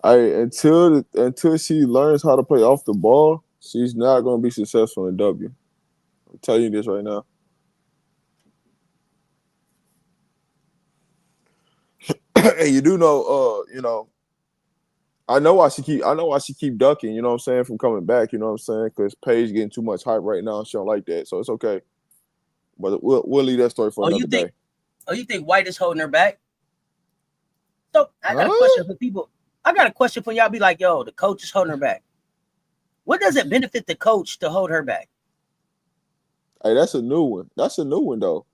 Speaker 2: Until she learns how to play off the ball, she's not going to be successful in W. I'm telling you this right now. And you do know, I know why she keep ducking. You know what I'm saying, from coming back. You know what I'm saying, because Paige getting too much hype right now. She don't like that, so it's okay. But we'll leave that story for another day.
Speaker 1: Oh, you think White is holding her back? So I got a question for people. I got a question for y'all. Be like, yo, the coach is holding her back. What does it benefit the coach to hold her back?
Speaker 2: Hey, that's a new one. That's a new one though.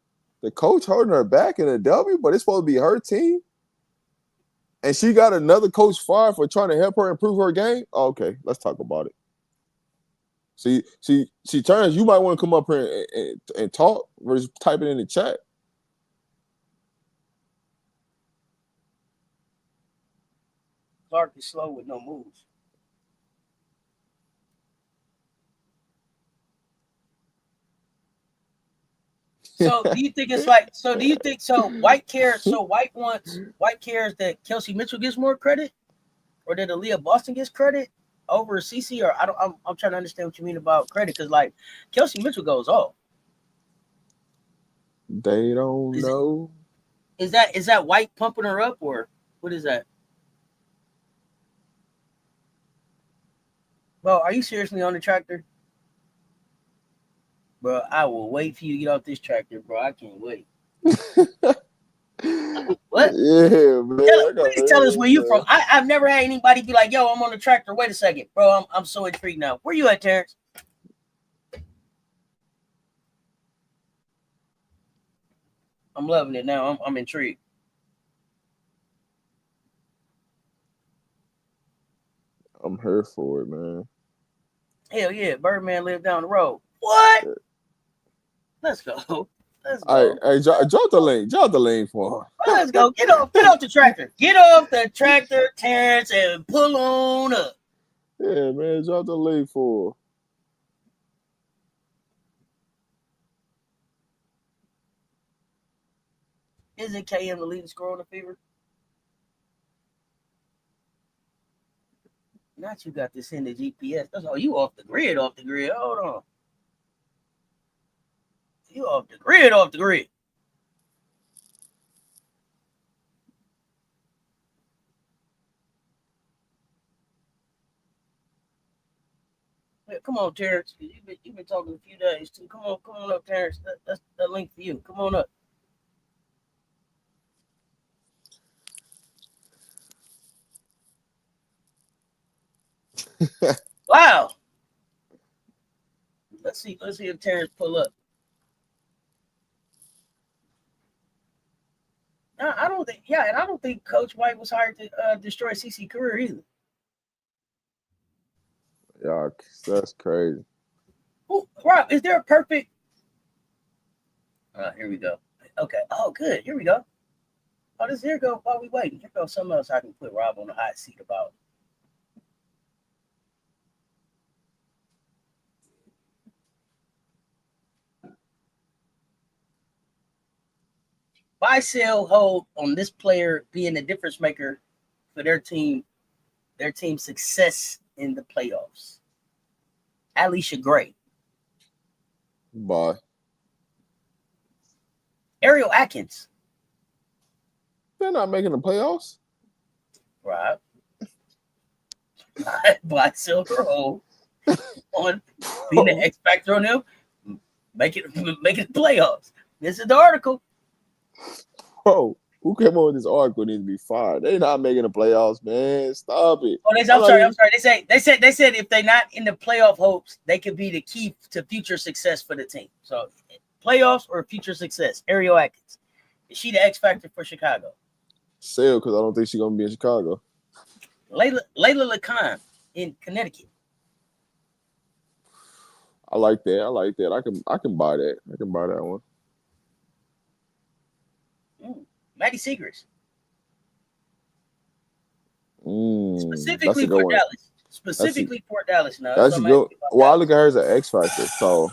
Speaker 2: The coach holding her back in a W, but it's supposed to be her team. And she got another coach fired for trying to help her improve her game? Okay, let's talk about it. See, Terrence, you might want to come up here and talk versus type it in the chat.
Speaker 1: Clark is slow with no moves. So do you think it's like? So do you think so? White cares. So White cares that Kelsey Mitchell gets more credit, or that Aaliyah Boston gets credit over CC? Or I'm trying to understand what you mean about credit, because like Kelsey Mitchell goes off.
Speaker 2: They don't know.
Speaker 1: Is that White pumping her up, or what is that? Bro, are you seriously on the tractor? Bro, I will wait for you to get off this tractor, bro. I can't wait. What?
Speaker 2: Yeah, man.
Speaker 1: Please tell us where you from. I've never had anybody be like, yo, I'm on the tractor. Wait a second. Bro, I'm so intrigued now. Where you at, Terrence? I'm loving it now. I'm intrigued.
Speaker 2: I'm here for it, man.
Speaker 1: Hell yeah, Birdman lived down the road. What? Yeah. Let's go. Let's go.
Speaker 2: Hey, drop the link. Drop the link for him.
Speaker 1: Let's go. Get off the tractor. Get off the tractor, Terrence, and pull on up.
Speaker 2: Yeah, man. Drop the link for
Speaker 1: him. Isn't KM the leading scorer on the fever? Not you got this in the GPS. That's all. You off the grid. Hold on. You off the grid. Yeah, come on, Terrence. You've been talking a few days too. Come on up, Terrence. That's the link for you. Come on up. Wow. Let's see if Terrence pull up. I don't think. Yeah, and I don't think Coach White was hired to destroy CC career either.
Speaker 2: Yeah, that's crazy.
Speaker 1: Ooh, Rob, is there a perfect? Here we go. Okay. Oh, good. Here we go. Oh, here go. While we waiting, here goes something else I can put Rob on the hot seat about. buy, sell, hold on this player being a difference maker for their team's success in the playoffs. Alicia Gray,
Speaker 2: Bye.
Speaker 1: Ariel Atkins,
Speaker 2: They're not making the playoffs.
Speaker 1: right? Buy, sell, or hold on being the X factor on them, make it playoffs. This is the article.
Speaker 2: Bro, who came up with this article needs to be fired. They not making the playoffs, man. Stop it.
Speaker 1: Oh, I'm sorry. They said if they're not in the playoff hopes, they could be the key to future success for the team. So playoffs or future success. Ariel Atkins. Is she the X factor for Chicago?
Speaker 2: Sell, because I don't think she's gonna be in Chicago.
Speaker 1: Layla LeCon in Connecticut.
Speaker 2: I like that. I can buy that. I can buy that one.
Speaker 1: Maddie Seegers.
Speaker 2: Specifically
Speaker 1: for Dallas. For Dallas now.
Speaker 2: That's good. Well, I look at her as an X factor, so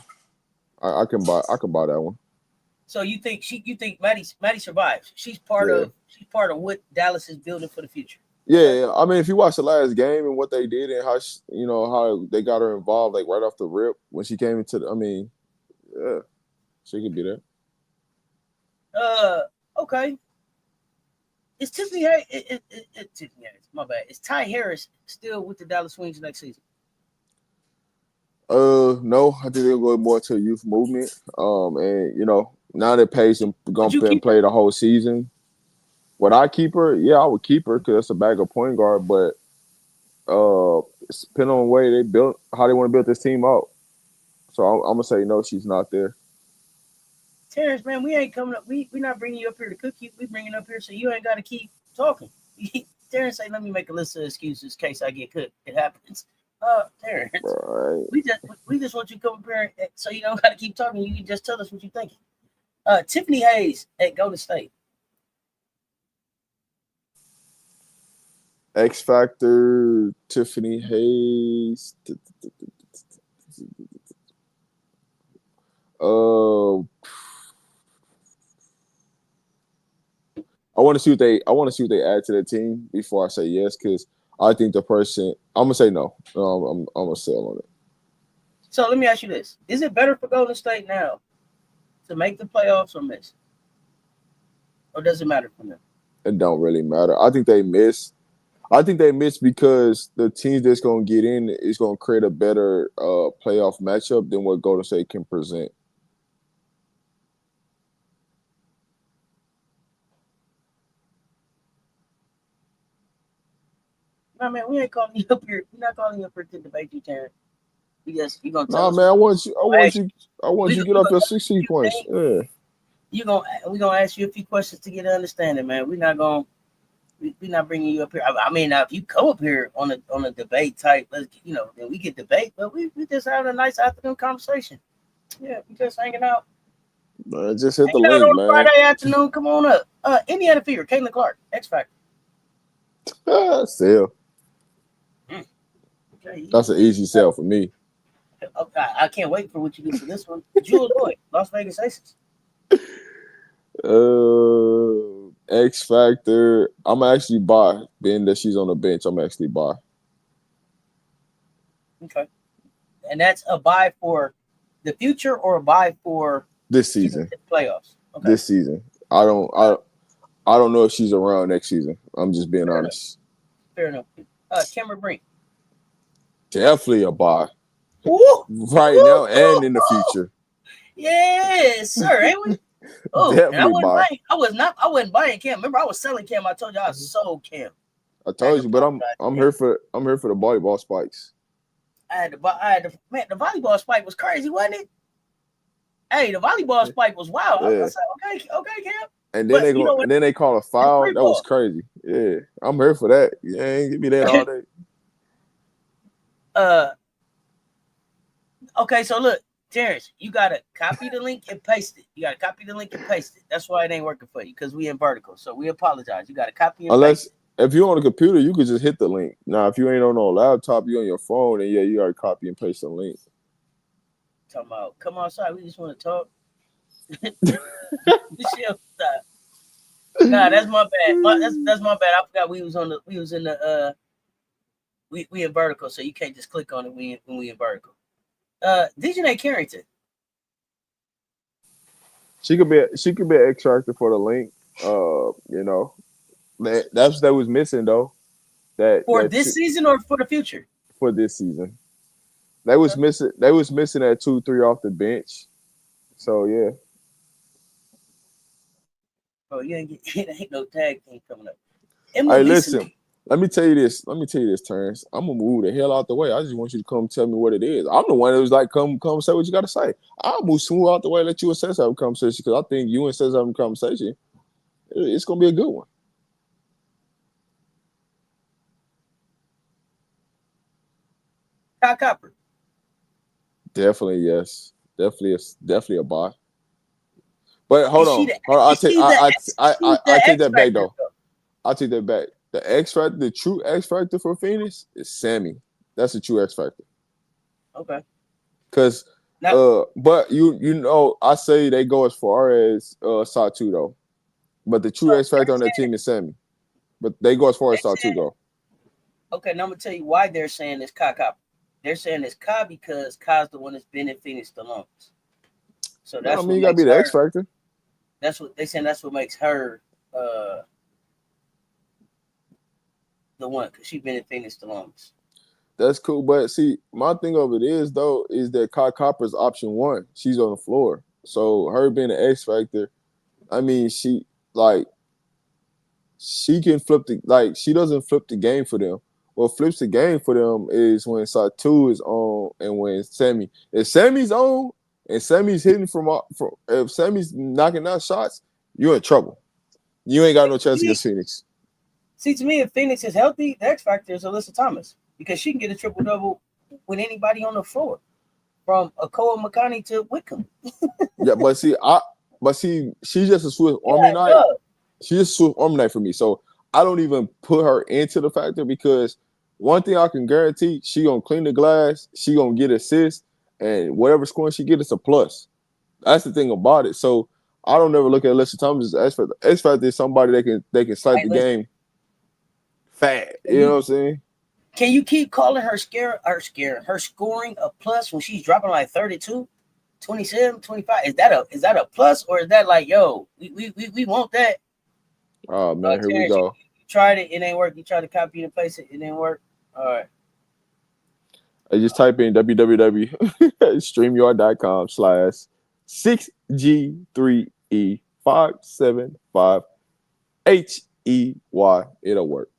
Speaker 2: I can buy that one.
Speaker 1: So you think Maddie survives? She's part of what Dallas is building for the future.
Speaker 2: Yeah, I mean, if you watch the last game and what they did and how how they got her involved, like right off the rip when she came into yeah, she could be there.
Speaker 1: Okay. Is Tiffany Hayes? Tiffany Hayes, my bad. Is Ty Harris still with the Dallas Wings next season?
Speaker 2: No, I think they'll go more to a youth movement. And now that Pace gonna play the whole season. Would I keep her? Yeah, I would keep her because that's a backup point guard. But it's depending on the way they built, how they want to build this team out. So I'm gonna say no, she's not there.
Speaker 1: Terrence, man, we ain't coming up. We not bringing you up here to cook you. We bringing up here so you ain't got to keep talking. Terrence say, let me make a list of excuses in case I get cooked. It happens. Terrence,
Speaker 2: right.
Speaker 1: we just want you to come up here so you don't got to keep talking. You can just tell us what you're thinking. Tiffany Hayes at Golden State.
Speaker 2: X Factor, Tiffany Hayes. I want to see what they add to their team before I say yes, because I think the person I'm gonna say no. I'm gonna sell on it.
Speaker 1: So let me ask you this: is it better for Golden State now to make the playoffs or miss, or does it matter for them?
Speaker 2: It don't really matter. I think they miss. Because the teams that's gonna get in is gonna create a better playoff matchup than what Golden State can present.
Speaker 1: No, man, we ain't calling you up here. We're not calling you up here to debate you, Terrence. You gonna tell us?
Speaker 2: Man, I want you to get up your 16 points. Yeah.
Speaker 1: We're gonna ask you a few questions to get an understanding, man. We're not bringing you up here. I mean, now if you come up here on a debate type, then we get debate, but we just having a nice afternoon conversation. Yeah, we just hanging out.
Speaker 2: Just hit the link,
Speaker 1: on
Speaker 2: man.
Speaker 1: Friday afternoon, come on up. Indiana Fever, Caitlin Clark, X Factor.
Speaker 2: Sell.
Speaker 1: Okay.
Speaker 2: That's an easy sell for me.
Speaker 1: Okay, I can't wait for what you do for this one. Jewel Lloyd, Las Vegas Aces.
Speaker 2: X Factor. I'm actually buy. Being that she's on the bench, I'm actually buy.
Speaker 1: Okay. And that's a buy for the future or a buy for
Speaker 2: this season
Speaker 1: playoffs. Okay.
Speaker 2: This season. I don't know if she's around next season. I'm just being honest.
Speaker 1: Fair enough. Cameron Brink.
Speaker 2: Definitely a buy. Right now and in the future.
Speaker 1: Yes, sir. Ain't we? Oh,
Speaker 2: definitely buy.
Speaker 1: I wasn't buying Cam. Remember, I was selling Cam. I told you I sold Cam.
Speaker 2: I told you, but I'm here for the volleyball spikes.
Speaker 1: The volleyball spike was crazy, wasn't it? Hey, the volleyball spike was wild. Yeah. I was like, okay, Cam.
Speaker 2: And then they call a foul. That was crazy. Yeah, I'm here for that. Yeah, give me that all
Speaker 1: day. Okay, so look, Terrence, you gotta copy the link and paste it. That's why it ain't working for you because we in vertical. So we apologize. You gotta copy and paste it.
Speaker 2: If you're on a computer, you could just hit the link. Now, if you ain't on no laptop, you on your phone, and you gotta copy and paste the link.
Speaker 1: Talking about come outside. We just want to talk. Nah, that's my bad. That's my bad. I forgot we was in the we in vertical, so you can't just click on it when we in vertical. Dejanay Carrington.
Speaker 2: She could be an X factor for the link. You know, that was missing though.
Speaker 1: For this season or for the future?
Speaker 2: For this season. They was missing that 2-3 off the bench. So yeah.
Speaker 1: Oh, you ain't no tag team coming up.
Speaker 2: Hey, listen. Let me tell you this, Terrence. I'm gonna move the hell out the way. I just want you to come tell me what it is. I'm the one that was like, come say what you gotta say. I'll move smooth out the way, let you and Cess have a conversation because I think you and Cess having a conversation. It's gonna be a good one.
Speaker 1: Kyle Copper.
Speaker 2: Definitely yes. Definitely a buy. But hold on. I take that back though. I'll take that back. The X factor, the true X factor for Phoenix is Sammy. That's the true X factor.
Speaker 1: Okay.
Speaker 2: Because but you know, I say they go as far as Satu though. But the true X factor on that team is Sammy. But they go as far as Satu go.
Speaker 1: Okay, now I'm gonna tell you why they're saying it's Kai Copper. They're saying it's Kai because Kai's the one that's been in Phoenix the longest. So that's
Speaker 2: you gotta be the X factor.
Speaker 1: That's what they saying. That's what makes her the one because she's been in Phoenix the longest.
Speaker 2: That's cool, but see, my thing of it is though is that Kai Copper's option one. She's on the floor, so her being an X factor, I mean, she can flip she doesn't flip the game for them. What flips the game for them is when Satu is on and when Sammy. If Sammy's on and Sammy's hitting if Sammy's knocking out shots, you're in trouble. You ain't got no chance against Phoenix.
Speaker 1: See, to me, if Phoenix is healthy, the X factor is Alyssa Thomas because she can get a triple double with anybody on the floor, from Akoa Makani to Wickham.
Speaker 2: Yeah, but she's just a Swiss Army knife. She's a Swiss Army knife for me. So I don't even put her into the factor because one thing I can guarantee, she gonna clean the glass, she gonna get assists, and whatever scoring she get, it's a plus. That's the thing about it. So I don't ever look at Alyssa Thomas as X factor. X factor is somebody they can slice the game fat. You know what I'm saying?
Speaker 1: Can you keep calling her scoring a plus when she's dropping like 32, 27, 25? Is that a plus or is that like, yo, we want that?
Speaker 2: Oh man, here we go.
Speaker 1: You tried it ain't work. You tried to copy and paste it didn't work. All right.
Speaker 2: I just type in www.streamyard.com/6G3E575HEY. It'll work.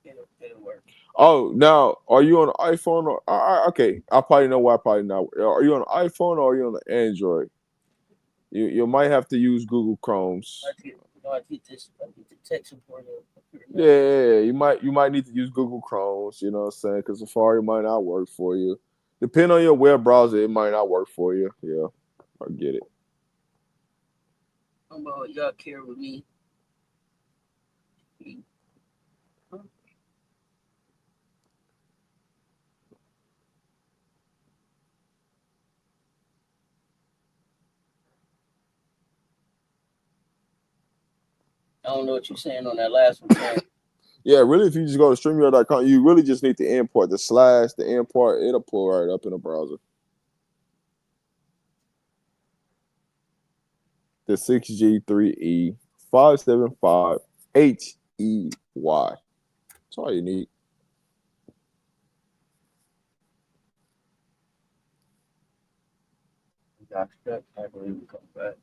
Speaker 1: It'll work.
Speaker 2: Oh, now are you on an iPhone or okay? I probably know why. Probably not. Are you on an iPhone or are you on an Android? You might have to use Google Chrome's. Yeah, you might need to use Google Chrome's. You know what I'm saying? Because Safari might not work for you. Depending on your web browser, it might not work for you. Yeah, I get it.
Speaker 1: Y'all care with me. I don't know what you're saying on that last one.
Speaker 2: Yeah, really, if you just go to StreamYard.com, you really just need to import the import, it'll pull right up in the browser. The 6G3E575HEY. That's all you need.
Speaker 1: I believe we come back.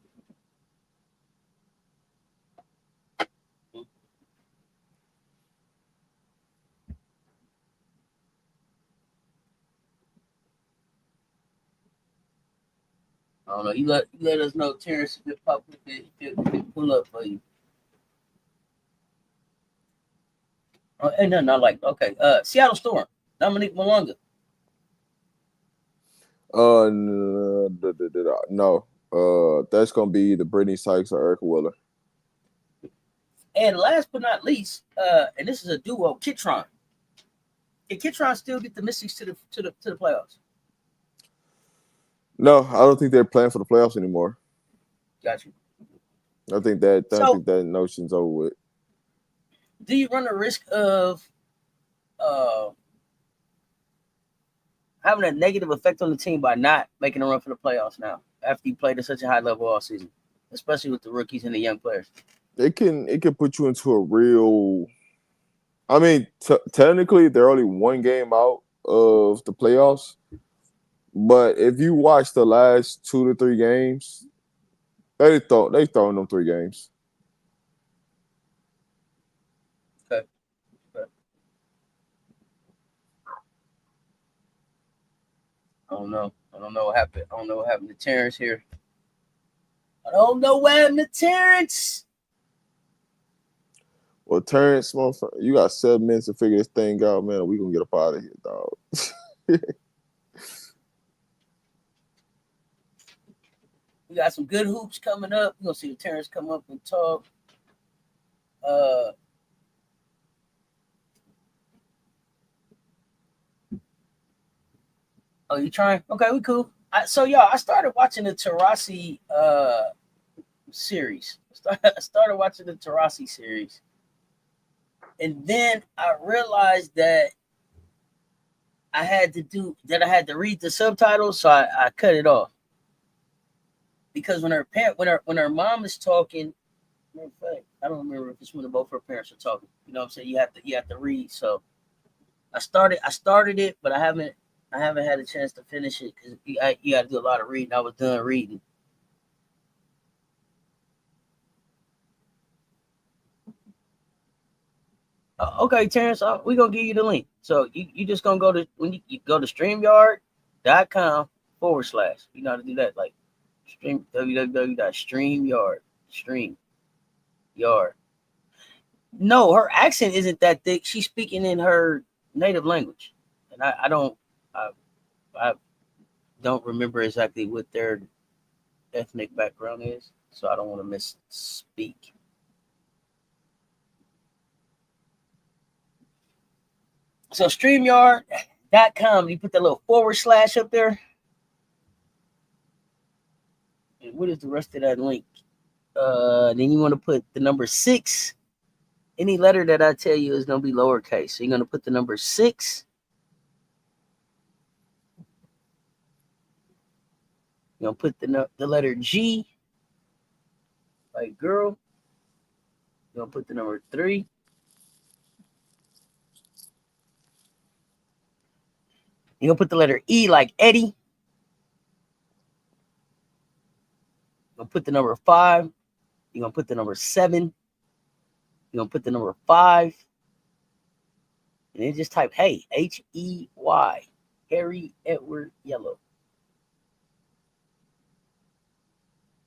Speaker 1: I don't know. You let us know, Terrence, if it pop, if it pull up for you. Ain't nothing I like. Okay. Seattle Storm. Dominique Malonga.
Speaker 2: No. That's gonna be the Brittany Sykes or Erica Wheeler.
Speaker 1: And last but not least, and this is a duo, Kitron. Can Kitron still get the Mystics to the playoffs?
Speaker 2: No, I don't think they're playing for the playoffs anymore.
Speaker 1: Got you.
Speaker 2: I think that
Speaker 1: So,
Speaker 2: notion's over with.
Speaker 1: do you run the risk of uh, having a negative effect on the team by not making a run for the playoffs now after you played at such a high level all season, especially with the rookies and the young players?
Speaker 2: It can put you into a real. I mean, technically, they're only one game out of the playoffs. But if you watch the last 2 to 3 games, they thrown them 3 games.
Speaker 1: Okay. Okay. I don't know. I don't know what happened. I don't know what happened to Terrence here. I don't know what happened to Terrence.
Speaker 2: Well, Terrence, you got 7 minutes to figure this thing out, man. We gonna get up out of here, dog.
Speaker 1: We got some good hoops coming up. We're gonna see Terrence come up and talk. Oh, you trying? Okay, we cool. So y'all, I started watching the Taurasi series. I started watching the Taurasi series, and then I realized that I had to read the subtitles, so I cut it off. Because when her mom is talking, in fact, I don't remember if it's when both her parents are talking. You know what I'm saying? You have to read. So I started it, but I haven't had a chance to finish it because you got to do a lot of reading. I was done reading. Okay, Terrence, we're going to give you the link. So you just going to go to, when you go to StreamYard.com/. You know how to do that, like www.StreamYard. StreamYard. No, her accent isn't that thick. She's speaking in her native language. And I don't remember exactly what their ethnic background is, so I don't want to misspeak. So StreamYard.com, you put that little / up there. And what is the rest of that link? Then you want to put the number 6. Any letter that I tell you is going to be lowercase. So you're going to put the number 6. You're going to put the letter G, like girl. You're going to put the number 3. You're going to put the letter E, like Eddie. You're going to put the number 5. You're going to put the number 7. You're going to put the number 5. And then just type, hey, HEY, Harry Edward Yellow.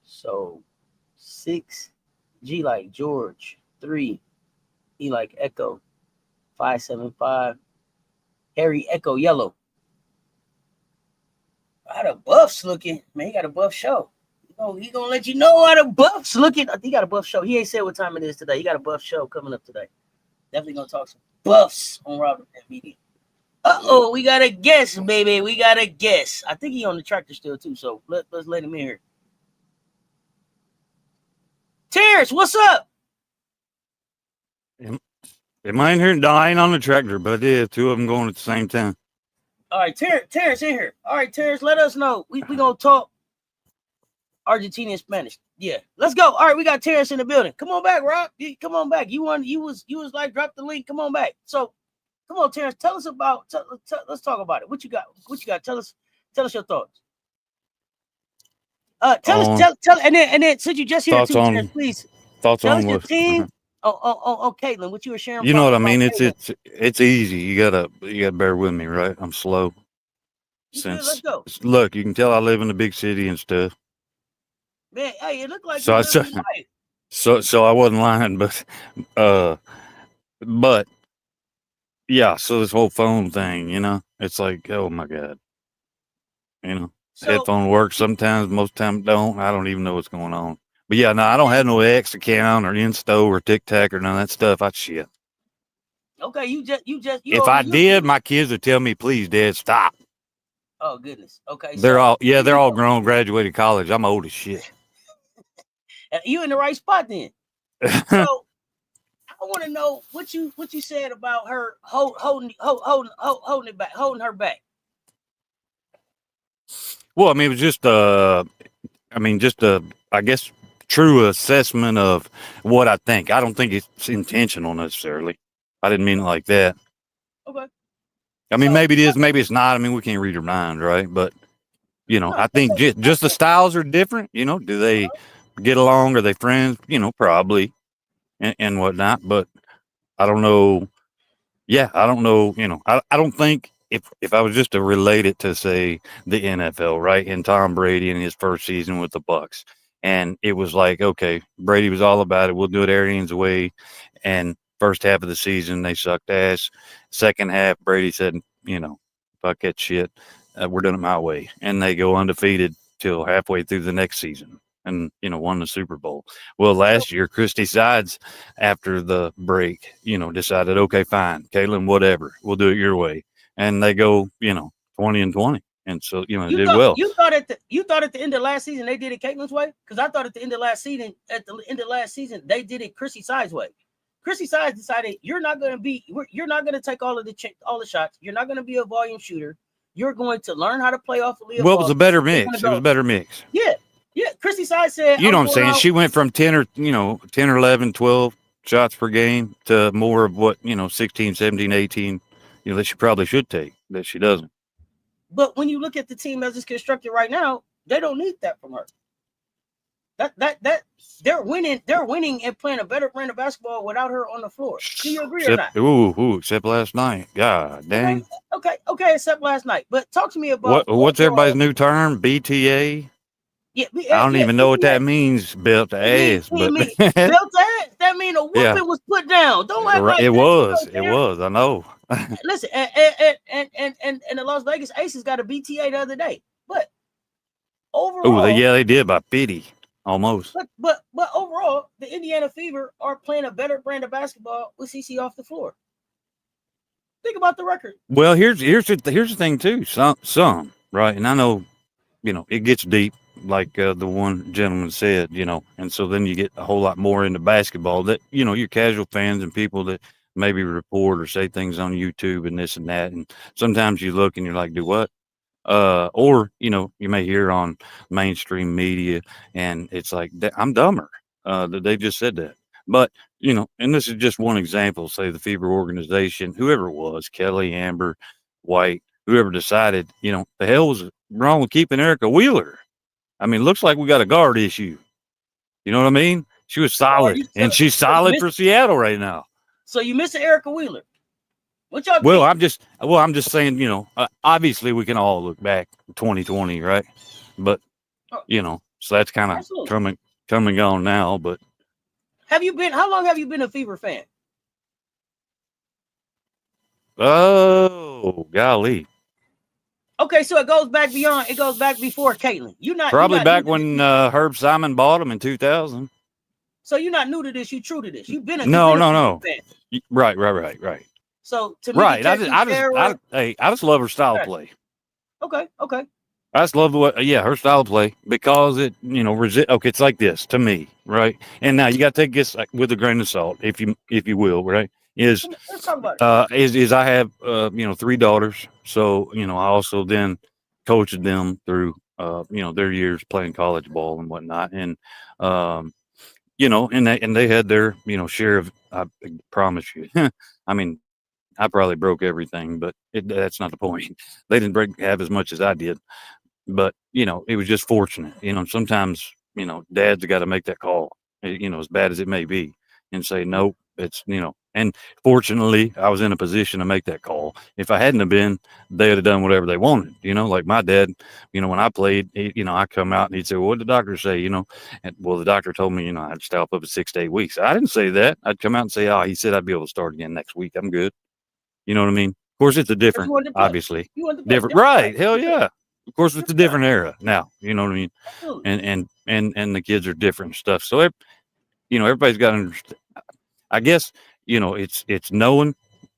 Speaker 1: So 6, G like George, 3, E like Echo, 575, Harry Echo Yellow. How the Buffs looking? Man, he got a Buff show. He gonna let you know how the Buffs looking. I think he got a Buff show. He ain't said what time it is today. He got a Buff show coming up today. Definitely gonna talk some Buffs on Robert Media. Uh-oh, we got a guest, baby. We got a guest. I think he on the tractor still too, so let's let him in here. Terrence, what's up?
Speaker 3: Am I in here? No, I ain't on the tractor, but yeah, 2 of them going at the same time.
Speaker 1: All right, Terrence in here. All right, Terrence, let us know. We gonna talk Argentinian and Spanish. Yeah, let's go. All right, we got Terrence in the building. Come on back, Rob. Come on back. You was like, drop the link. Come on back. So, come on, Terrence. Tell us about. Let's talk about it. What you got? Tell us your thoughts. Tell, and then since you just here too, Terrence, please.
Speaker 3: Thoughts
Speaker 1: tell
Speaker 3: on
Speaker 1: us your
Speaker 3: what?
Speaker 1: team. Oh, Caitlin, what you were sharing.
Speaker 3: You know what I mean? It's easy. You gotta bear with me, right? I'm slow.
Speaker 1: Let's go.
Speaker 3: Look, you can tell I live in a big city and stuff.
Speaker 1: Man, hey, it looked like
Speaker 3: so I wasn't lying, but yeah. So this whole phone thing, it's like, oh my god, headphone works sometimes, most time don't. I don't even know what's going on. But yeah, no, I don't have no X account or Insto or TikTok or none of that stuff. I shit.
Speaker 1: Okay, you just.
Speaker 3: If I did, my kids would tell me, "Please, Dad, stop."
Speaker 1: Oh goodness. Okay.
Speaker 3: They're all grown, graduated college. I'm old as shit.
Speaker 1: You in the right spot then. So I want to know what you said about her holding it back, holding her back.
Speaker 3: Well, I mean, it was just I guess, true assessment of what I think. I don't think it's intentional necessarily. I didn't mean it like that.
Speaker 1: Okay.
Speaker 3: I mean,
Speaker 1: So-
Speaker 3: maybe it is, maybe it's not. I mean, we can't read her mind, right? But, you know,
Speaker 1: No,
Speaker 3: I think just the styles are different. You know, do they get along? Are they friends? You know, probably, and whatnot. But I don't know. Yeah, I don't know. You know, I don't think if I was just to relate it to, say, the NFL, right, and Tom Brady in his first season with the Bucks, and it was like, okay, Brady was all about it. We'll do it Arians' way, and first half of the season they sucked ass. Second half, Brady said, you know, fuck that shit. We're doing it my way, and they go undefeated till halfway through the next season, and you know, won the Super Bowl. Well, last year, Christy Sides, after the break, you know, decided, okay, fine, Caitlin, whatever, we'll do it your way, and they go, you know, 20-20, and so you know, did well.
Speaker 1: You thought at the end of last season they did it Caitlin's way? Because I thought at the end of last season, they did it Chrissy Sides' way. Chrissy Sides decided you're not going to take all the shots. You're not going to be a volume shooter. You're going to learn how to play off the lead.
Speaker 3: Well, it was a better mix. It was a better mix.
Speaker 1: Yeah. Chrissy Sides said,
Speaker 3: you know what I'm saying? She went from 10 or 11, 12 shots per game to more of what, 16, 17, 18, that she probably should take, that she doesn't.
Speaker 1: But when you look at the team as it's constructed right now, they don't need that from her. That they're winning and playing a better brand of basketball without her on the floor. Do you agree or not?
Speaker 3: Except last night. God dang.
Speaker 1: Okay, except last night. But talk to me about
Speaker 3: what's everybody's new term? BTA?
Speaker 1: Yeah,
Speaker 3: I don't even know what that means, built to ass. But
Speaker 1: built to ass. That means a whooping was put down. Don't act like
Speaker 3: it was. It was. I know.
Speaker 1: Listen, and the Las Vegas Aces got a BTA the other day. But overall,
Speaker 3: they did by 50 almost.
Speaker 1: But overall, the Indiana Fever are playing a better brand of basketball with CC off the floor. Think about the record.
Speaker 3: Well, here's the thing too. Some right, and I know, it gets deep, like the one gentleman said, and so then you get a whole lot more into basketball that, your casual fans and people that maybe report or say things on YouTube and this and that. And sometimes you look and you're like, do what? Or, you may hear on mainstream media and it's like, I'm dumber that they just said that. But, and this is just one example, say the Fever organization, whoever it was, Kelly, Amber, White, whoever decided, the hell was wrong with keeping Erica Wheeler? I mean, looks like we got a guard issue. You know what I mean? She was solid, and she's solid for Seattle right now.
Speaker 1: So you miss Erica Wheeler? What y'all?
Speaker 3: Well, I'm just saying, obviously we can all look back 2020, right? But so that's kind of coming on now. But
Speaker 1: how long have you been a Fever fan?
Speaker 3: Oh, golly.
Speaker 1: Okay, so it goes back before Caitlin.
Speaker 3: Probably back when Herb Simon bought them in 2000.
Speaker 1: So you're not new to this. You true to this. You've been a
Speaker 3: no.
Speaker 1: Fan.
Speaker 3: Right.
Speaker 1: So to me,
Speaker 3: right. I just love her style of play.
Speaker 1: Okay.
Speaker 3: I just love her style of play because it, okay, it's like this to me, right? And now you got to take this with a grain of salt, if you will, right? Let's
Speaker 1: talk about it.
Speaker 3: Is I have 3 daughters, so I also then coached them through their years playing college ball and whatnot, and and they had their share of, I promise you. I mean, I probably broke everything, but that's not the point. They didn't have as much as I did, but it was just fortunate. Sometimes dads got to make that call, as bad as it may be, and say nope. It's and fortunately, I was in a position to make that call. If I hadn't have been, they would have done whatever they wanted. Like my dad, when I played, I come out and he'd say, well, what did the doctor say? And well, the doctor told me, I had to stay off up at 6 to 8 weeks. I didn't say that. I'd come out and say, he said I'd be able to start again next week. I'm good. You know what I mean? Of course, it's a different, obviously, different. Right? Hell yeah. Of course, it's a different era now. You know what I mean? And the kids are different stuff. So, everybody's got to understand. I guess, it's knowing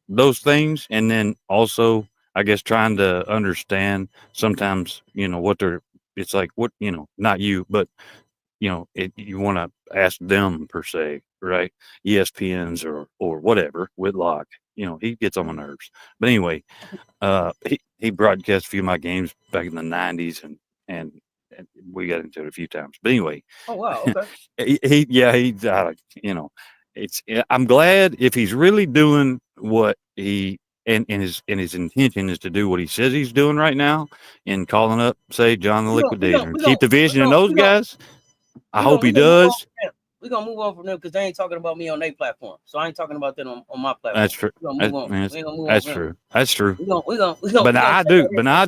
Speaker 3: those things. And then also, I guess, trying to understand sometimes, what it's like, what, not you, but you want to ask them per se, right? ESPN's or whatever, Whitlock, he gets on my nerves. But anyway, he broadcast a few of my games back in the '90s, and we got into it a few times. But anyway,
Speaker 1: Oh wow, okay.
Speaker 3: he's I'm glad if he's really doing what he and his intention is to do what he says he's doing right now in calling up, say, John the Liquidator and keep the vision in those guys. I hope he does.
Speaker 1: We're gonna move on from them because they ain't talking about me on their platform. So I ain't talking about them on my platform.
Speaker 3: That's true. That's true.
Speaker 1: We gonna
Speaker 3: But I do. And I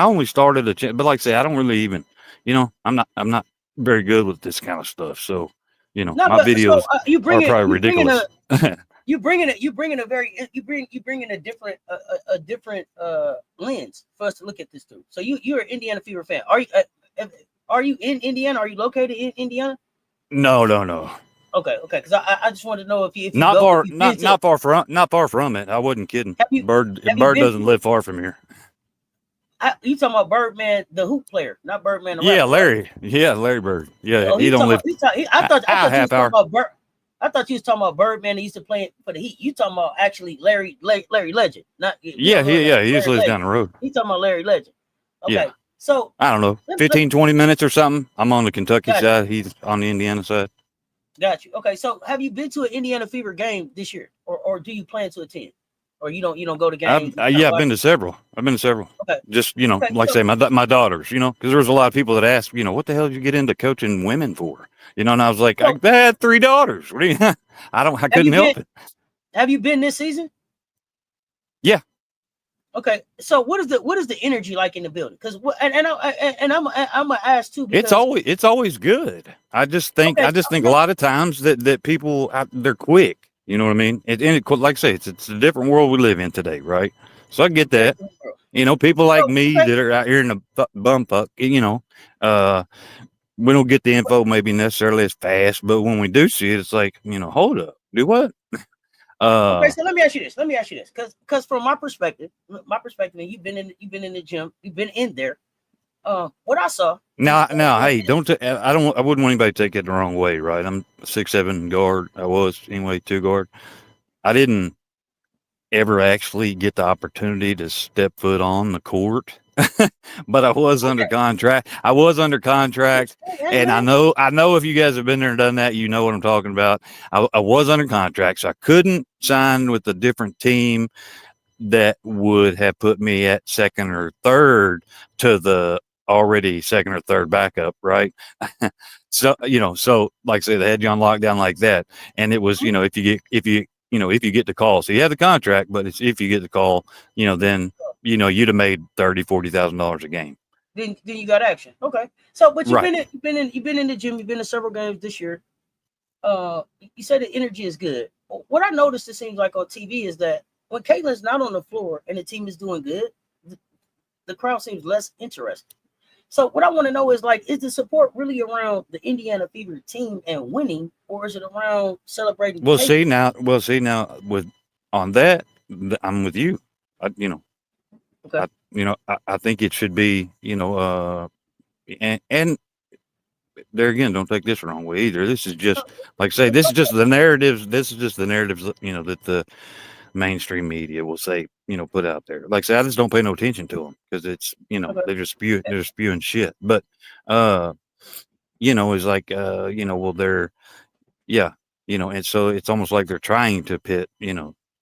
Speaker 3: only started but like I say, I don't really even, I'm not very good with this kind of stuff. So, my videos are probably ridiculous.
Speaker 1: You bring in a different lens for us to look at this through. So you're an Indiana Fever fan. Are you in Indiana? Are you located in Indiana?
Speaker 3: No.
Speaker 1: Okay. Because I just wanted to know if you
Speaker 3: not far from it. I wasn't kidding. Bird doesn't live far from here.
Speaker 1: You talking about Birdman, the hoop player, not Birdman.
Speaker 3: Yeah, Larry. Yeah, Larry Bird. Yeah, he don't live.
Speaker 1: I thought you was talking about Birdman that used to play for the Heat. You talking about actually Larry Legend, not
Speaker 3: he just lives down the road.
Speaker 1: You talking about Larry Legend? Okay. Yeah. So
Speaker 3: I don't know, 15, 20 minutes or something. I'm on the Kentucky side. He's on the Indiana side.
Speaker 1: Got you. Okay. So have you been to an Indiana Fever game this year, or do you plan to attend, or you don't go to games?
Speaker 3: I've been to several. Okay. Just like I say, my daughters. Because there was a lot of people that asked, what the hell did you get into coaching women for? And I was like, I had 3 daughters. What do you? I couldn't help it.
Speaker 1: Have you been this season?
Speaker 3: Yeah.
Speaker 1: Okay, so what is the energy like in the building? Because I'm gonna ask too.
Speaker 3: It's always good. I just think a lot of times that people they're quick. You know what I mean? Like I say, it's a different world we live in today, right? So I get that. People like me that are out here in the bumfuck. We don't get the info maybe necessarily as fast, but when we do see it, it's like hold up, do what?
Speaker 1: Okay, so let me ask you this, because from my perspective, and you've been in the gym, you've been in there. What I saw.
Speaker 3: Now, hey, I wouldn't want anybody to take it the wrong way, right? I'm a 6'7" guard. I was anyway 2 guard. I didn't ever actually get the opportunity to step foot on the court, but I was under contract. And I know if you guys have been there and done that, you know what I'm talking about. I was under contract, so I couldn't sign with a different team that would have put me at second or third to the already second or third backup, right? So like I say, they had you on lockdown like that, and it was if you get the call. So you have the contract, but it's if you get the call, then you'd have made $30,000-$40,000 a game.
Speaker 1: Then you got action. Okay. So, but you've been in the gym. You've been to several games this year. You said the energy is good. What I noticed, it seems like on TV, is that when Caitlin's not on the floor and the team is doing good, the crowd seems less interested. So what I want to know is, like, is the support really around the Indiana Fever team and winning, or is it around celebrating?
Speaker 3: We'll see now. On that, I'm with you.
Speaker 1: Okay.
Speaker 3: I think it should be, and there again, don't take this the wrong way either. This is just, like I say, this is just the narratives. This is just the narratives, that the mainstream media will say, put out there. Like I say, I just don't pay no attention to them because it's, they're just spewing shit. But, it's like, well, they're, and so it's almost like they're trying to pit,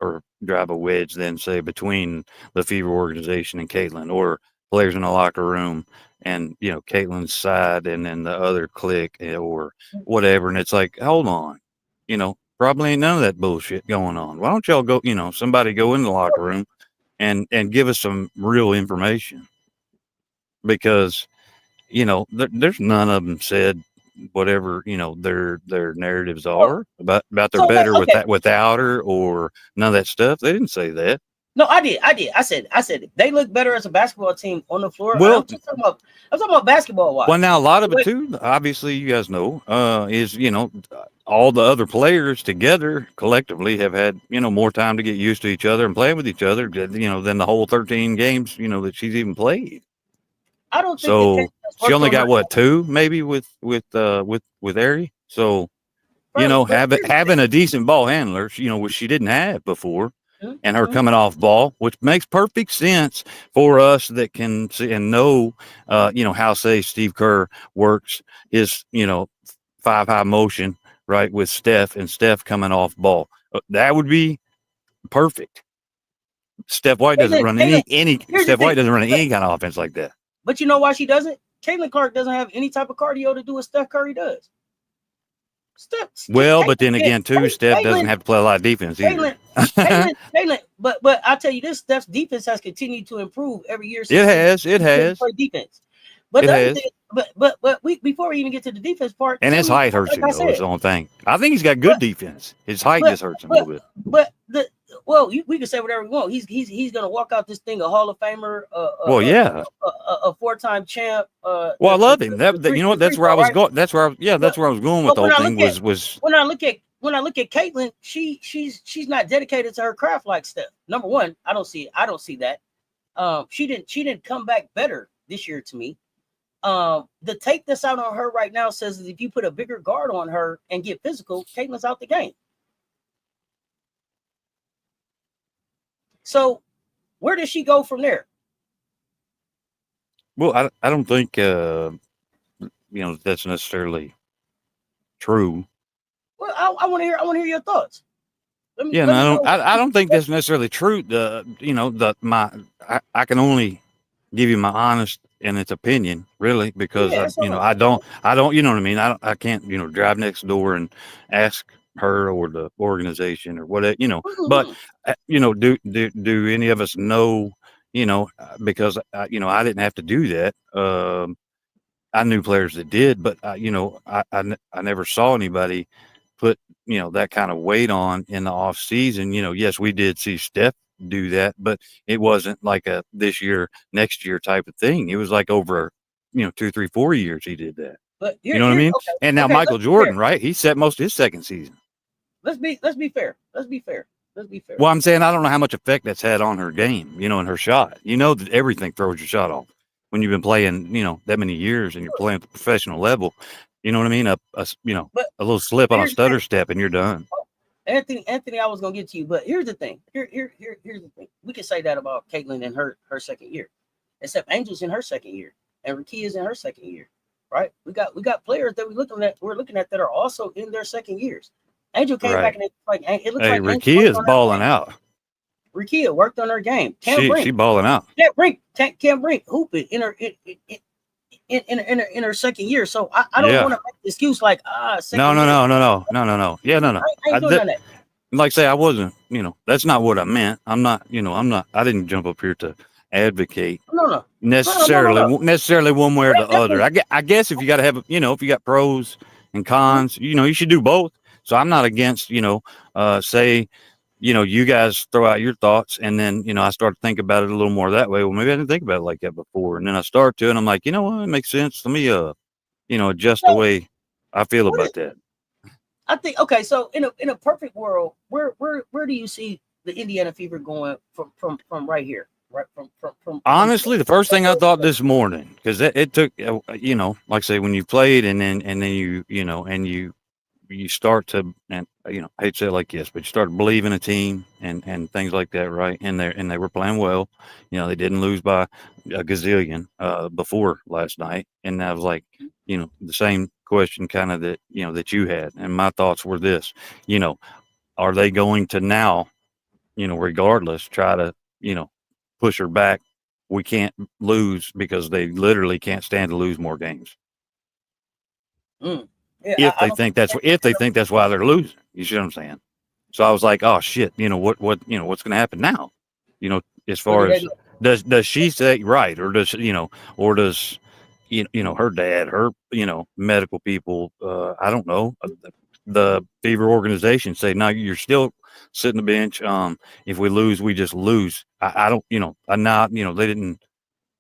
Speaker 3: or drive a wedge, then say between the Fever organization and Caitlin, or players in the locker room and Caitlin's side, and then the other clique or whatever. And it's like, hold on, probably ain't none of that bullshit going on. Why don't y'all go? Somebody go in the locker room and give us some real information, because there's none of them said whatever their narratives are about they're better without her, or none of that stuff. They didn't say that.
Speaker 1: No, I did. I said it. They look better as a basketball team on the floor.
Speaker 3: Well,
Speaker 1: I'm talking about basketball wise.
Speaker 3: Well, now a lot of it too, obviously, you guys know, is all the other players together collectively have had more time to get used to each other and playing with each other, than the whole 13 games that she's even played.
Speaker 1: I don't think
Speaker 3: So
Speaker 1: that
Speaker 3: she only got
Speaker 1: her,
Speaker 3: what, 2 maybe with Ari. So you
Speaker 1: bro.
Speaker 3: know,
Speaker 1: But here's the
Speaker 3: having
Speaker 1: thing.
Speaker 3: a decent ball handler, you know, which she didn't have before,
Speaker 1: Mhm,
Speaker 3: and her
Speaker 1: mhm.
Speaker 3: coming off ball, which makes perfect sense for us that can see and know, you know, how say Steve Kerr works his, you know, 5 high motion right with Steph and Steph coming off ball. That would be perfect. Steph White doesn't run
Speaker 1: Caitlin,
Speaker 3: any
Speaker 1: here's the
Speaker 3: Steph White
Speaker 1: thing.
Speaker 3: doesn't run any kind of offense like that.
Speaker 1: But you know why she doesn't? Caitlin Clark doesn't have any type of cardio to do what Steph Curry does.
Speaker 3: Well, but then again, too, Steph doesn't have to play a lot of defense either.
Speaker 1: Caitlin, but I tell you this, Steph's defense has continued to improve every year since
Speaker 3: It has.
Speaker 1: play defense. But
Speaker 3: It
Speaker 1: the other
Speaker 3: has.
Speaker 1: thing, but we before we even get to the defense part,
Speaker 3: And his
Speaker 1: too,
Speaker 3: height hurts
Speaker 1: like
Speaker 3: him,
Speaker 1: I
Speaker 3: though. Is
Speaker 1: said,
Speaker 3: the only thing. I think he's got good defense. His height
Speaker 1: but
Speaker 3: just hurts him a
Speaker 1: but
Speaker 3: little bit.
Speaker 1: but the well, we can say whatever we want. He's gonna walk out this thing a Hall of Famer,
Speaker 3: Well, yeah.
Speaker 1: a 4-time champ.
Speaker 3: Well, I love him. You know what? That's where I was going. That's where that's where I was going with the whole thing.
Speaker 1: When I look at Caitlin, she's not dedicated to her craft like Steph. Number one, I don't see that. She didn't come back better this year to me. The tape that's out on her right now says that if you put a bigger guard on her and get physical, Caitlin's out the game. So where does she go from there?
Speaker 3: Well, I don't think you know that's necessarily true.
Speaker 1: Well, I want to hear your thoughts.
Speaker 3: I don't think that's necessarily true. You know, I can only give you my honest and its opinion, really, because you know, I don't, you know what I mean? I can't, you know, drive next door and ask her or the organization or whatever, you know, but you know, do any of us know, you know, because you know, I didn't have to do that. I knew players that did, but you know, I never saw anybody put, you know, that kind of weight on in the off season. You know, yes, we did see Steph do that, but it wasn't like a this year, next year type of thing. It was like over, you know, 2, 3, 4 years he did that.
Speaker 1: But
Speaker 3: you know what I mean?
Speaker 1: Okay,
Speaker 3: and now Michael Jordan, right? He set most of his second season.
Speaker 1: Let's be fair. Let's be fair.
Speaker 3: Well, I'm saying I don't know how much effect that's had on her game, you know, and her shot. You know that everything throws your shot off when you've been playing, you know, that many years and you're playing at the professional level. You know what I mean? You know, a little slip on a stutter step and you're done.
Speaker 1: Anthony, I was gonna get to you, but here's the thing. Here's the thing. We can say that about Caitlin in her second year, except Angel's in her second year and Rakia's in her second year, right? We got players that we're looking at that are also in their second years. Angel came back and it looks like
Speaker 3: Rakia's balling out.
Speaker 1: Rakia worked on her game.
Speaker 3: She balling out.
Speaker 1: Cam Brink hooping in her in her second year. So I don't want to make the excuse like
Speaker 3: No. Yeah, no.
Speaker 1: I ain't doing that.
Speaker 3: Like I say, I wasn't, you know, that's not what I meant. I'm not, I didn't jump up here to advocate necessarily one way or the other. I guess if you got to have, you know, if you got pros and cons, you know, you should do both. So I'm not against, you know, say, you know, you guys throw out your thoughts and then, you know, I start to think about it a little more that way. Well, maybe I didn't think about it like that before. And then I start to, and I'm like, you know what, it makes sense. Let me, you know, adjust the way I feel about that.
Speaker 1: I think, okay, so in a perfect world, where do you see the Indiana Fever going from right here? Right from
Speaker 3: honestly, the first thing I thought this morning, because it took, you know, like I say, when you played and then you know, and you start to, and you know, I hate to say it like this, but you start to believe in a team and things like that, right? And they were playing well. You know, they didn't lose by a gazillion before last night, and I was like, you know, the same question kind of that, you know, that you had, and my thoughts were this, you know, are they going to now, you know, regardless, try to, you know, push her back? We can't lose because they literally can't stand to lose more games. Yeah, if they think that's why they're losing, you see what I'm saying? So I was like, oh shit, you know what, you know, what's going to happen now? You know, as far as does she say right, or does, you know, or does, you know, her dad, her, you know, medical people, I don't know, the Fever organization say, no, you're still sitting the bench. If we lose, we just lose. I don't, you know, I'm not, you know, they didn't,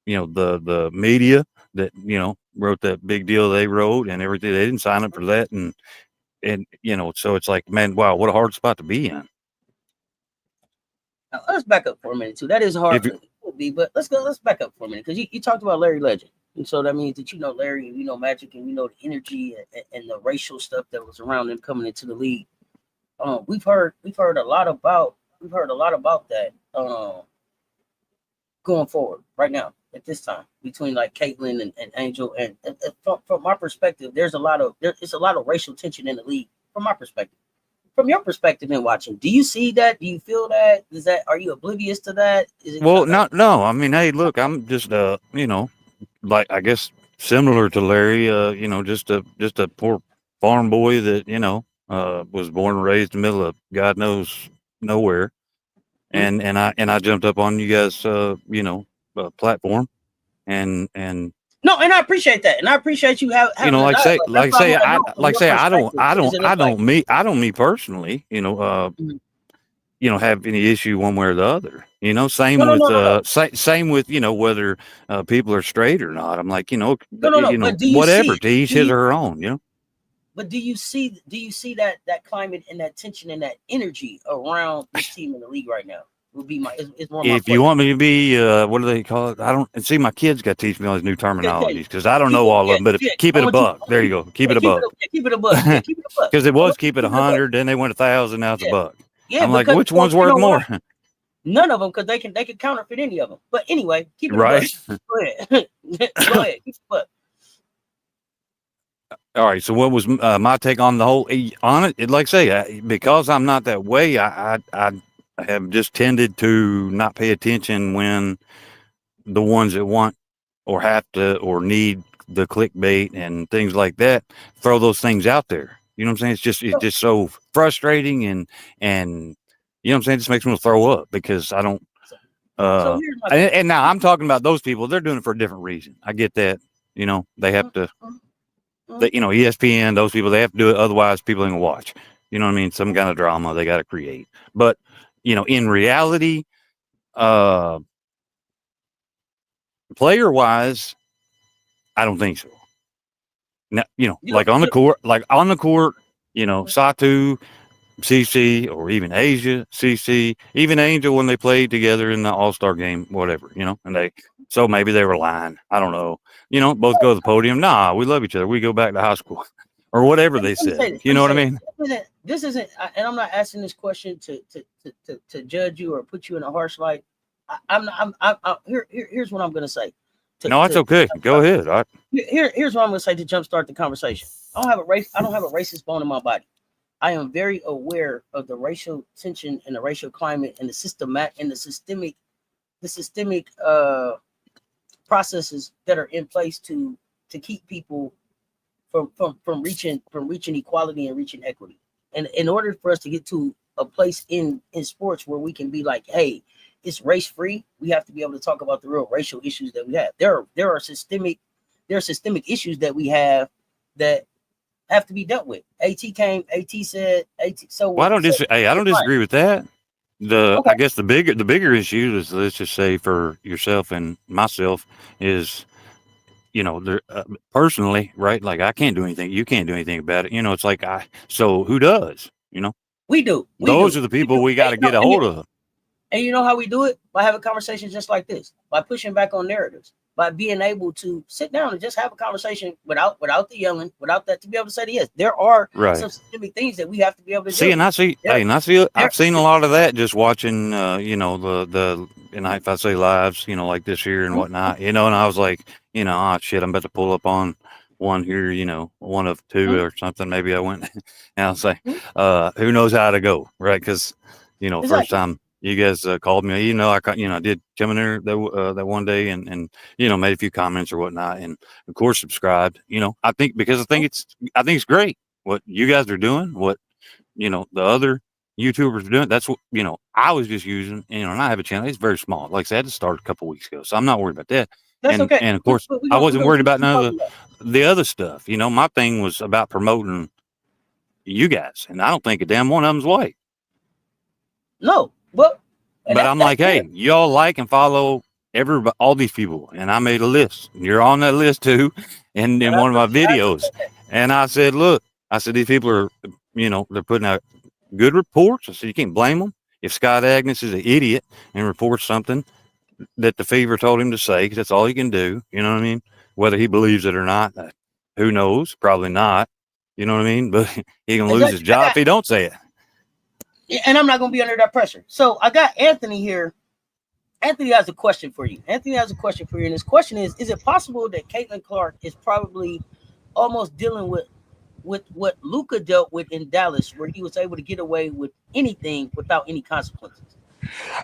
Speaker 3: you know, the media that, you know, wrote that big deal they wrote and everything, they didn't sign up for that. And, you know, so it's like, man, wow, what a hard spot to be in.
Speaker 1: Now, let's back up for a minute too. That is hard to be, but let's back up for a minute, because you talked about Larry Legend. And so that means that you know Larry and you know Magic and you know the energy and the racial stuff that was around them coming into the league. We've heard a lot about that going forward right now at this time between like Caitlin and Angel and from my perspective, it's a lot of racial tension in the league from my perspective. From your perspective in watching, do you see that? Do you feel that? Are you oblivious to that? Is it
Speaker 3: Well, no. I mean, hey, look, I'm just you know, like I guess similar to Larry, you know, just a poor farm boy that, you know, was born and raised in the middle of God knows nowhere. And I jumped up on you guys you know, platform and
Speaker 1: no, and I appreciate that, and I appreciate you having
Speaker 3: you know,
Speaker 1: a dialogue.
Speaker 3: I don't me personally, you know, you know, have any issue one way or the other. You know, same same with, you know, whether people are straight or not. I'm like, you know, you know, whatever, to each his or her own, you know.
Speaker 1: But do you see that climate and that tension and that energy around this team in the league right now? Would be it's more.
Speaker 3: If you want me to be, what do they call it? I don't see. My kids got to teach me all these new terminologies because I don't know all of them. But keep it a buck. There you go. Keep it a buck.
Speaker 1: Keep it a buck. Keep it a buck.
Speaker 3: Because it was keep it 100, then they went 1,000. Now it's a buck.
Speaker 1: Yeah,
Speaker 3: I'm like, which one's worth more?
Speaker 1: None of them, because they can counterfeit any of them. But anyway, keep it
Speaker 3: right.
Speaker 1: Go ahead. Go ahead. Keep it buck.
Speaker 3: All right. So what was my take on the whole on it? Like I say, because I'm not that way, I have just tended to not pay attention when the ones that want or have to or need the clickbait and things like that throw those things out there. You know what I'm saying? It's just so frustrating and you know what I'm saying? It just makes me throw up because I don't. And now I'm talking about those people. They're doing it for a different reason. I get that. You know, they have to. You know, ESPN, those people, they have to do it. Otherwise, people ain't gonna watch. You know what I mean? Some kind of drama they got to create. But you know, in reality, player wise, I don't think so. Now, you know, like on the court, you know, Satu, CC, or even Asia, CC, even Angel when they played together in the All-Star game, whatever, you know, and so maybe they were lying. I don't know. You know, both go to the podium. Nah, we love each other. We go back to high school or whatever they said. You know what I mean?
Speaker 1: This isn't, and I'm not asking this question to judge you or put you in a harsh light. Here's what I'm going to say.
Speaker 3: No, it's okay. Go ahead.
Speaker 1: Here's what I'm going to say to jumpstart the conversation. I don't have a racist bone in my body. I am very aware of the racial tension and the racial climate and the systemic processes that are in place to keep people from reaching equality and reaching equity. And in order for us to get to a place in sports where we can be like, hey, it's race free, we have to be able to talk about the real racial issues that we have. There are systemic issues that we have that have to be dealt with. AT said. So
Speaker 3: well, I don't disagree with that. I guess the bigger issue is, let's just say for yourself and myself, is, you know, personally, right? Like I can't do anything. You can't do anything about it. You know, it's like so who does? You know,
Speaker 1: we do.
Speaker 3: Those are the people we got to get a hold of.
Speaker 1: And you know how we do it? By having conversations just like this, by pushing back on narratives, by being able to sit down and just have a conversation without the yelling, without that, to be able to say that, yes, there are some systemic things that we have to be able to
Speaker 3: see. And I've seen a lot of that just watching, you know, and if I say lives, you know, like this here and whatnot, you know, and I was like, you know, oh shit, I'm about to pull up on one here, you know, one of two or something. Maybe I went and I'll say, who knows how to go, right? Because, you know, first time you guys called me, you know, I did come in there that one day and you know, made a few comments or whatnot, and of course subscribed. You know, I think it's great what you guys are doing, what, you know, the other YouTubers are doing. That's what, you know, I was just using, you know, and I have a channel. It's very small. Like I said, I had to start a couple weeks ago, so I'm not worried about that.
Speaker 1: That's okay.
Speaker 3: And of course, I wasn't worried about none of the other stuff. You know, my thing was about promoting you guys, and I don't think a damn one of them's white.
Speaker 1: No. But
Speaker 3: I'm like, hey, y'all like and follow all these people, and I made a list. You're on that list too, in one of my videos. And I said, look, these people are, you know, they're putting out good reports. I said, you can't blame them. If Scott Agnes is an idiot and reports something that the Fever told him to say, because that's all he can do, you know what I mean? whether he believes it or not, who knows? Probably not. You know what I mean? But he can lose his job if he don't say it.
Speaker 1: And I'm not going to be under that pressure. So I got Anthony here. Anthony has a question for you. And this question is it possible that Caitlin Clark is probably almost dealing with what Luka dealt with in Dallas, where he was able to get away with anything without any consequences?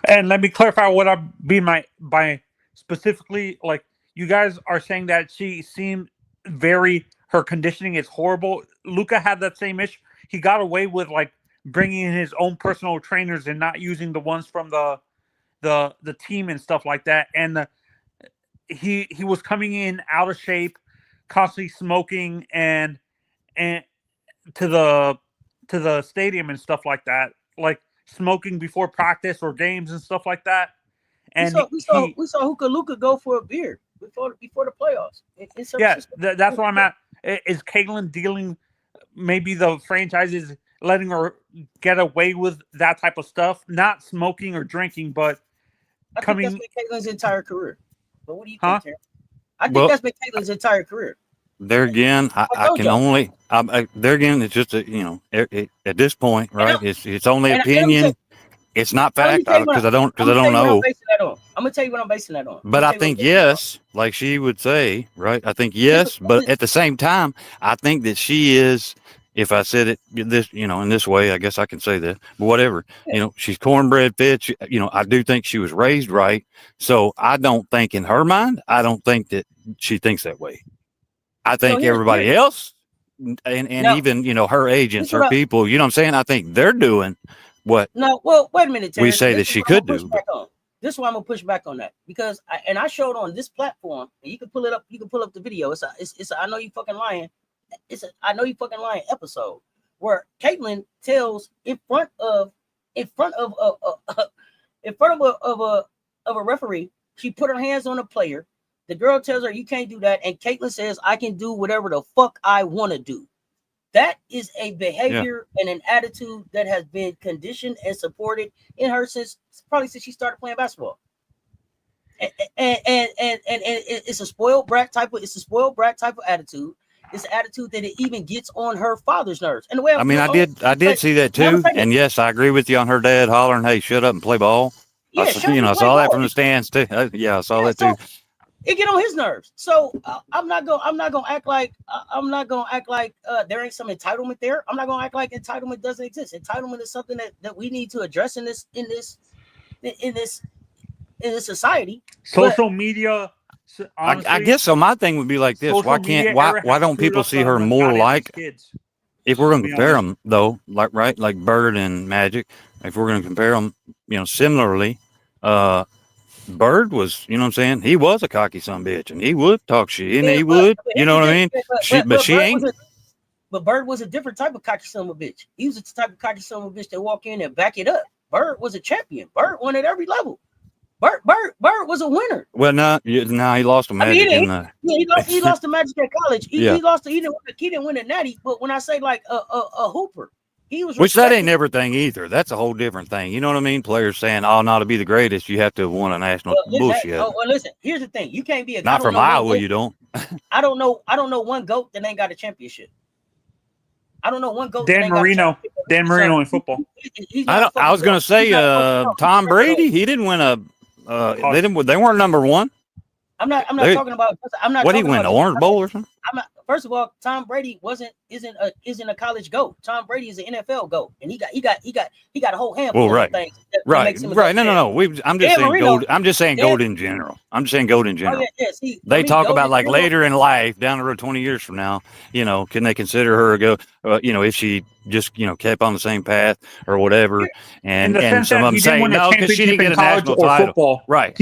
Speaker 4: And let me clarify what I mean by specifically, like, you guys are saying that she seemed her conditioning is horrible. Luka had that same issue. He got away with like bringing in his own personal trainers and not using the ones from the team and stuff like that. And he was coming in out of shape, constantly smoking and to the stadium and stuff like that, like smoking before practice or games and stuff like that. And
Speaker 1: we saw Luka go for a beer before the playoffs.
Speaker 4: That's where I'm at. Is Caitlin dealing? Maybe the franchise is letting her get away with that type of stuff, not smoking or drinking, but
Speaker 1: I think that's been Caitlin's entire career. But what do you think, Terry? I think that's been Caitlin's entire career.
Speaker 3: There again, I can only. There again, it's just at this point, right? It's only opinion. It's not fact because I don't know.
Speaker 1: I'm gonna tell you what I'm basing that on.
Speaker 3: But I think yes, like she would say, right? I think yes, but at the same time, I think that she is. If I said it this, in this way, I guess I can say that. But whatever, she's cornbread fed. I do think she was raised right. So I don't think in her mind, I don't think that she thinks that way. I think everybody else, and even her agents, her people, you know what I'm saying? I think they're doing what.
Speaker 1: No, well, wait a minute, Terrence.
Speaker 3: We say that she could do.
Speaker 1: This is why I'm gonna push back on that, because I showed on this platform, and you can pull it up. You can pull up the video. It's a I know you fucking lying. I know you fucking lying episode where Caitlin tells in front of a referee, she put her hands on a player. The girl tells her you can't do that, and Caitlin says I can do whatever the fuck I want to do. That is a behavior and an attitude that has been conditioned and supported in her since she started playing basketball. And it's a spoiled brat type of attitude. It's an attitude that it even gets on her father's nerves. And the way
Speaker 3: I did see that too. And yes, I agree with you on her dad hollering, "Hey, shut up and play ball."
Speaker 1: Yeah,
Speaker 3: I saw that from the stands too. I saw that too.
Speaker 1: It get on his nerves. So I'm not gonna act like there ain't some entitlement there. I'm not gonna act like entitlement doesn't exist. Entitlement is something that we need to address in this society.
Speaker 4: Social media. Honestly,
Speaker 3: I guess so. My thing would be like this: why don't people see her more like? If we're going to compare them, though, like Bird and Magic, if we're going to compare them, similarly, Bird was, what I'm saying, he was a cocky son of a bitch, and he would talk shit, and he would, you know what I mean? But she ain't.
Speaker 1: But Bird was a different type of cocky son of a bitch. He was the type of cocky son of a bitch that walk in and back it up. Bird was a champion. Bird won at every level. Bird was a winner.
Speaker 3: Well, no, he lost to Magic.
Speaker 1: He lost to Magic at college. He didn't win a natty. But when I say like a hooper, he was.
Speaker 3: Which that ain't everything either. That's a whole different thing. You know what I mean? Players saying, "Oh, not to be the greatest, you have to have won a national bullshit."
Speaker 1: Listen. Here's the thing: you can't be a.
Speaker 3: Not from Iowa, you don't.
Speaker 1: I don't know one GOAT that ain't got a championship. I don't know one GOAT.
Speaker 4: Dan Marino in football.
Speaker 3: I was going to say Tom Brady. He didn't win a. They weren't number one.
Speaker 1: I'm not talking about.
Speaker 3: What did he win? The Orange Bowl or something?
Speaker 1: First of all, Tom Brady isn't a college GOAT. Tom Brady is an NFL GOAT, and he got a whole handful of things.
Speaker 3: Right. No. I'm just saying GOAT. I'm just saying GOAT in general. They talk about like later in life, down the road, 20 years from now. Can they consider her a GOAT? If she just kept on the same path or whatever, and some of them say no because she didn't get a national title.
Speaker 4: Football.
Speaker 3: Right.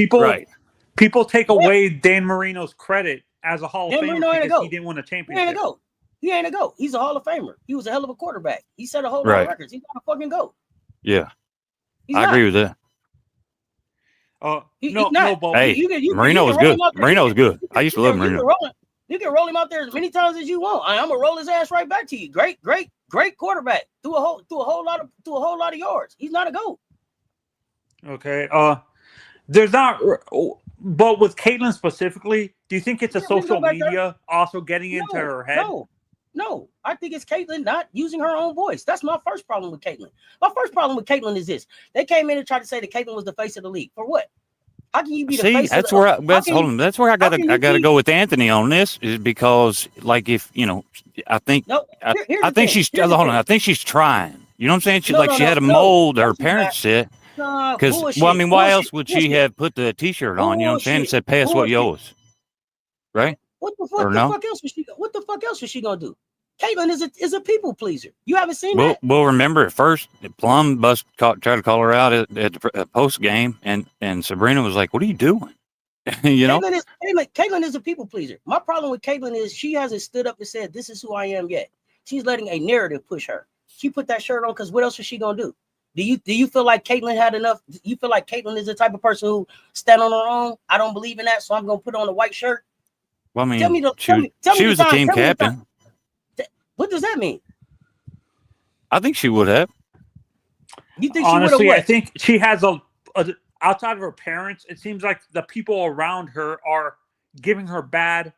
Speaker 4: People take away Dan Marino's credit as a Hall of Famer because he didn't win a championship.
Speaker 1: He ain't a GOAT. He's a Hall of Famer. He was a hell of a quarterback. He set a whole lot of records. He's not a fucking GOAT.
Speaker 3: Yeah. I agree with that. Marino was good. Marino was good. I used to love Marino.
Speaker 1: You can roll him out there as many times as you want. I'm gonna roll his ass right back to you. Great quarterback. Threw a whole lot of yards. He's not a GOAT.
Speaker 4: Okay. There's not But with Caitlyn specifically, do you think it's a
Speaker 1: Yeah, we can go
Speaker 4: social
Speaker 1: back there.
Speaker 4: media also getting into her head?
Speaker 1: No. I think it's Caitlyn not using her own voice. That's my first problem with Caitlyn. My first problem with Caitlyn is this: they came in and tried to say that Caitlyn was the face of the league. For what? How can you be the
Speaker 3: See,
Speaker 1: face
Speaker 3: that's
Speaker 1: of the
Speaker 3: where that's where I
Speaker 1: how can you
Speaker 3: gotta
Speaker 1: be-
Speaker 3: go with Anthony on this, is because, like, if I think
Speaker 1: No,
Speaker 3: I
Speaker 1: here's
Speaker 3: think
Speaker 1: the thing.
Speaker 3: she's
Speaker 1: Here's the
Speaker 3: hold on,
Speaker 1: thing.
Speaker 3: I think she's trying. You know what I'm saying? She
Speaker 1: No,
Speaker 3: she had a mold her
Speaker 1: she's
Speaker 3: parents
Speaker 1: not.
Speaker 3: said.
Speaker 1: Nah,
Speaker 3: Because,
Speaker 1: bullshit.
Speaker 3: well, I mean, why
Speaker 1: bullshit,
Speaker 3: else would she
Speaker 1: bullshit,
Speaker 3: have put the T-shirt on? You know what I'm saying? And said, "Pay us what you owe us," right?
Speaker 1: What the
Speaker 3: Or no?
Speaker 1: fuck else was she? What the fuck else was she gonna do? Caitlyn is a people pleaser. You haven't seen
Speaker 3: Well,
Speaker 1: that?
Speaker 3: we'll remember at first, Plum tried to call her out at the post game, and Sabrina was like, "What are you doing?" you know.
Speaker 1: Caitlyn is a people pleaser. My problem with Caitlyn is she hasn't stood up and said, "This is who I am" yet. She's letting a narrative push her. She put that shirt on because what else was she gonna do? Do you feel like Caitlyn had enough? You feel like Caitlyn is the type of person who stand on her own? I don't believe in that, so I'm gonna put on a white shirt.
Speaker 3: Well, I mean,
Speaker 1: Tell me
Speaker 3: she was the team captain.
Speaker 1: What does that mean?
Speaker 3: I think she would have.
Speaker 1: You think
Speaker 4: Honestly,
Speaker 1: she would have?
Speaker 4: I think she has a outside of her parents. It seems like the people around her are giving her bad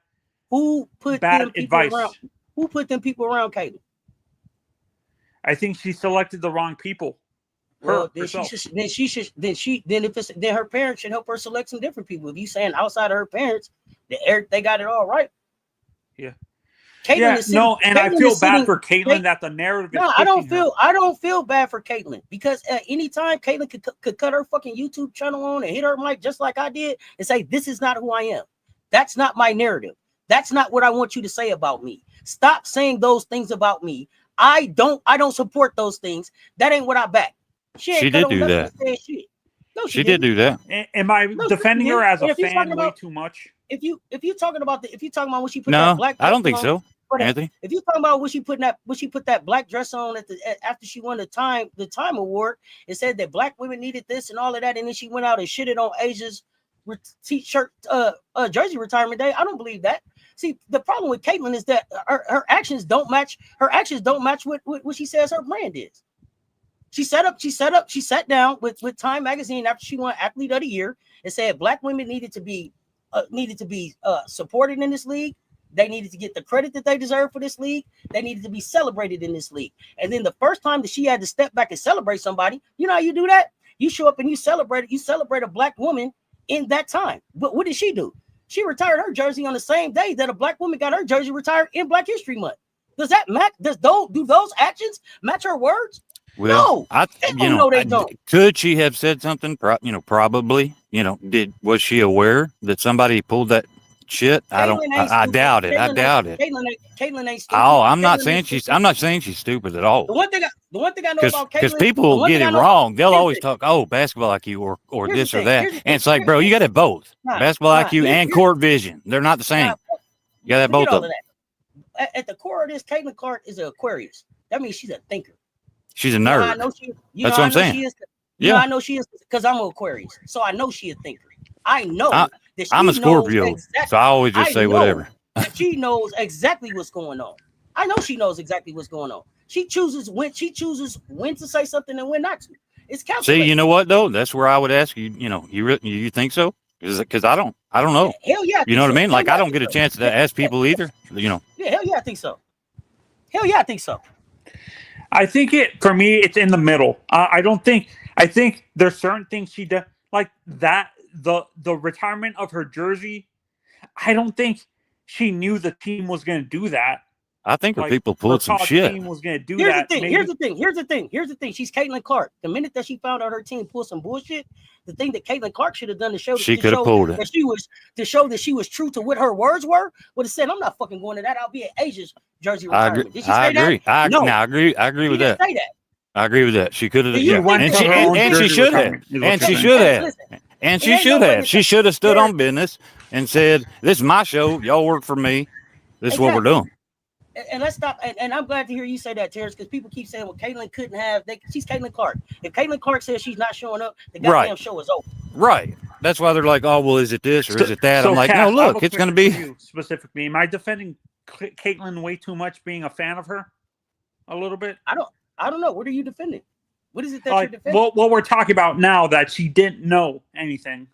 Speaker 4: advice.
Speaker 1: Who put them people around Caitlyn?
Speaker 4: I think she selected the wrong people.
Speaker 1: Well, then her parents should help her select some different people. If you saying outside of her parents, they got it all right.
Speaker 4: Yeah.
Speaker 1: Caitlyn
Speaker 4: I feel bad for Caitlyn that the narrative is
Speaker 1: I don't feel bad for Caitlyn, because at any time Caitlyn could cut her fucking YouTube channel on and hit her mic just like I did and say, "This is not who I am. That's not my narrative. That's not what I want you to say about me. Stop saying those things about me. I don't support those things. That ain't what I back."
Speaker 3: She did do that.
Speaker 1: No,
Speaker 3: she did do that.
Speaker 4: Am I defending her as a fan way too much?
Speaker 1: If you talking about when she put that black dress
Speaker 3: I don't think
Speaker 1: on,
Speaker 3: so, Anthony.
Speaker 1: If you talking about when she put that black dress on after she won the time award, it said that black women needed this and all of that, and then she went out and shitted on Asia's t-shirt jersey retirement day. I don't believe that. See, the problem with Caitlyn is that her actions don't match what she says her brand is. She sat down with Time magazine after she won Athlete of the Year and said black women needed to be supported in this league. They needed to get the credit that they deserve for this league. They needed to be celebrated in this league. And then the first time that she had to step back and celebrate somebody, you know how you do that? You show up and you celebrate a black woman in that time. But what did she do? She retired her jersey on the same day that a black woman got her jersey retired in Black History Month. Does that match? Do those actions match her words?
Speaker 3: Well,
Speaker 1: no, they don't.
Speaker 3: Could she have said something? Probably. Was she aware that somebody pulled that shit? I doubt it.
Speaker 1: Caitlyn ain't stupid.
Speaker 3: Oh, I'm not saying she's stupid at all.
Speaker 1: The one thing I know about Caitlyn,
Speaker 3: because people will get it wrong. They'll always talk, basketball IQ or this or that, and it's like, bro, you got to have both basketball IQ and court vision. They're not the same. You got to have both of them.
Speaker 1: At the core of this, Caitlyn Clark is an Aquarius. That means she's a thinker.
Speaker 3: She's a nerd. That's what I'm saying.
Speaker 1: I know she is because I'm an Aquarius, so I know she's a thinker. I know that
Speaker 3: I'm a Scorpio, so I always just say whatever.
Speaker 1: She knows exactly what's going on. I know she knows exactly what's going on. She chooses when to say something and when not to. It's calculated.
Speaker 3: See, you know what though? That's where I would ask you. You think so? Because I don't know.
Speaker 1: Hell yeah.
Speaker 3: You know what I mean? Like I don't get a chance to ask people either.
Speaker 1: Yeah, hell yeah, I think so. Hell yeah, I think so.
Speaker 4: I think for me, it's in the middle. I think there's certain things she does like that. The retirement of her jersey, I don't think she knew the team was going to do that.
Speaker 3: I think her people pulled some shit.
Speaker 4: Team was going to do
Speaker 1: Here's
Speaker 4: that.
Speaker 1: Here's the thing. She's Caitlyn Clark. The minute that she found out her team pulled some bullshit, the thing that Caitlyn Clark should have done to show that she was true to what her words were would have said, "I'm not fucking going to that. I'll be at Asia's jersey retirement." Did she say
Speaker 3: agree.
Speaker 1: That? No.
Speaker 3: I agree with that.
Speaker 1: Say that.
Speaker 3: I agree with that. She could have.
Speaker 4: And
Speaker 3: she should have. And she should have. And she should have. She should have stood on business and said, "This is my show. Y'all work for me. This is what we're doing."
Speaker 1: And let's stop. And I'm glad to hear you say that, Terrence, because people keep saying, "Well, Caitlyn couldn't have." She's Caitlyn Clark. If Caitlyn Clark says she's not showing up, the goddamn show is over.
Speaker 3: Right. That's why they're like, "Oh, well, is it this or is it that?" I'm like,
Speaker 4: Cass,
Speaker 3: "No, look, it's going to be
Speaker 4: specifically." Am I defending Caitlyn way too much, being a fan of her? A little bit.
Speaker 1: I don't know. What are you defending? What is it that you're defending?
Speaker 4: What we're talking about now, that she didn't know anything.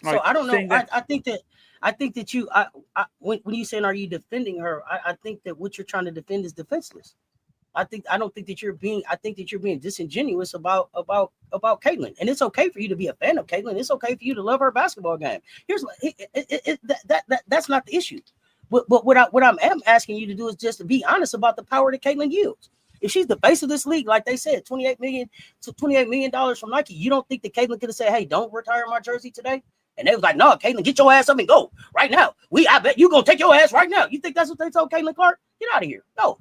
Speaker 1: So I don't know.
Speaker 4: saying that-
Speaker 1: I think that you when you saying are you defending her, I think that what you're trying to defend is defenseless. I don't think that you're being disingenuous about Caitlin. And it's okay for you to be a fan of Caitlin. It's okay for you to love her basketball game. Here's that's not the issue. But what I'm asking you to do is just to be honest about the power that Caitlin yields. If she's the face of this league, like they said, $28 million from Nike, you don't think that Caitlin could have said, "Hey, don't retire my jersey today"? And they was like, "No, Caitlin, get your ass up and go right now. I bet you gonna take your ass right now." You think that's what they told Caitlin Clark? Get out of here. No,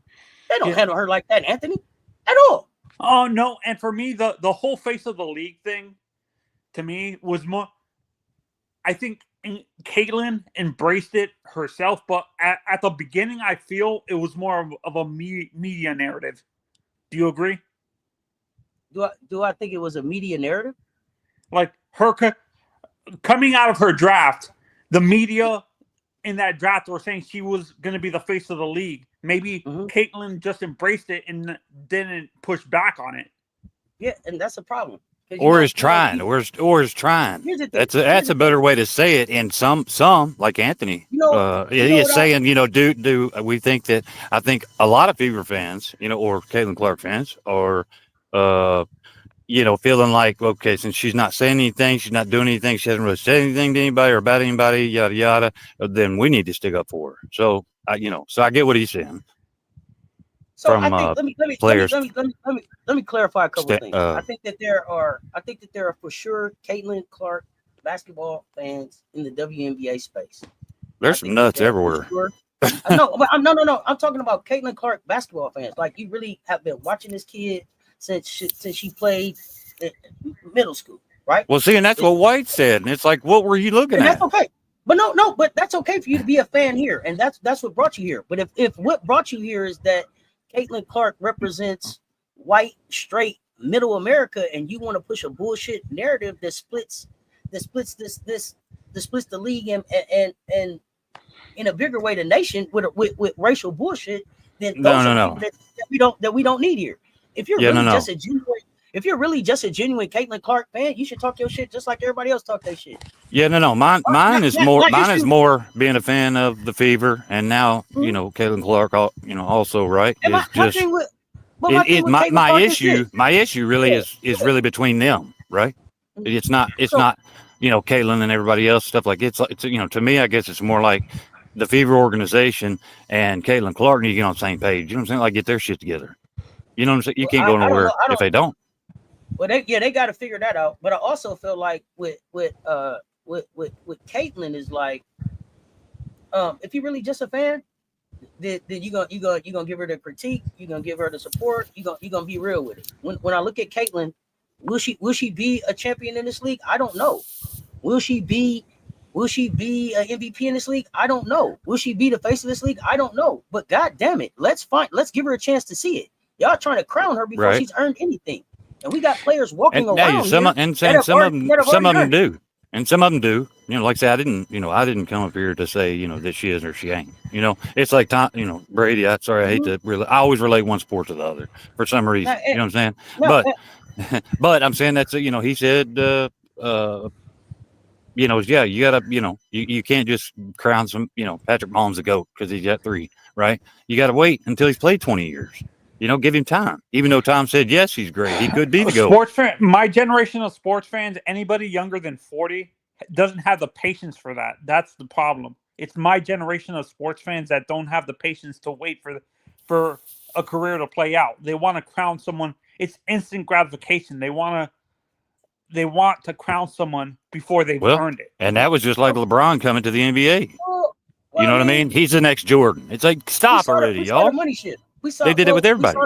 Speaker 1: they don't handle her like that, Anthony, at all.
Speaker 4: Oh no! And for me, the whole face of the league thing, to me, was more. I think Caitlin embraced it herself, but at the beginning, I feel it was more of a media narrative. Do you agree?
Speaker 1: Do I think it was a media narrative?
Speaker 4: Like her coming out of her draft, the media in that draft were saying she was going to be the face of the league. Maybe Caitlin just embraced it and didn't push back on it.
Speaker 1: Yeah, and that's a problem.
Speaker 3: Or is trying. That's a better way to say it. And some like Anthony, is saying, do we think that? I think a lot of Fever fans, or Caitlin Clark fans, are, feeling like, okay, since she's not saying anything, she's not doing anything, she hasn't really said anything to anybody or about anybody, yada yada. Then we need to stick up for her. So I get what he's saying.
Speaker 1: So
Speaker 3: From,
Speaker 1: I think let me clarify a couple of things. I think that there are for sure Caitlin Clark basketball fans in the WNBA space.
Speaker 3: There's some nuts everywhere.
Speaker 1: Sure. No. I'm talking about Caitlin Clark basketball fans. Like, you really have been watching this kid since she played in middle school, right?
Speaker 3: Well, see, and that's what White said, and it's like, what were you looking at?
Speaker 1: That's okay. But but that's okay for you to be a fan here, and that's what brought you here. But if what brought you here is that Caitlin Clark represents white, straight, middle America, and you want to push a bullshit narrative that splits the league and in a bigger way the nation with racial bullshit, then
Speaker 3: no.
Speaker 1: that we don't need here. If you're really just a genuine Caitlin Clark fan, you should talk your shit just like everybody else talk their shit.
Speaker 3: Yeah, no. Mine is more being a fan of the Fever, and now Caitlin Clark, also, right?
Speaker 1: And
Speaker 3: my issue really is really between them, right? It's not Caitlin and everybody else stuff like it's to me, I guess it's more like the Fever organization and Caitlin Clark need to get on the same page. You know what I'm saying? Like, get their shit together. You know what I'm saying? You can't go nowhere if they don't.
Speaker 1: Well, they got to figure that out. But I also feel like with Caitlin is like, if you're really just a fan, then you gonna give her the critique, you gonna give her the support, you gonna be real with it. When I look at Caitlin, will she be a champion in this league? I don't know. Will she be an MVP in this league? I don't know. Will she be the face of this league? I don't know. But god damn it, let's give her a chance to see it. Y'all trying to crown her before she's earned anything. And we got players walking around
Speaker 3: some of them do. And some of them do. Like I said, I didn't come up here to say, that she is or she ain't. It's like Tom, Brady. I hate to really. I always relate one sport to the other for some reason. You know what I'm saying? But I'm saying that's he said, you gotta, you can't just crown some, Patrick Mahomes a GOAT because he's got 3, right? You got to wait until he's played 20 years. Give him time. Even though Tom said, yes, he's great. He could be the GOAT.
Speaker 4: My generation of sports fans, anybody younger than 40 doesn't have the patience for that. That's the problem. It's my generation of sports fans that don't have the patience to wait for a career to play out. They want to crown someone. It's instant gratification. They want to crown someone before they've earned it.
Speaker 3: And that was just like LeBron coming to the NBA. You know what I mean? He's the next Jordan. It's like, stop already, y'all.
Speaker 1: Money shit.
Speaker 3: They did it with everybody.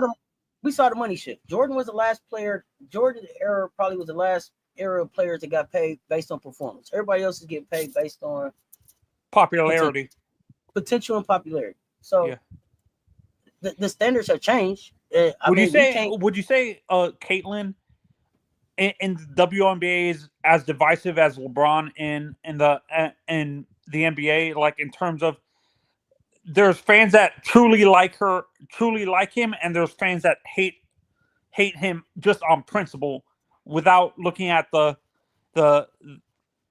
Speaker 1: We saw the money shift. Jordan was the last player. Jordan's era probably was the last era of players that got paid based on performance. Everybody else is getting paid based on
Speaker 4: popularity,
Speaker 1: potential and popularity. So the standards have changed.
Speaker 4: Would you say Caitlin in the WNBA is as divisive as LeBron in the NBA? Like, in terms of, there's fans that truly like him, and there's fans that hate him just on principle, without looking at the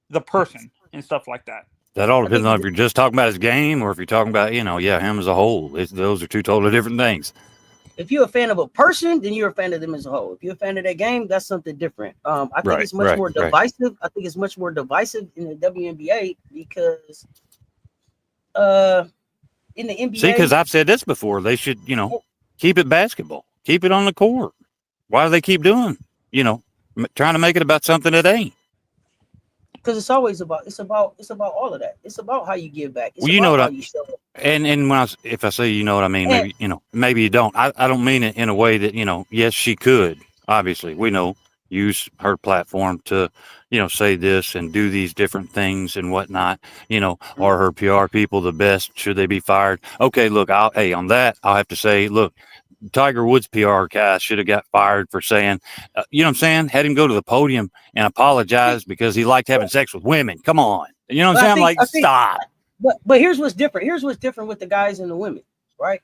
Speaker 4: the person and stuff like that.
Speaker 3: That all depends on if you're just talking about his game or if you're talking about, him as a whole. Those are two totally different things.
Speaker 1: If you're a fan of a person, then you're a fan of them as a whole. If you're a fan of that game, that's something different. I think it's much more divisive. I think it's much more divisive in the WNBA because in the NBA.
Speaker 3: See, because I've said this before, they should, keep it basketball. Keep it on the court. Why do they keep doing, trying to make it about something that ain't?
Speaker 1: Because it's always about all of that. It's about how you give back. It's
Speaker 3: well, you know what
Speaker 1: you show up.
Speaker 3: And if I say what I mean, maybe maybe you don't. I don't mean it in a way that yes, she could. Obviously, we know use her platform to say this and do these different things and whatnot. Are her PR people the best? Should they be fired? Okay, look, on that I'll have to say, look. Tiger Woods PR guy should have got fired for saying, you know what I'm saying? Had him go to the podium and apologize because he liked having sex with women. Come on. You know what I'm saying? Stop.
Speaker 1: But here's what's different. Here's what's different with the guys and the women, right?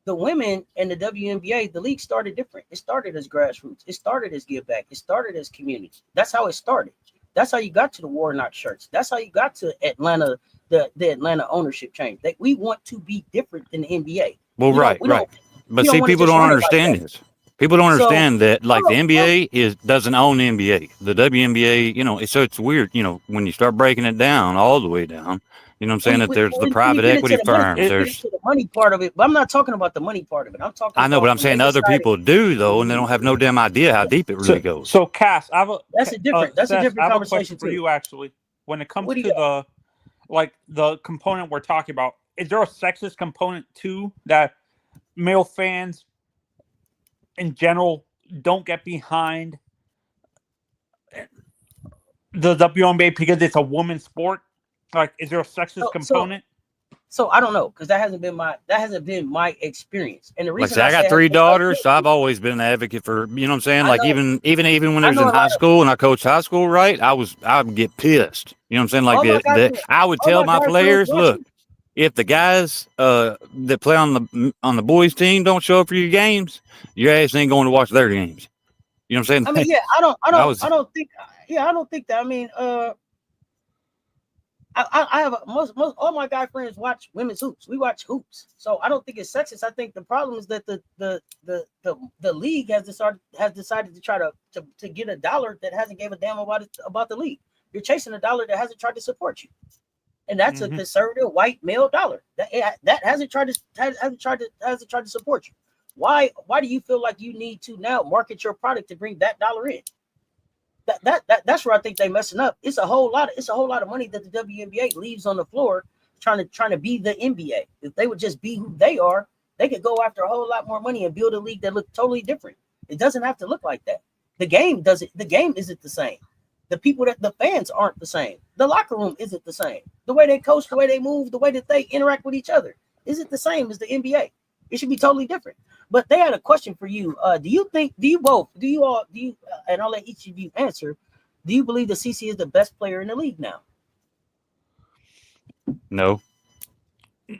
Speaker 1: The women and the WNBA, the league started different. It started as grassroots. It started as give back. It started as community. That's how it started. That's how you got to the Warnock shirts. That's how you got to Atlanta, the Atlanta ownership change. We want to be different than the NBA.
Speaker 3: Well, right. But see, people don't understand this. People don't understand that, the NBA doesn't own the NBA. The WNBA, so it's weird, when you start breaking it down, all the way down, you know what I'm saying, that there's the private equity firms. There's
Speaker 1: the money part of it, but I'm not talking about the money part of it. I'm talking
Speaker 3: I know, but I'm saying other people do, though, and they don't have no damn idea how deep it really goes.
Speaker 4: So, Cass,
Speaker 1: that's a different conversation
Speaker 4: for you, actually. When it comes to the component we're talking about, is there a sexist component, too, that male fans in general don't get behind the WNBA because it's a women's sport? Is there a sexist component?
Speaker 1: So I don't know, because that hasn't been my experience. And the reason
Speaker 3: I got 3 daughters, so I've always been an advocate for, you know what I'm saying? Even when I was in high school and I coached high school, right? I would get pissed. You know what I'm saying? I would tell my players, look, if the guys that play on the boys team don't show up for your games, your ass ain't going to watch their games. You know what I'm saying?
Speaker 1: I mean, yeah, I don't think that. I mean, I have most all my guy friends watch women's hoops. We watch hoops, so I don't think it's sexist. I think the problem is that the league has decided to try to get a dollar that hasn't gave a damn about the league. You're chasing a dollar that hasn't tried to support you. And that's a conservative white male dollar that hasn't tried to support you. Why do you feel like you need to now market your product to bring that dollar in? That's where I think they're messing up. It's a whole lot of money that the WNBA leaves on the floor trying to be the NBA. If they would just be who they are, they could go after a whole lot more money and build a league that looks totally different. It doesn't have to look like that. The game isn't the same. The fans aren't the same. The locker room isn't the same. The way they coach, the way they move, the way that they interact with each other isn't the same as the NBA. It should be totally different. But they had a question for you. And I'll let each of you answer. Do you believe the CC is the best player in the league now?
Speaker 3: No.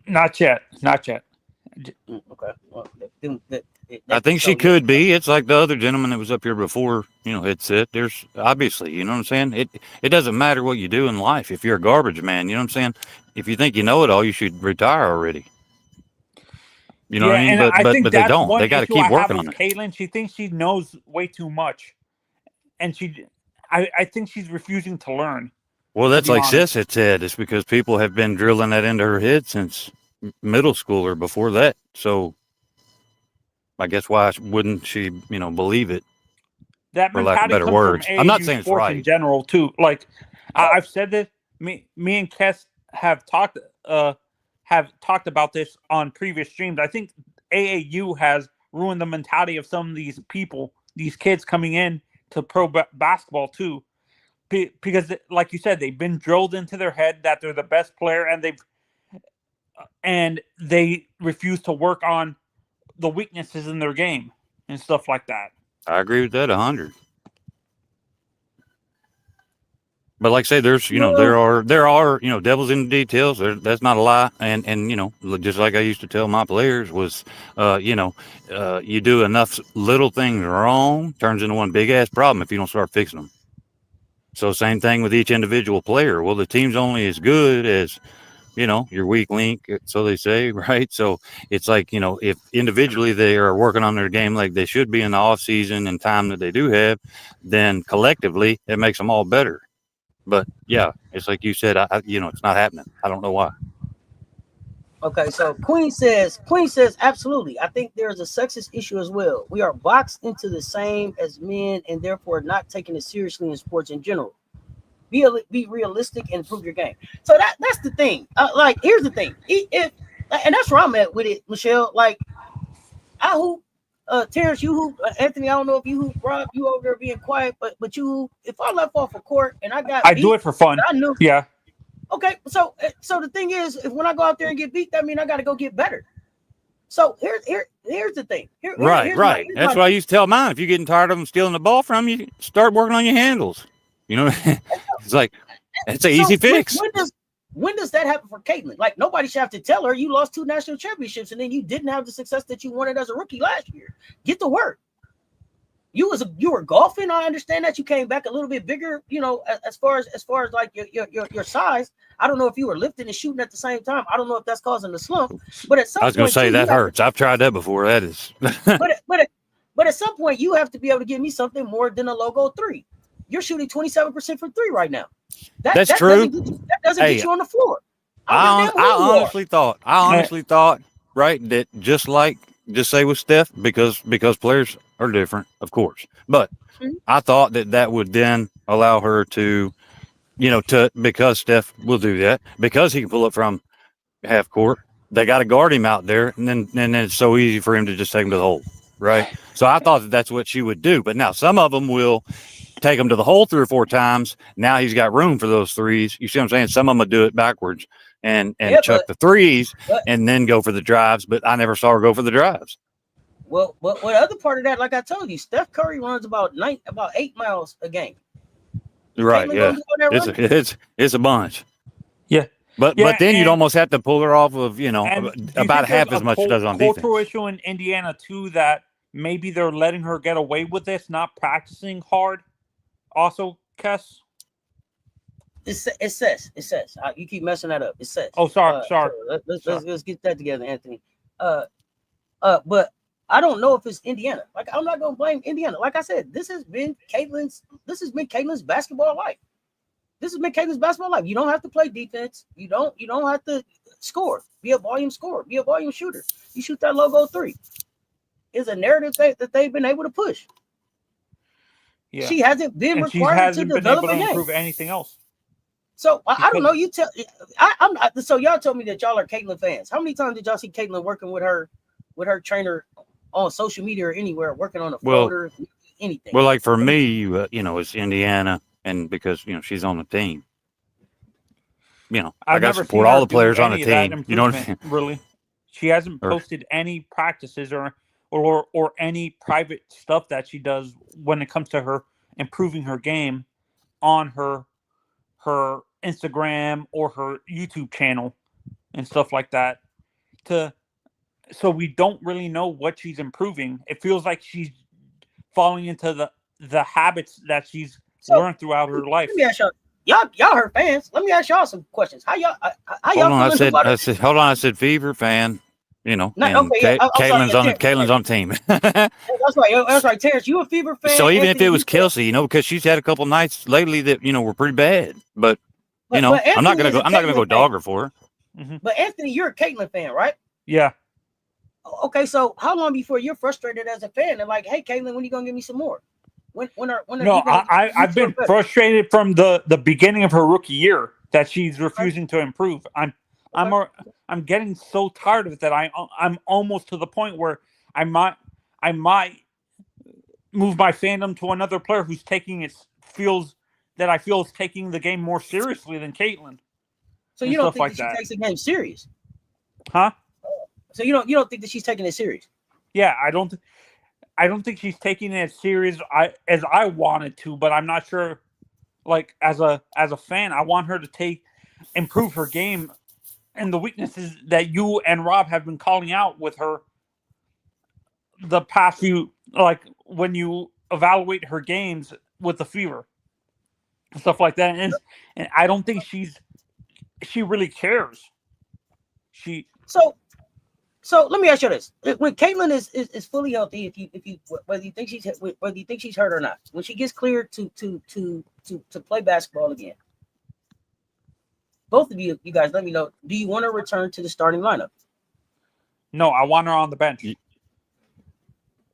Speaker 4: Not yet.
Speaker 1: Okay. Well,
Speaker 3: I think she could be. It's like the other gentleman that was up here before, had said. There's obviously, you know what I'm saying? It doesn't matter what you do in life. If you're a garbage man, you know what I'm saying? If you think you know it all, you should retire already. You know what I mean? But they don't. They got to keep working on it.
Speaker 4: Caitlin, she thinks she knows way too much. And I think she's refusing to learn.
Speaker 3: Well, that's like Cess had said. It's because people have been drilling that into her head since middle school or before that. So I guess why wouldn't she, believe it?
Speaker 4: That
Speaker 3: for lack of better words. I'm not saying it's right.
Speaker 4: In general, too. I've said this. Me and Cess have talked about this on previous streams. I think AAU has ruined the mentality of some of these people, these kids coming in to pro basketball too, because, like you said, they've been drilled into their head that they're the best player, and they refuse to work on the weaknesses in their game and stuff like that.
Speaker 3: I agree with that 100. But like I say, there's, there are, devils in the details. That's not a lie. And, just like I used to tell my players was, you do enough little things wrong, turns into one big ass problem if you don't start fixing them. So same thing with each individual player. Well, the team's only as good as, your weak link, so they say, right? So it's like, if individually they are working on their game like they should be in the off season and time that they do have, then collectively it makes them all better. But yeah, it's like you said, it's not happening. I don't know why.
Speaker 1: Okay, so Queen says, absolutely. I think there's a sexist issue as well. We are boxed into the same as men and therefore not taking it seriously in sports in general. Be realistic and improve your game. So that's the thing. Here's the thing. And that's where I'm at with it, Michelle. Like, I hoop, Terrence, you hoop, Anthony. I don't know if you hoop, Rob. You over there being quiet, but you hoop. If I left off a court and I
Speaker 4: do it for fun.
Speaker 1: I knew.
Speaker 4: Yeah.
Speaker 1: Okay, so the thing is, if when I go out there and get beat, that means I got to go get better. So here's the thing.
Speaker 3: Right. That's what I used to tell mine. If you're getting tired of them stealing the ball from you, start working on your handles. It's like it's an easy fix.
Speaker 1: When does that happen for Caitlin? Like, nobody should have to tell her you lost 2 national championships and then you didn't have the success that you wanted as a rookie last year. Get to work. You were golfing. I understand that you came back a little bit bigger, as far as like your size. I don't know if you were lifting and shooting at the same time. I don't know if that's causing the slump. But at some
Speaker 3: I was going to say that hurts. I've tried that before. That is.
Speaker 1: but at some point you have to be able to give me something more than a logo 3. You're shooting 27% from 3 right now.
Speaker 3: That's true.
Speaker 1: That doesn't get you on the floor.
Speaker 3: I honestly thought, right, that just say with Steph, because players are different, of course. But I thought that would then allow her to, because Steph will do that, because he can pull it from half court. They got to guard him out there, and then it's so easy for him to just take him to the hole, right? So I thought that's what she would do. But now some of them will take him to the hole 3 or 4 times. Now he's got room for those threes. You see what I'm saying? Some of them will do it backwards and chuck the threes and then go for the drives. But I never saw her go for the drives.
Speaker 1: Well, the other part of that, like I told you, Steph Curry runs about 8 miles a game.
Speaker 3: Right? Yeah, it's a bunch.
Speaker 4: Yeah,
Speaker 3: but then you'd almost have to pull her off of about half as much she does on defense.
Speaker 4: Cultural issue in Indiana too, that maybe they're letting her get away with this, not practicing hard. Also, Cess.
Speaker 1: It says. You keep messing that up. It says.
Speaker 4: Oh, sorry.
Speaker 1: Let's get that together, Anthony. But I don't know if it's Indiana. Like, I'm not gonna blame Indiana. Like I said, this has been Caitlin's basketball life. You don't have to play defense. You don't have to score. Be a volume scorer. Be a volume shooter. You shoot that logo 3. It's a narrative that they've been able to push.
Speaker 4: Yeah.
Speaker 1: She hasn't been required to develop a game.
Speaker 4: Improve anything else.
Speaker 1: So I don't know. You tell. So y'all told me that y'all are Caitlin fans. How many times did y'all see Caitlin working with her trainer on social media or anywhere, working on a floater, anything?
Speaker 3: Well, like for me, it's Indiana, and because she's on the team. I got to support all the players on the team. You know what I mean?
Speaker 4: Really, she hasn't posted any practices or any private stuff that she does when it comes to her improving her game on her Instagram or her YouTube channel and stuff like that. So we don't really know what she's improving. It feels like she's falling into the habits that she's learned throughout her life.
Speaker 1: Let me ask y'all her fans. Let me ask y'all some questions. How y'all
Speaker 3: hold on, I said Fever fan. Caitlin's on team.
Speaker 1: That's right, Terrence. You a Fever fan?
Speaker 3: So even if it was Kelsey, because she's had a couple nights lately that were pretty bad. But I'm not gonna go dog her for her.
Speaker 4: Mm-hmm.
Speaker 1: But Anthony, you're a Caitlin fan, right?
Speaker 4: Yeah.
Speaker 1: Okay, so how long before you're frustrated as a fan and like, hey, Caitlin, when are you gonna give me some more?
Speaker 4: I've been frustrated from the beginning of her rookie year that she's refusing to improve. I'm getting so tired of it that I'm almost to the point where I might move my fandom to another player who's taking is taking the game more seriously than Caitlin.
Speaker 1: So you don't think that she takes the game serious?
Speaker 4: Huh?
Speaker 1: So you don't think that she's taking it serious?
Speaker 4: Yeah, I don't think she's taking it as serious as I wanted to, but I'm not sure. Like as a fan, I want her to improve her game and the weaknesses that you and Rob have been calling out with her the past few, like when you evaluate her games with the Fever. stuff like that. And I don't think she really cares.
Speaker 1: So let me ask you this: when Caitlin is fully healthy, if you whether you think she's hurt or not, when she gets cleared to play basketball again, both of you guys, let me know. Do you want to return to the starting lineup?
Speaker 4: No, I want her on the bench.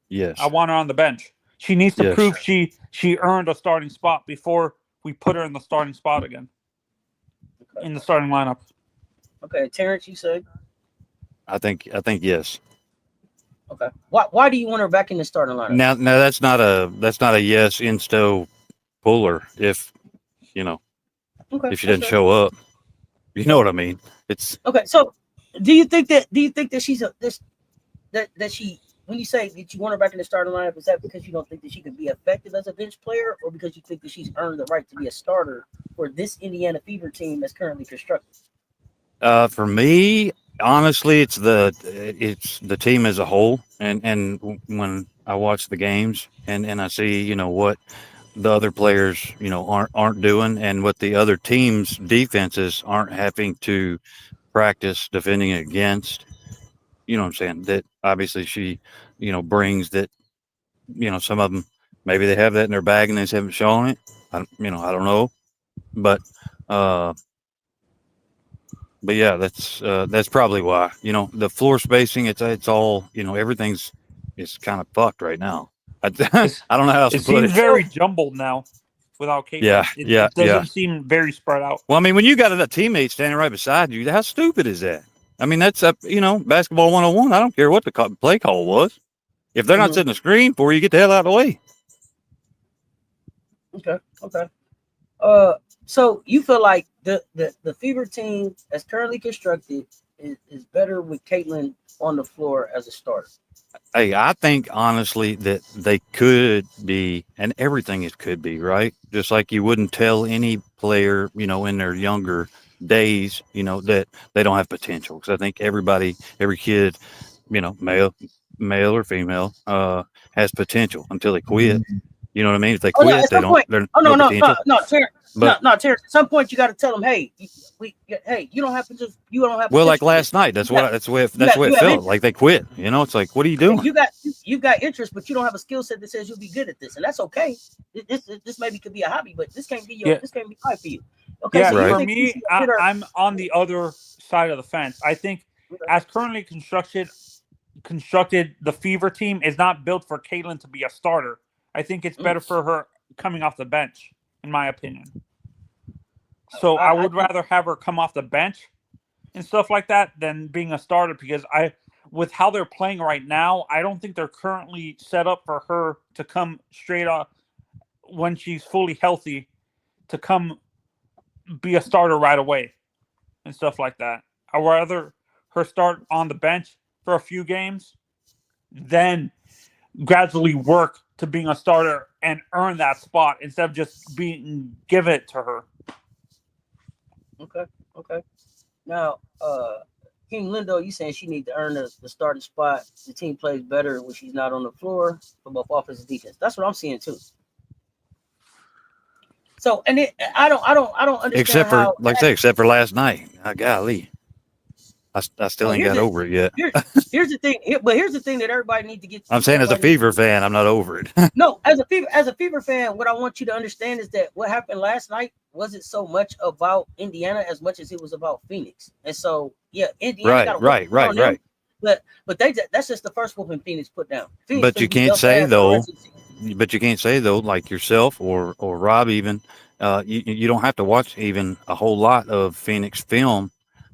Speaker 3: Yes.
Speaker 4: I want her on the bench. She needs to prove she earned a starting spot before we put her in the starting spot again. Okay. In the starting lineup.
Speaker 1: Okay, Terrence, you said.
Speaker 3: I think yes.
Speaker 1: Okay. Why do you want her back in the starting lineup?
Speaker 3: Now that's not a yes insto puller if if she doesn't show up. You know what I mean? It's
Speaker 1: okay. So do you think that she's that she, when you say that you want her back in the starting lineup, is that because you don't think that she could be effective as a bench player, or because you think that she's earned the right to be a starter for this Indiana Fever team that's currently constructed?
Speaker 3: For me, honestly, it's the team as a whole, and when I watch the games and I see what the other players aren't doing, and what the other teams' defenses aren't having to practice defending against. You know what I'm saying? That obviously she brings that. Some of them maybe they have that in their bag and they just haven't shown it. I don't know, but yeah, that's probably why. The floor spacing, it's all everything's kind of fucked right now. I don't know how else to put it.
Speaker 4: It seems very jumbled now without Caitlin.
Speaker 3: It
Speaker 4: doesn't seem very spread out.
Speaker 3: Well, I mean, when you got a teammate standing right beside you, how stupid is that? I mean, that's basketball 101. I don't care what the play call was. If they're not setting a screen for you, get the hell out of the way.
Speaker 1: Okay. So you feel like the Fever team as currently constructed is better with Caitlin on the floor as a starter?
Speaker 3: Hey, I think honestly that they could be, and everything could be, right? Just like you wouldn't tell any player, in their younger days, that they don't have potential. Because I think every kid, male or female, has potential until they quit. You know what I mean? If they quit, they don't.
Speaker 1: No, Terrence. At some point, you got to tell them, hey, you don't have to you don't have.
Speaker 3: Well, like last night, that's the way it felt. Like they quit. It's like, what are you doing?
Speaker 1: You got interest, but you don't have a skill set that says you'll be good at this, and that's okay. This maybe could be a hobby, but this can't be this can't be hard for you. Okay,
Speaker 4: yeah, so for me, I'm on the other side of the fence. I think as currently constructed, the Fever team is not built for Caitlin to be a starter. I think it's better for her coming off the bench, in my opinion. So I would rather have her come off the bench and stuff like that than being a starter, because with how they're playing right now, I don't think they're currently set up for her to come straight up when she's fully healthy to come be a starter right away and stuff like that. I'd rather her start on the bench for a few games, then gradually work to being a starter and earn that spot instead of just give it to her.
Speaker 1: Okay. Now, King Lindo, you saying she needs to earn the starting spot. The team plays better when she's not on the floor for both offense and defense. That's what I'm seeing too. So, and I don't understand.
Speaker 3: Except for last night. Golly. I still ain't got over it yet.
Speaker 1: Here's the thing. Here's the thing that everybody needs to get.
Speaker 3: I'm saying as a Fever fan, I'm not over it.
Speaker 1: No, as a Fever fan, what I want you to understand is that what happened last night wasn't so much about Indiana as much as it was about Phoenix. And so, yeah, Indiana. Right. But that's just the first whooping Phoenix put down.
Speaker 3: But you can't say though. But you can't say though, like yourself or Rob even. You don't have to watch even a whole lot of Phoenix film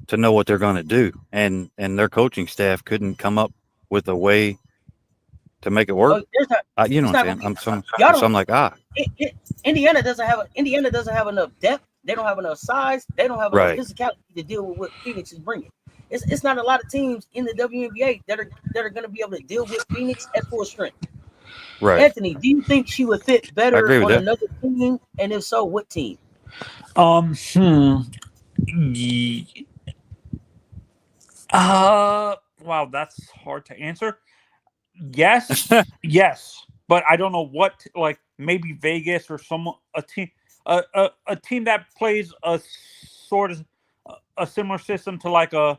Speaker 3: to know what they're going to do, and their coaching staff couldn't come up with a way to make it work. You know what I'm saying? I'm like,
Speaker 1: Indiana doesn't have enough depth. They don't have enough size. They don't have enough physicality to deal with what Phoenix is bringing. It's not a lot of teams in the WNBA that are going to be able to deal with Phoenix at full strength.
Speaker 3: Right.
Speaker 1: Anthony, do you think she would fit better on another team? And if so, what team?
Speaker 4: Wow, that's hard to answer. Yes, yes, but I don't know what. Like maybe Vegas or a team. a team that plays a sort of a similar system to like a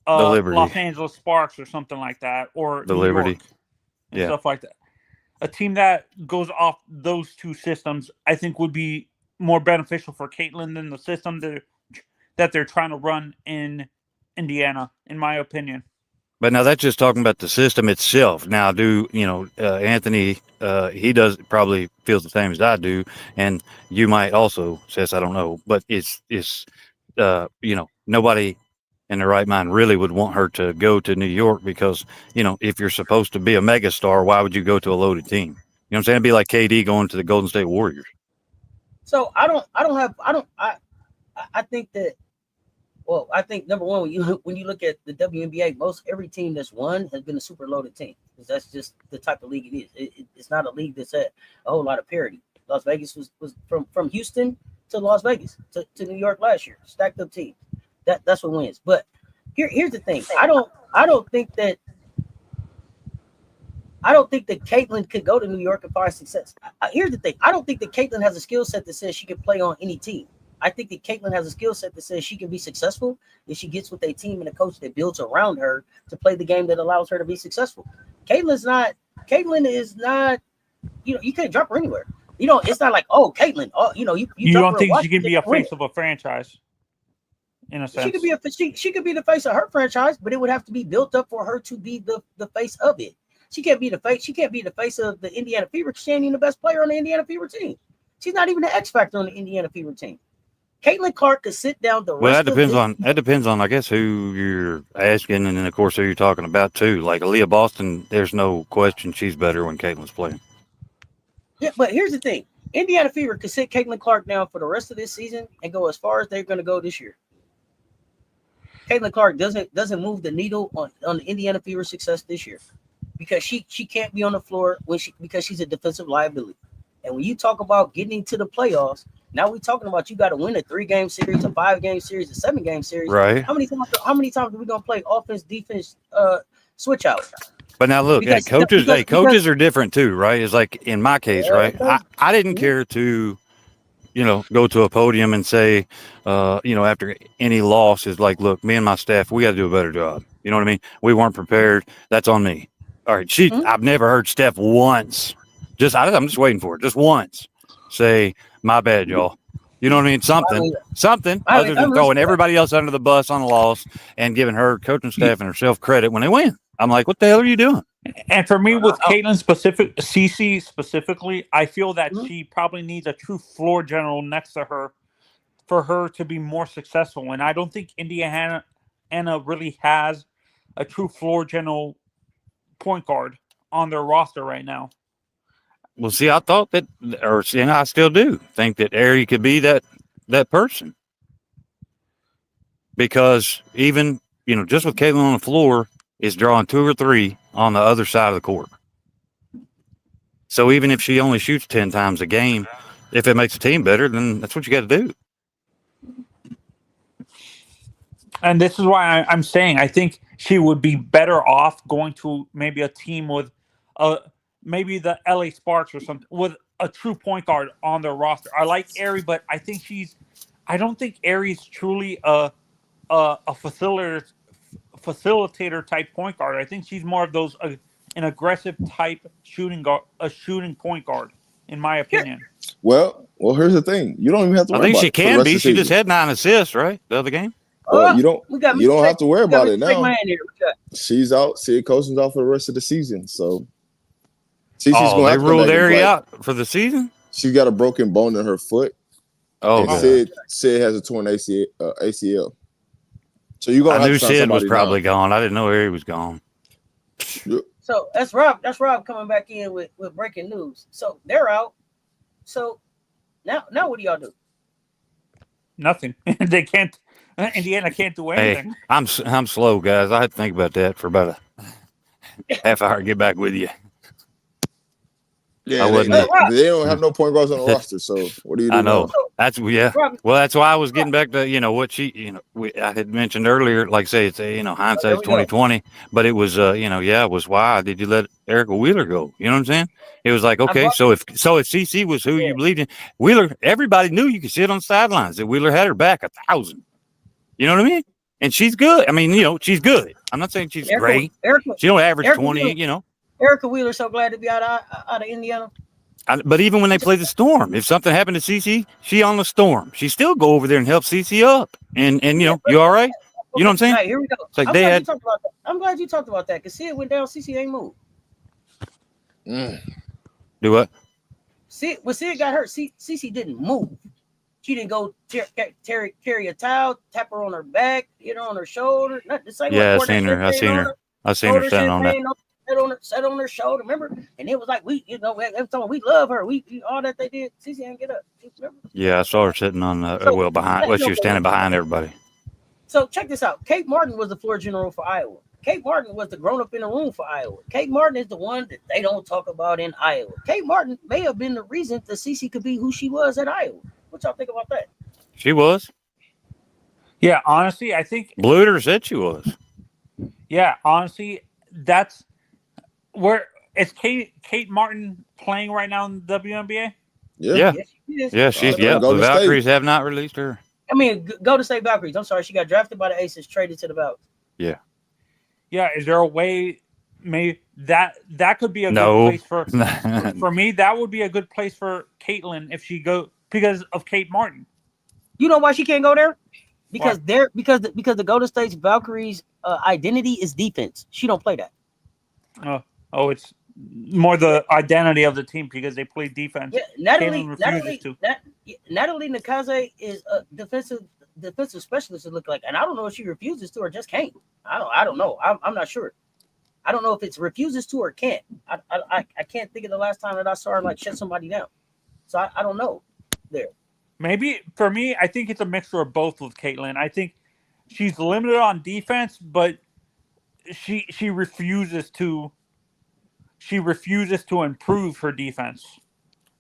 Speaker 3: The Liberty.
Speaker 4: Los Angeles Sparks or something like that, or
Speaker 3: The
Speaker 4: New
Speaker 3: Liberty.
Speaker 4: York and
Speaker 3: Yeah.
Speaker 4: stuff like that. A team that goes off those two systems, I think, would be more beneficial for Caitlin than the system that they're trying to run in Indiana, in my opinion.
Speaker 3: But now that's just talking about the system itself. Now, Anthony, he does probably feels the same as I do, and you might also, Cess, I don't know, but it's nobody in their right mind really would want her to go to New York because, if you're supposed to be a megastar, why would you go to a loaded team? You know what I'm saying? It'd be like KD going to the Golden State Warriors.
Speaker 1: So I think that. Well, I think number one, when you look at the WNBA, most every team that's won has been a super loaded team because that's just the type of league it is. It's not a league that's at a whole lot of parity. Las Vegas was from Houston to Las Vegas to New York last year, stacked up teams. That's what wins. But here's the thing: I don't think that Caitlin could go to New York and find success. Here's the thing: I don't think that Caitlin has a skill set that says she can play on any team. I think that Caitlin has a skill set that says she can be successful if she gets with a team and a coach that builds around her to play the game that allows her to be successful. Caitlin is not, you can't drop her anywhere. It's not like, oh, Caitlin, you
Speaker 4: don't think she can be a face of a franchise? In a sense,
Speaker 1: she could be the face of her franchise, but it would have to be built up for her to be the face of it. She can't be the face. She can't be the face of the Indiana Fever. She ain't even the best player on the Indiana Fever team. She's not even the X factor on the Indiana Fever team. Caitlin Clark could sit down the rest
Speaker 3: that depends on I guess who you're asking, and then of course who you're talking about too. Like Aaliyah Boston, there's no question she's better when Caitlin's playing.
Speaker 1: Yeah, but here's the thing: Indiana Fever could sit Caitlin Clark down for the rest of this season and go as far as they're going to go this year. Caitlin Clark doesn't move the needle on the Indiana Fever success this year because she can't be on the floor because she's a defensive liability. And when you talk about getting to the playoffs. Now we're talking about you got to win a 3-game series, a 5-game series, a 7-game series.
Speaker 3: Right.
Speaker 1: How many times are we gonna play offense, defense, switch out?
Speaker 3: But now look, coaches are different too, right? It's like in my case, right? I didn't care to, go to a podium and say, after any loss is like, look, me and my staff, we got to do a better job. You know what I mean? We weren't prepared. That's on me. All right. I've never heard Steph once. I'm just waiting for it. Just once say, my bad, y'all. You know what I mean? Something other than throwing everybody else under the bus on a loss and giving her coaching staff and herself credit when they win. I'm like, what the hell are you doing?
Speaker 4: And for me, with Caitlin CC specifically, I feel that she probably needs a true floor general next to her for her to be more successful. And I don't think Indiana really has a true floor general point guard on their roster right now.
Speaker 3: Well, see, I thought and I still do think that Ari could be that person. Because even, just with Caitlin on the floor is drawing 2 or 3 on the other side of the court. So even if she only shoots 10 times a game, if it makes the team better, then that's what you got to do.
Speaker 4: And this is why I'm saying I think she would be better off going to maybe a team with maybe the LA Sparks or something with a true point guard on their roster. I like Ari, but I don't think Ari's truly a facilitator type point guard. I think she's more of those an aggressive type shooting point guard, in my opinion.
Speaker 2: Well, here's the thing: you don't even have to.
Speaker 3: I think she can be. She just had 9 assists, right? The other game.
Speaker 2: You don't have to worry about it now. She's out. Coaching's out for the rest of the season, so.
Speaker 3: They ruled Ari out for the season?
Speaker 2: She's got a broken bone in her foot.
Speaker 3: Oh,
Speaker 2: Sid has a torn ACL. So you're gonna.
Speaker 3: I knew Sid was probably gone. I didn't know Ari was gone.
Speaker 1: So that's Rob. That's Rob coming back in with breaking news. So they're out. So now what do y'all do?
Speaker 4: Nothing. They can't. Indiana can't do anything.
Speaker 3: Hey, I'm slow, guys. I had to think about that for about a half hour to get back with you.
Speaker 2: Yeah, they don't have no point guards on the roster. So what do you do?
Speaker 3: I know.
Speaker 2: Now?
Speaker 3: Well, that's why I was getting back to what I had mentioned earlier. Like I say, it's hindsight's 2020, but it was it was why did you let Erica Wheeler go? You know what I'm saying? It was like, okay,
Speaker 1: brought-
Speaker 3: so if CC was who
Speaker 1: Yeah.
Speaker 3: you believed in, Wheeler, everybody knew you could sit on the sidelines that Wheeler had her back 1,000. You know what I mean? And she's good. I mean, she's good. I'm not saying she's great. She don't average 20.
Speaker 1: Wheeler, Erica Wheeler so glad to be out of Indiana.
Speaker 3: But even when they play the Storm, if something happened to CC, she on the Storm. She still go over there and help CC up. And you all right? You know what I'm saying?
Speaker 1: Right, here we go.
Speaker 3: It's like
Speaker 1: I'm glad you talked about that because see, it went down. CC ain't moved.
Speaker 3: Do what?
Speaker 1: See, when Sid got hurt, CC didn't move. She didn't go carry a towel, tap her on her back, hit her on her shoulder. Not the same.
Speaker 3: Yeah, I seen her standing on that.
Speaker 1: Sat on her shoulder. Remember? And it was like every time we love her. We all that they did. CC ain't get up. Remember?
Speaker 3: Yeah, I saw her sitting on behind. Well, she was standing behind everybody.
Speaker 1: So check this out. Kate Martin was the floor general for Iowa. Kate Martin was the grown-up in the room for Iowa. Kate Martin is the one that they don't talk about in Iowa. Kate Martin may have been the reason that CC could be who she was at Iowa. What y'all think about that?
Speaker 3: She was.
Speaker 4: Yeah, honestly, I think
Speaker 3: Bluter said she was.
Speaker 4: Yeah, honestly, that's where is Kate Martin playing right now in the WNBA?
Speaker 3: Yeah. She's the Valkyries have not released her.
Speaker 1: I mean, go to State Valkyries. I'm sorry, she got drafted by the Aces, traded to the Valkyries.
Speaker 3: Yeah.
Speaker 4: Yeah, is there a way maybe that could be a good place for me? That would be a good place for Caitlin if she go because of Kate Martin.
Speaker 1: You know why she can't go there? Because because the Golden State's Valkyries identity is defense. She don't play that.
Speaker 4: It's more the identity of the team because they play defense.
Speaker 1: Yeah, Natalie Nakaze is a defensive specialist. To look like, and I don't know if she refuses to or just can't. I don't know. I'm not sure. I don't know if it's refuses to or can't. I can't think of the last time that I saw her like shut somebody down. So I don't know there.
Speaker 4: Maybe for me, I think it's a mixture of both with Caitlin. I think she's limited on defense, but she refuses to improve her defense.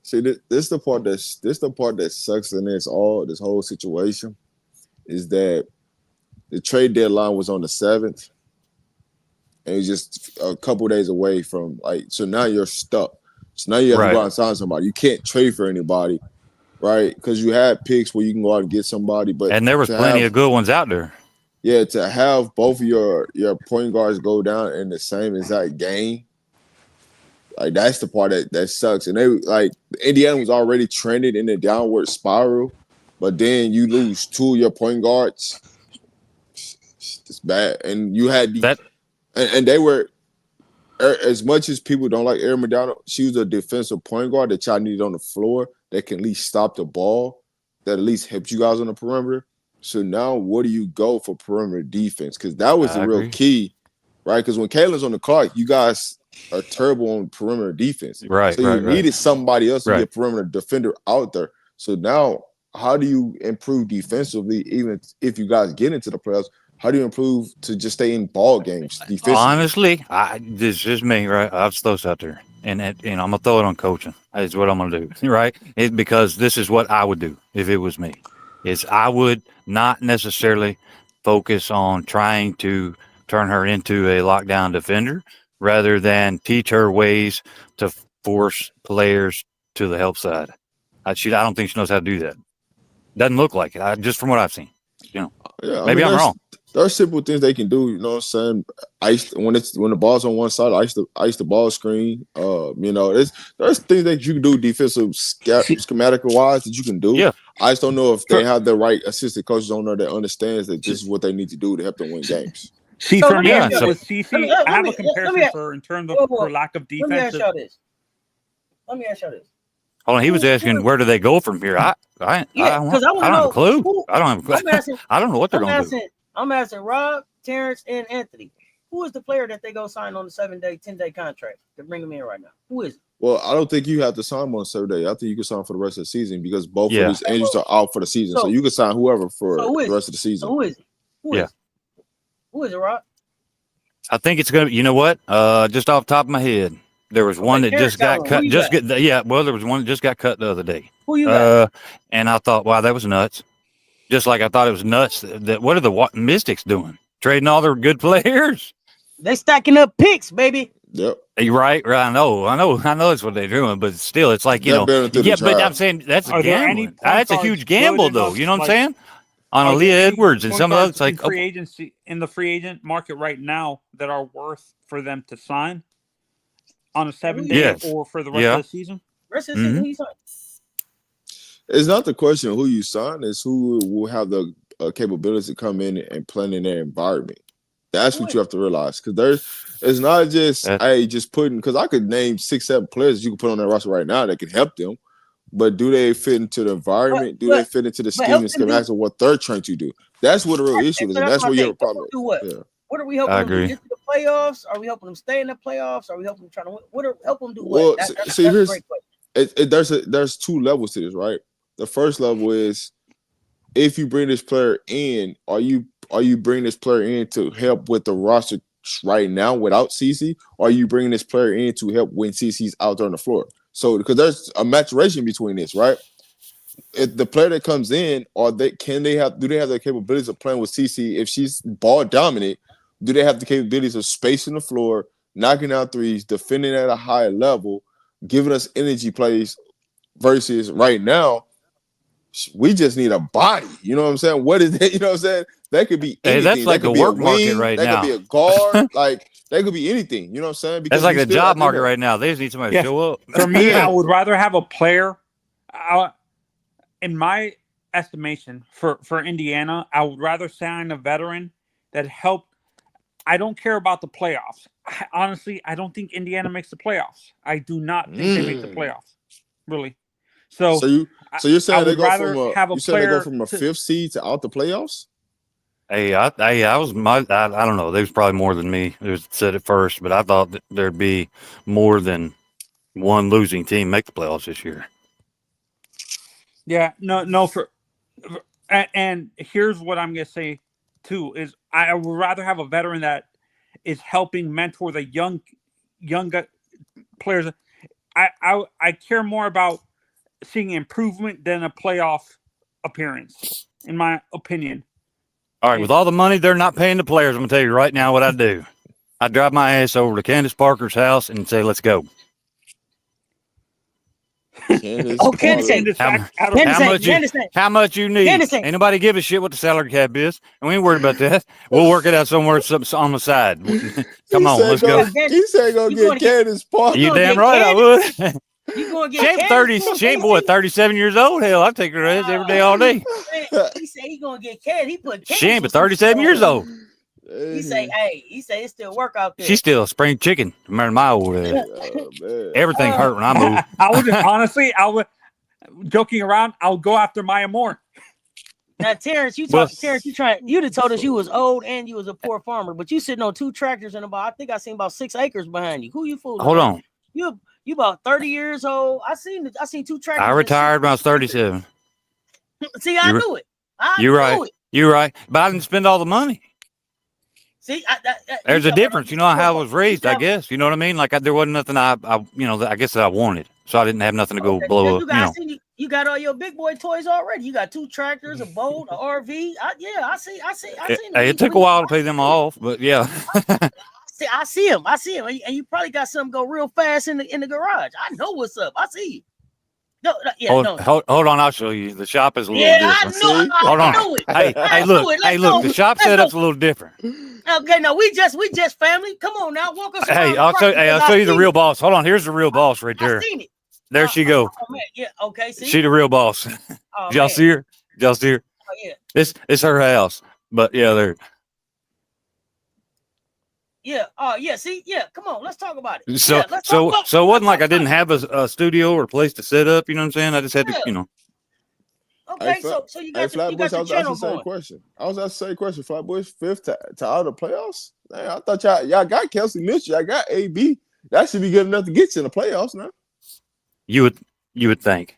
Speaker 2: See, this is the part that sucks in this whole situation is that the trade deadline was on the 7th, and it's just a couple days away from so now you're stuck. So now you have to go out and sign somebody. You can't trade for anybody, right? Because you had picks where you can go out and get somebody, and
Speaker 3: there was plenty of good ones out there.
Speaker 2: Yeah, to have both of your point guards go down in the same exact game. That's the part that sucks. And they Indiana was already trending in a downward spiral, but then you lose two of your point guards. It's bad. And you had that, and they were as much as people don't like Erin McDonald, she was a defensive point guard that y'all needed on the floor that can at least stop the ball, that at least helped you guys on the perimeter. So now where do you go for perimeter defense? Because that was the real key, right? Because when Caitlin's on the clock, you guys are terrible on perimeter defense.
Speaker 3: Right.
Speaker 2: So you needed somebody else to be a perimeter defender out there. So now how do you improve defensively, even if you guys get into the playoffs? How do you improve to just stay in ball games defensively?
Speaker 3: Honestly, this is me, right? I'll throw this out there. And I'm going to throw it on coaching. That's what I'm going to do, right? Because this is what I would do if it was me. Is I would not necessarily focus on trying to turn her into a lockdown defender rather than teach her ways to force players to the help side. I don't think she knows how to do that. Doesn't look like it. Just from what I've seen, maybe I'm wrong.
Speaker 2: There are simple things they can do. You know what I'm saying? When the ball's on one side, ice the ball screen. There's things that you can do defensive schematical wise that you can do.
Speaker 3: Yeah.
Speaker 2: I just don't know if they have the right assistant coaches on there that understands that this is what they need to do to help them win games.
Speaker 4: See, for me, with CC, I have a comparison for in terms of her lack of defense.
Speaker 1: Let me ask y'all this.
Speaker 3: Hold on, he was asking where do they go from here? I don't have a clue. I don't have a clue. I don't know what they're going to do.
Speaker 1: I'm asking Rob, Terrence, and Anthony. Who is the player that they go sign on the 7-day, 10-day contract to bring them in right now? Who is it?
Speaker 2: Well, I don't think you have to sign them on 7 day. I think you can sign for the rest of the season because both of these injuries are out for the season. So you can sign whoever for the rest of the season.
Speaker 1: So who is it? Who is it, Rob?
Speaker 3: I think it's going to, you know what? Just off the top of my head, there was one that just got cut. There was one that just got cut the other day.
Speaker 1: Who you got?
Speaker 3: And I thought, wow, that was nuts. Just like I thought it was nuts that what are the Mystics doing? Trading all their good players?
Speaker 1: They stacking up picks, baby.
Speaker 2: Yep.
Speaker 3: You're right. I know that's what they're doing, but still, it's like,
Speaker 2: They're better through the
Speaker 3: yeah, but I'm
Speaker 2: draft.
Speaker 3: saying that's
Speaker 4: Are there any
Speaker 3: gambling.
Speaker 4: point
Speaker 3: That's a
Speaker 4: guards
Speaker 3: huge gamble,
Speaker 4: good
Speaker 3: though.
Speaker 4: enough,
Speaker 3: You know what I'm
Speaker 4: like,
Speaker 3: saying? On
Speaker 4: are there
Speaker 3: Aaliyah
Speaker 4: any
Speaker 3: Edwards and
Speaker 4: point
Speaker 3: some of
Speaker 4: guards
Speaker 3: those, like,
Speaker 4: in the free agent market right now that are worth for them to sign on a 7-day
Speaker 3: Yes.
Speaker 4: or for the rest
Speaker 3: Yeah.
Speaker 4: of the season?
Speaker 1: Rest of the season, he's on.
Speaker 2: It's not the question of who you sign; it's who will have the capabilities to come in and play in their environment. That's what you have to realize, because it's not just just putting. Because I could name 6-7 players you can put on that roster right now that can help them, but do they fit into the environment? Do they fit into the scheme and schematics of what they're trying to do? That's what the real issue is, and that's where you have a problem.
Speaker 1: Do what?
Speaker 2: Yeah.
Speaker 1: What are we helping them do? Get to the playoffs? Are we helping them stay in the playoffs? Are we helping them trying to win? What are help them do?
Speaker 2: Well,
Speaker 1: what? That's
Speaker 2: see,
Speaker 1: a great question.
Speaker 2: There's 2 levels to this, right? The first level is if you bring this player in, are you bringing this player in to help with the roster right now without CC? Or are you bringing this player in to help when CC's out there on the floor? So because there's a maturation between this, right? If the player that comes in, do they have the capabilities of playing with CC if she's ball dominant? Do they have the capabilities of spacing the floor, knocking out threes, defending at a high level, giving us energy plays? Versus right now, we just need a body. You know what I'm saying? What is that? You know what I'm saying? That could be anything.
Speaker 3: Hey, that's like the work market right now.
Speaker 2: That could be a guard. Like, that could be anything. You know what I'm saying?
Speaker 3: That's like the job market right now. They just need somebody to show up.
Speaker 4: For me, I would rather have a player. In my estimation, for Indiana, I would rather sign a veteran that helped. I don't care about the playoffs. Honestly, I don't think Indiana makes the playoffs. I do not think they make the playoffs. Really. So
Speaker 2: you're saying they go from a 5th seed to out the playoffs?
Speaker 3: Hey, I don't know. There was probably more than me who said it first, but I thought that there'd be more than one losing team make the playoffs this year.
Speaker 4: Yeah, no. And here's what I'm gonna say too is I would rather have a veteran that is helping mentor the young players. I care more about seeing improvement than a playoff appearance, in my opinion.
Speaker 3: All right, with all the money they're not paying the players, I'm gonna tell you right now what I do. I drive my ass over to Candace Parker's house and say, "Let's go." How much you need? Ain't nobody give a shit what the salary cap is, and we ain't worried about that. We'll work it out somewhere on the side. Come on, let's go.
Speaker 2: He said go get Candace Parker.
Speaker 3: You damn right I would.
Speaker 1: You going to get
Speaker 3: Shane, boy, 37 years old. Hell, I take her ass every day, all day.
Speaker 1: He said he going to get Candace. He put Candace.
Speaker 3: Shane, but 37 years old.
Speaker 1: He say it still work out there.
Speaker 3: She's still a spring chicken. Remember my old head. Everything hurt when I moved.
Speaker 4: I would joking around. I'll go after Maya Moore.
Speaker 1: Now, Terrence, you'd have told us you was old and you was a poor farmer, but you sitting on 2 tractors and I think I seen about 6 acres behind you. Who you fooling?
Speaker 3: Hold on.
Speaker 1: You about 30 years old. I seen 2 tractors.
Speaker 3: I retired when I was 37.
Speaker 1: See, I knew it.
Speaker 3: You're right. You're right. But I didn't spend all the money.
Speaker 1: See,
Speaker 3: there's a difference. You know how I was raised, I guess. You know what I mean? Like there wasn't nothing I guess that I wanted. So I didn't have nothing to go blow up.
Speaker 1: You got all your big boy toys already. You got 2 tractors, a boat, an RV. I see.
Speaker 3: Hey, it took a while to pay them off, but yeah.
Speaker 1: I see him. And you probably got something go real fast in the garage. I know what's up. I see you.
Speaker 3: Hold on, I'll show you. The shop is a little different. Hold on. Hey, look. The shop setup's a little different.
Speaker 1: Okay, no, we just family. Come on now, walk us.
Speaker 3: Hey, I'll show you the real boss. Hold on, here's the real boss right there.
Speaker 1: I seen it.
Speaker 3: There she go.
Speaker 1: Oh, man. Yeah, okay. See?
Speaker 3: She the real boss. Did y'all see her?
Speaker 1: Oh yeah.
Speaker 3: It's her house, but yeah, there.
Speaker 1: Yeah. Oh yeah. See. Yeah. Come on. Let's talk about it.
Speaker 3: So it wasn't like I didn't have a studio or a place to set up. You know what I'm saying? I just had to,
Speaker 1: Okay. So you got your channel going.
Speaker 2: I was asking the same question. Flatbush 5th to out of the playoffs. Man, I thought y'all got Kelsey Mitchell. I got AB. That should be good enough to get you in the playoffs now.
Speaker 3: You would think.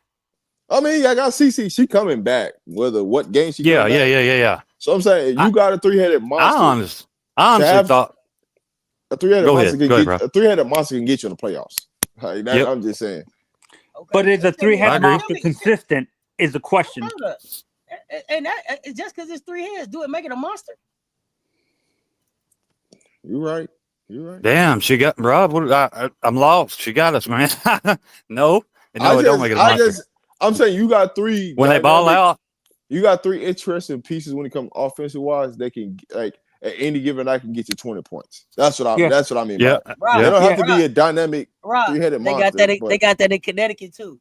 Speaker 2: I mean, I got CC. She coming back. Whether what game she.
Speaker 3: Yeah.
Speaker 2: So I'm saying you got a 3-headed monster.
Speaker 3: I honestly thought.
Speaker 2: A 3-headed monster can get you in the playoffs. Like that, I'm just saying.
Speaker 4: Okay. But is a 3-headed monster consistent? Is the question.
Speaker 1: And that just because it's 3 heads, do it make it a monster?
Speaker 2: You're right. You're right.
Speaker 3: Damn, she got Rob. I'm lost. She got us, man. no, it don't make it a monster.
Speaker 2: I'm saying you got three.
Speaker 3: When they ball out,
Speaker 2: you got three interesting pieces when it comes offensive wise. They can like at any given night can get you 20 points. That's what I mean.
Speaker 3: Yeah,
Speaker 2: by it. They don't have to be a dynamic three-headed monster.
Speaker 1: They got that in Connecticut too.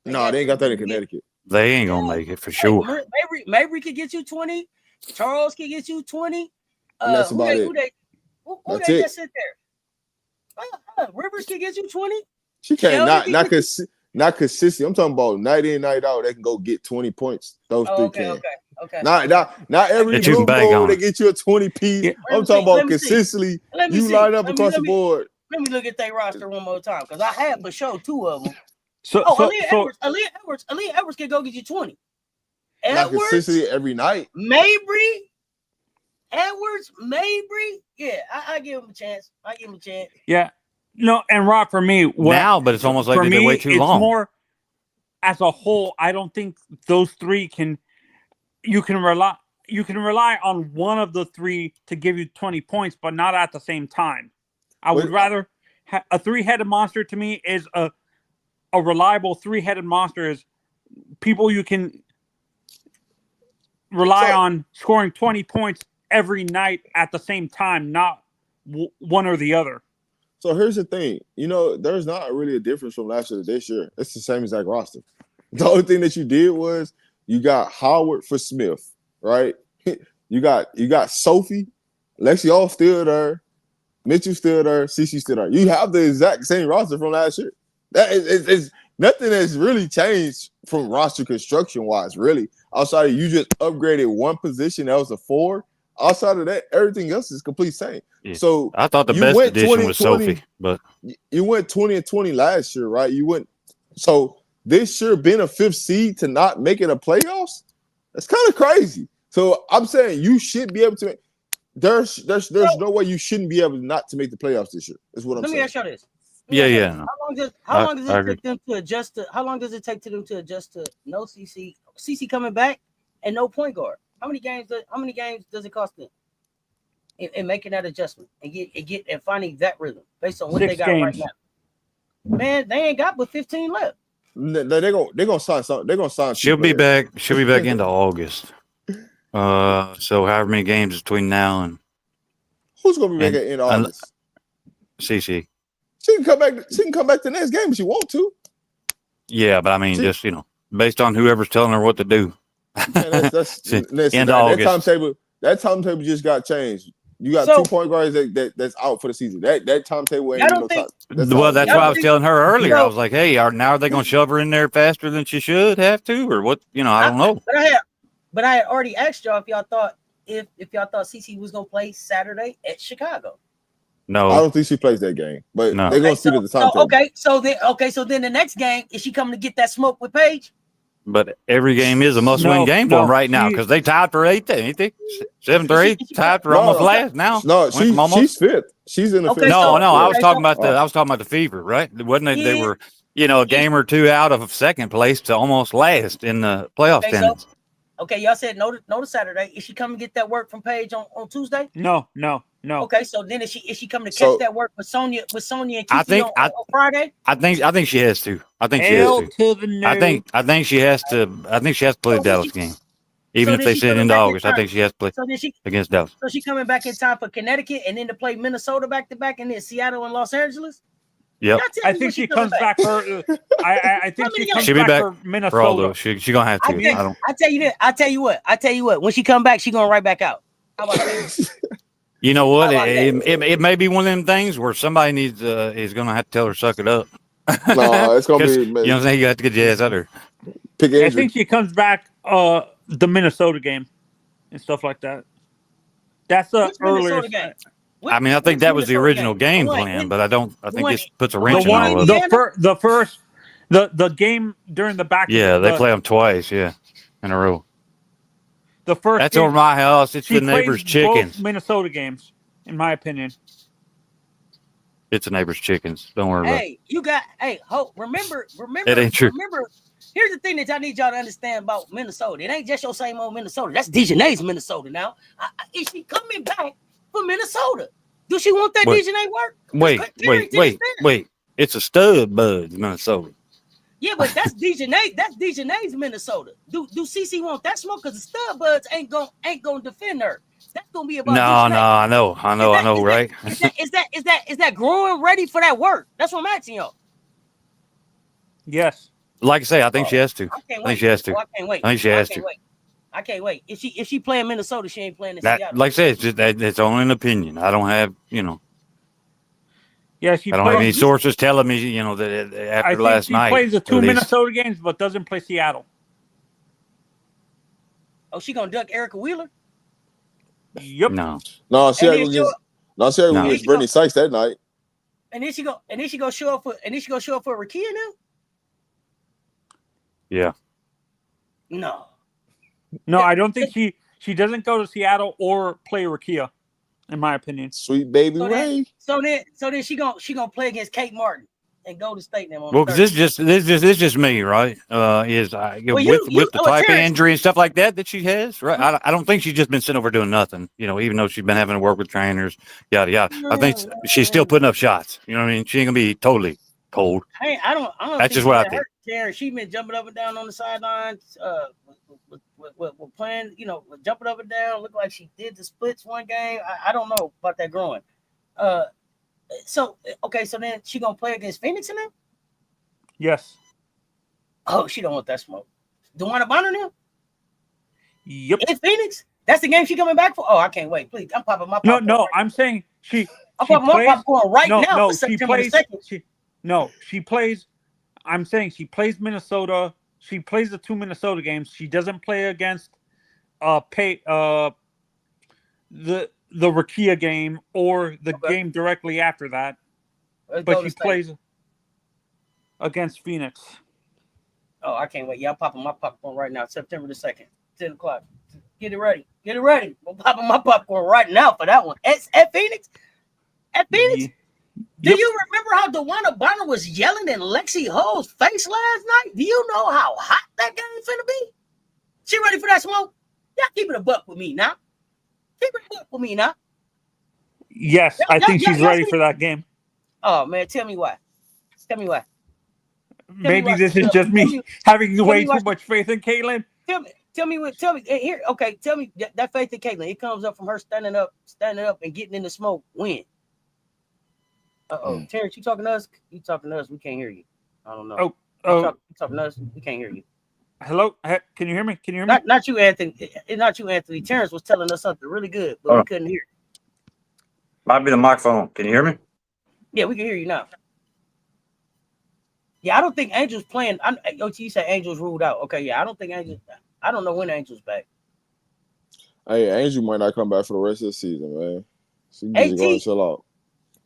Speaker 2: They ain't got that in Connecticut.
Speaker 3: They ain't gonna make it for sure.
Speaker 1: Mabry could get you 20. Charles could get you 20.
Speaker 2: That's about it.
Speaker 1: Who they just sit there? Rivers could get you 20.
Speaker 2: She can't not consistent. I'm talking about night in, night out. They can go get 20 points. Those three can.
Speaker 1: Okay.
Speaker 2: Not every blue goal they get you a 20p.
Speaker 1: Yeah.
Speaker 2: I'm talking about consistently. You line up across the board.
Speaker 1: Let me look at their roster one more time because I had for sure two of them. Aaliyah Edwards can go get you 20.
Speaker 2: Not consistently every night.
Speaker 1: Mabry. Yeah, I give him a chance.
Speaker 4: Yeah. No, and Rob, for me,
Speaker 3: but it's almost like they wait too long.
Speaker 4: It's more as a whole. I don't think those three can. You can rely on one of the three to give you 20 points, but not at the same time. I would rather a three-headed monster. To me, is a reliable three-headed monster. Is people you can rely on scoring 20 points every night at the same time, not one or the other.
Speaker 2: So here's the thing. There's not really a difference from last year to this year. It's the same exact roster. The only thing that you did was you got Howard for Smith, right? You got Sophie, Lexi all still there, Mitchell still there, CC still there. You have the exact same roster from last year. That is nothing that's really changed from roster construction wise, really. Outside of you just upgraded one position that was a 4. Outside of that, everything else is complete same. Yeah. So
Speaker 3: I thought the best addition was Sophie, but
Speaker 2: you went 20-20 last year, right? So this year being a 5th seed to not make it a playoffs, that's kind of crazy. So I'm saying you should be able to. There's no way you shouldn't be able not to make the playoffs this year. Is what I'm saying.
Speaker 1: Let me ask you this.
Speaker 3: Yeah.
Speaker 1: How long does it take them to adjust to? How long does it take them to adjust to no CC coming back and no point guard? How many games does it cost them in making that adjustment and finding that rhythm based on what they got right now? Man, they ain't got but 15 left.
Speaker 2: They're gonna sign something. They're gonna sign.
Speaker 3: She'll be back into August. So however many games between now and
Speaker 2: who's gonna be back in August?
Speaker 3: CC.
Speaker 2: She can come back the next game if she want to.
Speaker 3: Yeah, but I mean, just based on whoever's telling her what to do.
Speaker 2: That timetable just got changed. You got 2 point guards that's out for the season. That timetable ain't no time.
Speaker 3: That's why I was telling her earlier. I was like, hey, now are they going to shove her in there faster than she should have to, or what? I don't know.
Speaker 1: But I had already asked y'all if y'all thought CC was going to play Saturday at Chicago.
Speaker 3: No,
Speaker 2: I don't think she plays that game. But they're going to see the timetable.
Speaker 1: So then the next game is she coming to get that smoke with Paige?
Speaker 3: But every game is a must-win game for them right now because they tied for 8th, ain't they? 7th or 8th, tied for almost last now.
Speaker 2: No, she's 5th. She's in the 5th.
Speaker 3: I was talking about the Fever, right? Wasn't it? They were, a game or two out of 2nd place to almost last in the playoff standings.
Speaker 1: Y'all said no to Saturday. Is she coming to get that work from Paige on Tuesday?
Speaker 4: No.
Speaker 1: Okay, so then is she coming to catch that work with Sonya and Kiki on Friday?
Speaker 3: I think she has to. I think she has to. I think she has to play the Dallas game. Even if they send into August, I think she has to play against Dallas.
Speaker 1: So she coming back in time for Connecticut and then to play Minnesota back to back and then Seattle and Los Angeles?
Speaker 3: Yep.
Speaker 4: I think she comes back for I think she comes back for Minnesota.
Speaker 3: For all those. She gonna have to.
Speaker 1: I tell you what. When she come back, she going right back out. How about that?
Speaker 3: You know what? It may be one of them things where somebody is going to have to tell her suck it up.
Speaker 2: No, it's going to be.
Speaker 3: You know what I'm saying? You have to get your ass out of her.
Speaker 4: I think she comes back the Minnesota game and stuff like that. That's the earliest game.
Speaker 3: I think that was the original game plan, but I think this puts a wrench in all of it.
Speaker 4: The game during the back.
Speaker 3: Yeah, they play them twice. Yeah, in a row.
Speaker 4: The first
Speaker 3: that's over my house. It's the neighbor's chickens.
Speaker 4: Both Minnesota games, in my opinion.
Speaker 3: It's the neighbor's chickens. Don't worry about it.
Speaker 1: Remember.
Speaker 3: It ain't true.
Speaker 1: Remember, here's the thing that I need y'all to understand about Minnesota. It ain't just your same old Minnesota. That's DeJournay's Minnesota now. Is she coming back for Minnesota? Do she want that
Speaker 3: But-
Speaker 1: Dejanay work?
Speaker 3: Wait. It's a stud bud, Minnesota.
Speaker 1: Yeah, but that's Dejanay. That's Dejanay's Minnesota. Do CC want that smoke? Because the stud buds ain't gonna defend her. That's gonna be about
Speaker 3: No,
Speaker 1: Dejanay.
Speaker 3: I know, right?
Speaker 1: Is that growing ready for that work? That's what I'm asking y'all.
Speaker 4: Yes.
Speaker 3: Like I say, I think she has to.
Speaker 1: I can't
Speaker 3: I
Speaker 1: wait.
Speaker 3: think she has to.
Speaker 1: Oh, I can't wait.
Speaker 3: I think she has to.
Speaker 1: I can't wait. If she playing Minnesota, she ain't playing in
Speaker 3: That,
Speaker 1: Seattle.
Speaker 3: like I said, it's just that it's only an opinion. I don't have,
Speaker 4: Yeah, she
Speaker 3: I don't have any
Speaker 4: plays.
Speaker 3: sources telling me, that
Speaker 4: I
Speaker 3: after
Speaker 4: think
Speaker 3: last
Speaker 4: she
Speaker 3: night.
Speaker 4: plays the
Speaker 3: at
Speaker 4: two
Speaker 3: least.
Speaker 4: Minnesota games, but doesn't play Seattle.
Speaker 1: Oh, she gonna duck Erica Wheeler?
Speaker 4: Yep.
Speaker 3: No.
Speaker 2: No, she
Speaker 1: And
Speaker 2: had
Speaker 1: then
Speaker 2: to get
Speaker 3: No.
Speaker 2: against Brittany Sykes that night.
Speaker 1: And then she go show up for Rakia now?
Speaker 3: Yeah.
Speaker 1: No.
Speaker 4: No, I don't think she doesn't go to Seattle or play Rakia, in my opinion.
Speaker 2: Sweet baby
Speaker 1: So
Speaker 2: Ray.
Speaker 1: then she gonna play against Kate Martin and Golden State now.
Speaker 3: Well, because this is just me, right? With the type of
Speaker 1: Terrence,
Speaker 3: injury and stuff like that she has, right? I don't think she's just been sitting over doing nothing, even though she's been having to work with trainers, yada yada. I think she's still putting up shots. You know what I mean? She ain't gonna be totally cold.
Speaker 1: I don't
Speaker 3: That's
Speaker 1: think
Speaker 3: just what I
Speaker 1: she
Speaker 3: think.
Speaker 1: hurt. Terrence, she been jumping up and down on the sidelines, with playing, jumping up and down. Looked like she did the splits one game. I don't know about that growing. So then she gonna play against Phoenix in them?
Speaker 4: Yes.
Speaker 1: Oh, she don't want that smoke. DeWanna Bonner now?
Speaker 4: Yep.
Speaker 1: In Phoenix? That's the game she coming back for? Oh, I can't wait. Please, I'm popping my popcorn.
Speaker 4: No, I'm saying
Speaker 1: I'm popping my popcorn right now
Speaker 4: No,
Speaker 1: for
Speaker 4: she
Speaker 1: September
Speaker 4: plays.
Speaker 1: 2nd.
Speaker 4: She plays. I'm saying she plays Minnesota. She plays the two Minnesota games. She doesn't play against the Rakia game or the game directly after that. But she plays against Phoenix.
Speaker 1: Oh, I can't wait. Yeah, I'm popping my popcorn right now. September the 2nd, 10 o'clock. Get it ready. I'm popping my popcorn right now for that one. At Phoenix? At Phoenix?
Speaker 4: Yep.
Speaker 1: Do you remember how DeWanna Bonner was yelling in Lexi Hull's face last night? Do you know how hot that game finna be? She ready for that smoke? Yeah, keep it a buck with me now.
Speaker 4: Yes, I think she's ready for that game.
Speaker 1: Oh, man, tell me why.
Speaker 4: Maybe this is just me having way too much faith in Caitlin.
Speaker 1: Tell me here. Okay, tell me that faith in Caitlin. It comes up from her standing up and getting in the smoke. When? Terrence, you talking to us? You talking to us? We can't hear you. I don't know. You talking to us? We can't hear you.
Speaker 4: Hello, can you hear me?
Speaker 1: Not you, Anthony. It's not you, Anthony. Terrence was telling us something really good, but we couldn't hear.
Speaker 3: Might be the microphone. Can you hear me?
Speaker 1: Yeah, we can hear you now. Yeah, I don't think Angel's playing. You said Angel's ruled out. Okay, yeah, I don't think Angel's. I don't know when Angel's back.
Speaker 2: Hey, Angel might not come back for the rest of the season, man. She can just go and chill out.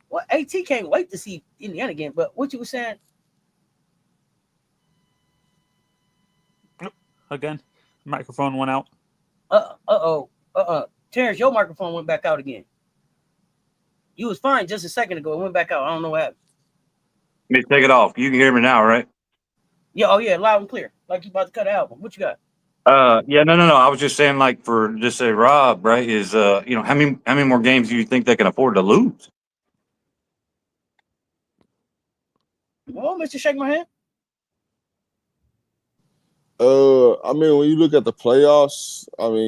Speaker 1: Well, AT can't wait to see Indiana again. But what you were saying?
Speaker 4: Again, microphone went out.
Speaker 1: Terrence, your microphone went back out again. You was fine just a second ago. It went back out. I don't know what happened.
Speaker 3: Let me take it off. You can hear me now, right?
Speaker 1: Yeah, loud and clear. Like you about to cut an album. What you got?
Speaker 3: Yeah, no. I was just saying, like, for just say Rob, right? Is how many more games do you think they can afford to lose?
Speaker 1: Well, Mr. Shake My Hand.
Speaker 2: I mean, when you look at the playoffs,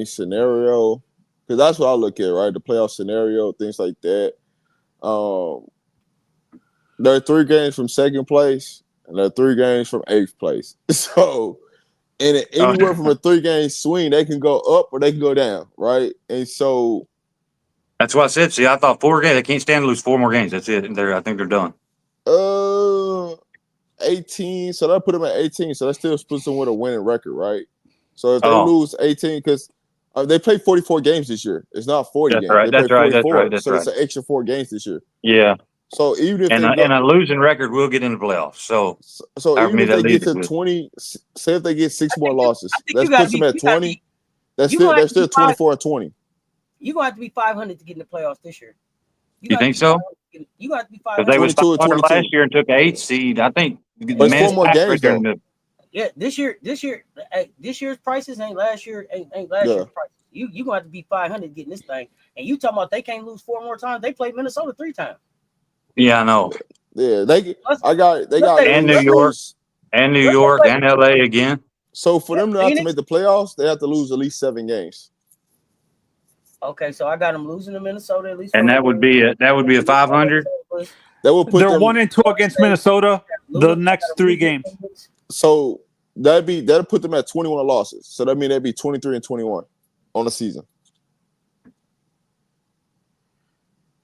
Speaker 2: scenario, because that's what I look at, right? The playoff scenario, things like that. There are 3 games from second place, and there are 3 games from 8th place. So, anywhere from a 3-game swing, they can go up or they can go down, right? And so
Speaker 3: that's what I said. See, I thought 4 games. They can't stand to lose 4 more games. That's it. I think they're done.
Speaker 2: 18. So that put them at 18. So that still puts them with a winning record, right? So if they lose 18, because they played 44 games this year. It's not 40 games.
Speaker 3: Right.
Speaker 2: They played 44.
Speaker 3: That's
Speaker 2: so
Speaker 3: right.
Speaker 2: it's an extra 4 games this year.
Speaker 3: Yeah.
Speaker 2: So even if
Speaker 3: and a losing record will get into the playoffs. So
Speaker 2: even if they get to 20, say if they get 6 more losses, that puts them at 20. They're still 24-20.
Speaker 1: You're gonna have to be 500 to get in the playoffs this year.
Speaker 3: You think so?
Speaker 1: You got to be 500.
Speaker 3: Because they was 500 last year and took 8th seed. I think.
Speaker 2: But it's 4 more games though.
Speaker 1: Yeah, this year's prices ain't last year. Ain't last year's prices. You gonna have to be 500 getting this thing. And you talking about they can't lose 4 more times? They played Minnesota 3 times.
Speaker 3: Yeah, I know.
Speaker 2: Yeah, they got
Speaker 3: And New York. And New York and LA again.
Speaker 2: So for them not to
Speaker 1: Phoenix?
Speaker 2: make the playoffs, they have to lose at least 7 games.
Speaker 1: Okay, so I got them losing to Minnesota at least.
Speaker 3: And that would be a 500.
Speaker 2: That would put
Speaker 4: They're
Speaker 2: them
Speaker 4: 1-2 against Minnesota the next 3 games.
Speaker 2: So that'll put them at 21 losses. So that means they'd be 23-21 on the season.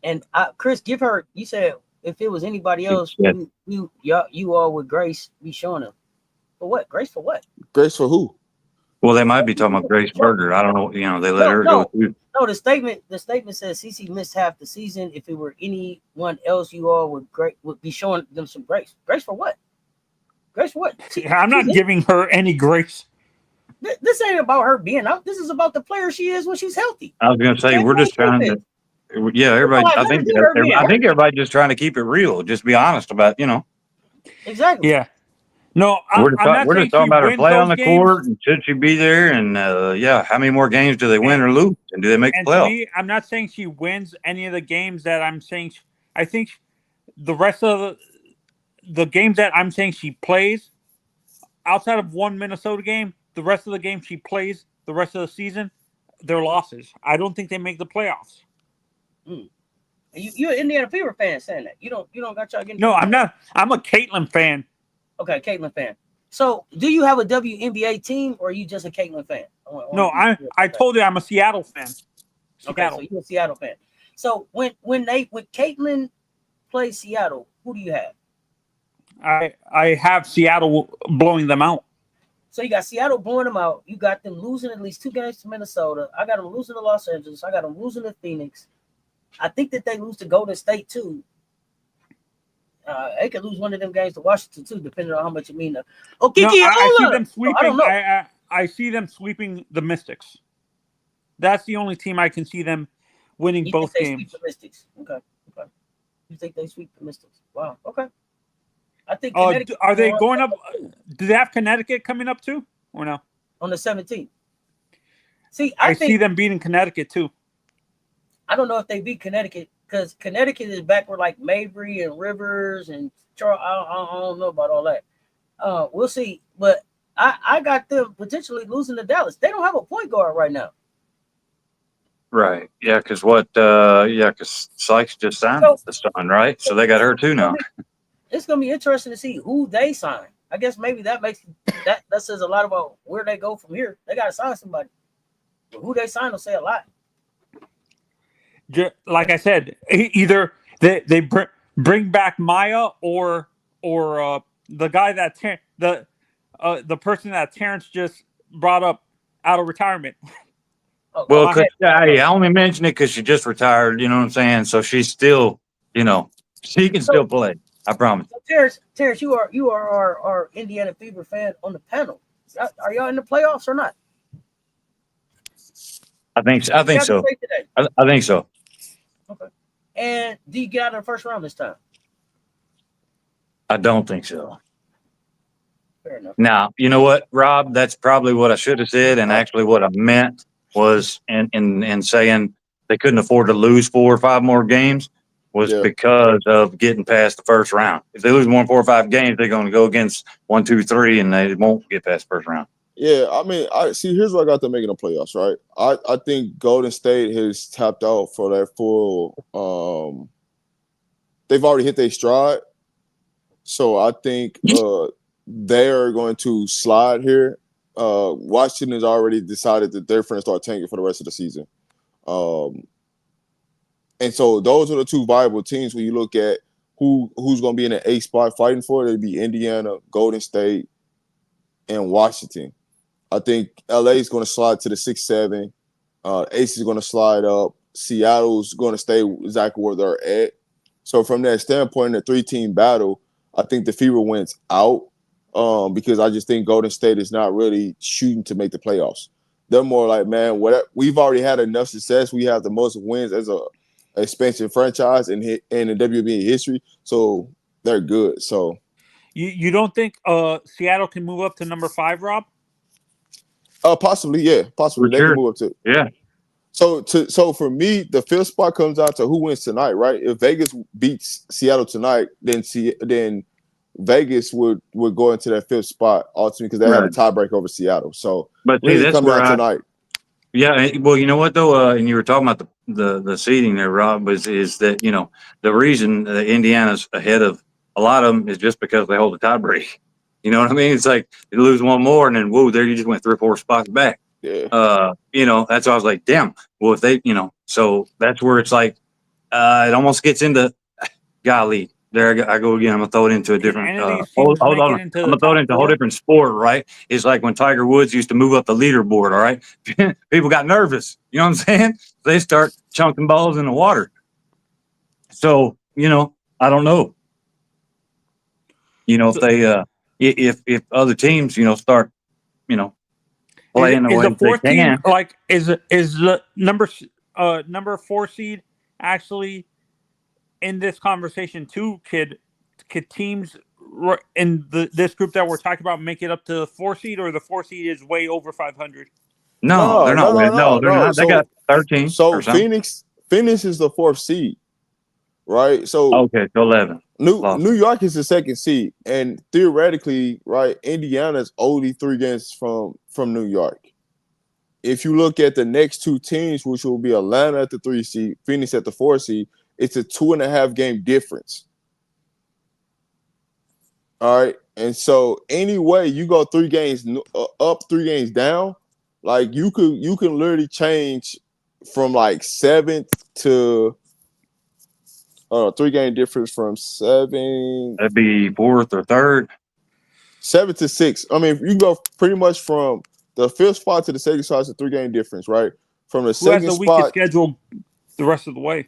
Speaker 1: And Chris, give her. You said if it was anybody else, you all would Grace be showing them. For what? Grace for what?
Speaker 2: Grace for who?
Speaker 3: Well, they might be talking about Grace Berger. I don't know. You know, they let her go through.
Speaker 1: No, the statement says CC missed half the season. If it were anyone else, you all would be showing them some grace. Grace for what? Grace for what?
Speaker 4: I'm not giving her any grace.
Speaker 1: This ain't about her being out. This is about the player she is when she's healthy.
Speaker 3: I was going to say we're just trying to. Yeah, everybody. I think everybody's just trying to keep it real. Just be honest about
Speaker 1: Exactly.
Speaker 4: Yeah. No,
Speaker 3: we're just talking about her play on the court and should she be there and how many more games do they win or lose and do they make the playoffs?
Speaker 4: To me, I'm not saying she wins any of the games that I'm saying. I think the rest of the games that I'm saying she plays, outside of one Minnesota game, the rest of the games she plays the rest of the season, they're losses. I don't think they make the playoffs.
Speaker 1: You're an Indiana Fever fan saying that. You don't got y'all getting.
Speaker 4: No, I'm not. I'm a Caitlin fan.
Speaker 1: Okay, Caitlin fan. So, do you have a WNBA team, or are you just a Caitlin fan?
Speaker 4: No, I told you I'm a Seattle fan.
Speaker 1: Okay, so you're a Seattle fan. So when Caitlin plays Seattle, who do you have?
Speaker 4: I have Seattle blowing them out.
Speaker 1: So you got Seattle blowing them out. You got them losing at least 2 games to Minnesota. I got them losing to Los Angeles. I got them losing to Phoenix. I think that they lose to Golden State too. They could lose one of them games to Washington too, depending on how much you mean.
Speaker 4: I see them sweeping.
Speaker 1: I don't know.
Speaker 4: I see them sweeping the Mystics. That's the only team I can see them winning both games.
Speaker 1: Sweep the Mystics. Okay. You think they sweep the Mystics? Wow. Okay. I think.
Speaker 4: Are they going up? Do they have Connecticut coming up too, or no?
Speaker 1: On the 17th. See,
Speaker 4: I see them beating Connecticut too.
Speaker 1: I don't know if they beat Connecticut because Connecticut is back where like Mabry and Rivers and Charles. I don't know about all that. We'll see. But I got them potentially losing to Dallas. They don't have a point guard right now.
Speaker 3: Right. Yeah, because because Sykes just signed the Sun, right? So they got her too now.
Speaker 1: It's gonna be interesting to see who they sign. I guess maybe that says a lot about where they go from here. They gotta sign somebody. But who they sign will say a lot.
Speaker 4: Like I said, either they bring back Maya or the guy that the person that Terrence just brought up out of retirement.
Speaker 3: Well, I only mention it because she just retired. You know what I'm saying? So she's still, she can still play. I promise.
Speaker 1: So Terrence, you are our Indiana Fever fan on the panel. Are y'all in the playoffs or not?
Speaker 3: I think so. I think so.
Speaker 1: Okay. And do you get out of the first round this time?
Speaker 3: I don't think so.
Speaker 1: Fair enough.
Speaker 3: Now, you know what, Rob? That's probably what I should have said, and actually what I meant was in saying they couldn't afford to lose 4 or 5 more games was because of getting past the first round. If they lose more than 4 or 5 games, they're going to go against 1, 2, 3, and they won't get past the first round.
Speaker 2: Yeah, I mean, here's what I got them making the playoffs, right? I think Golden State has tapped out for their full. They've already hit their stride, so I think they are going to slide here. Washington has already decided that they're going to start tanking for the rest of the season, and so those are the 2 viable teams when you look at who's going to be in the 8th spot fighting for it. It'd be Indiana, Golden State, and Washington. I think LA is going to slide to the 6-7. Ace is going to slide up. Seattle's going to stay exactly where they're at. So from that standpoint, in the 3-team battle, I think the Fever wins out because I just think Golden State is not really shooting to make the playoffs. They're more like, man, we've already had enough success. We have the most wins as a expansion franchise in the WNBA history, so they're good. So
Speaker 4: you don't think Seattle can move up to number 5, Rob?
Speaker 2: Possibly, yeah. Possibly. They can move up to.
Speaker 3: Yeah.
Speaker 2: So for me, the fifth spot comes out to who wins tonight, right? If Vegas beats Seattle tonight, then Vegas would go into that fifth spot ultimately because they had a tiebreak over Seattle. So
Speaker 3: But see,
Speaker 2: really
Speaker 3: that's
Speaker 2: come
Speaker 3: where
Speaker 2: down tonight.
Speaker 3: Yeah, well, you know what though, and you were talking about the seeding there, Rob, is that the reason Indiana's ahead of a lot of them is just because they hold a tiebreak. You know what I mean? It's like you lose one more, and then whoa, there you just went 3 or 4 spots back.
Speaker 2: Yeah.
Speaker 3: That's why I was like, damn. Well, if they, so that's where it's like, it almost gets into, golly. There I go again. I'm gonna throw it into a different.
Speaker 4: Any of these
Speaker 3: Hold
Speaker 4: teams
Speaker 3: on.
Speaker 4: make
Speaker 3: I'm
Speaker 4: it into
Speaker 3: gonna
Speaker 4: the
Speaker 3: throw it
Speaker 4: top
Speaker 3: into a whole
Speaker 4: 4?
Speaker 3: different sport, right? It's like when Tiger Woods used to move up the leaderboard. All right, people got nervous. You know what I'm saying? They start chunking balls in the water. So I don't know. If they, if other teams, start, playing the
Speaker 4: Is
Speaker 3: way
Speaker 4: the
Speaker 3: that they
Speaker 4: fourth team
Speaker 3: can.
Speaker 4: like is the number 4 seed actually in this conversation too? Could teams in this group that we're talking about make it up to the 4 seed, or the 4 seed is way over 500?
Speaker 3: No, they're not. No, they're not. They got 13
Speaker 2: So
Speaker 3: or something.
Speaker 2: Phoenix is the 4th seed, right? So
Speaker 3: Okay, so 11.
Speaker 2: New York is the 2nd seed, and theoretically, right, Indiana's only 3 games from New York. If you look at the next 2 teams, which will be Atlanta at the 3 seed, Phoenix at the 4 seed, it's a 2.5 game difference. All right, and so anyway, you go 3 games up, 3 games down, like you can literally change from like 7th to 3 game difference from 7.
Speaker 3: That'd be 4th or 3rd.
Speaker 2: 7 to 6. I mean, you can go pretty much from the 5th spot to the 2nd spot. It's a 3 game difference, right? From the
Speaker 4: Who has
Speaker 2: 2nd
Speaker 4: the weakest
Speaker 2: spot,
Speaker 4: schedule the rest of the way?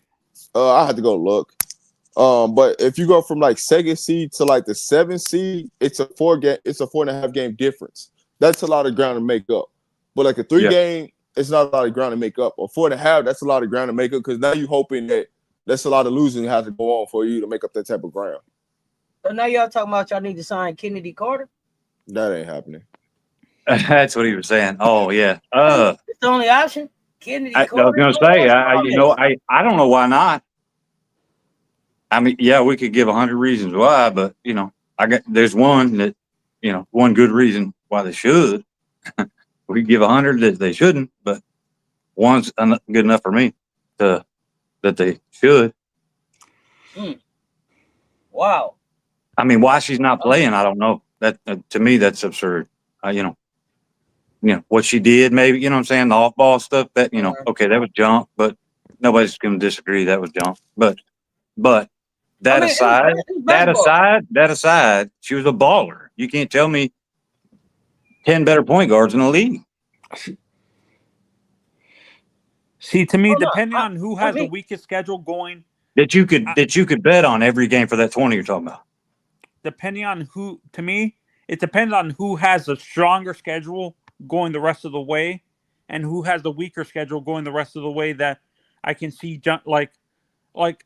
Speaker 2: I had to go look. But if you go from like 2nd seed to like the 7th seed, it's a 4.5 game difference. That's a lot of ground to make up. But like a 3 game, it's not a lot of ground to make up. Or 4.5, that's a lot of ground to make up because now you're hoping that that's a lot of losing has to go on for you to make up that type of ground.
Speaker 1: So now y'all talking about y'all need to sign Kennedy Carter?
Speaker 2: That ain't happening.
Speaker 3: That's what he was saying. Oh yeah.
Speaker 1: It's the only option. Kennedy Carter.
Speaker 3: I was gonna say, I don't know why not. I mean, yeah, we could give 100 reasons why, but there's one that, one good reason why they should. We could give 100 that they shouldn't, but one's good enough for me that they should.
Speaker 1: Wow.
Speaker 3: I mean, why she's not playing, I don't know. That to me, that's absurd. What she did, maybe, you know what I'm saying, the off-ball stuff, that, okay, that was junk, but nobody's going to disagree that was junk. But that aside, she was a baller. You can't tell me 10 better point guards in the league.
Speaker 4: See, to me, depending on who has the weakest schedule going,
Speaker 3: that you could bet on every game for that 20 you're talking about.
Speaker 4: Depending on who, to me, it depends on who has the stronger schedule going the rest of the way, and who has the weaker schedule going the rest of the way. That I can see, like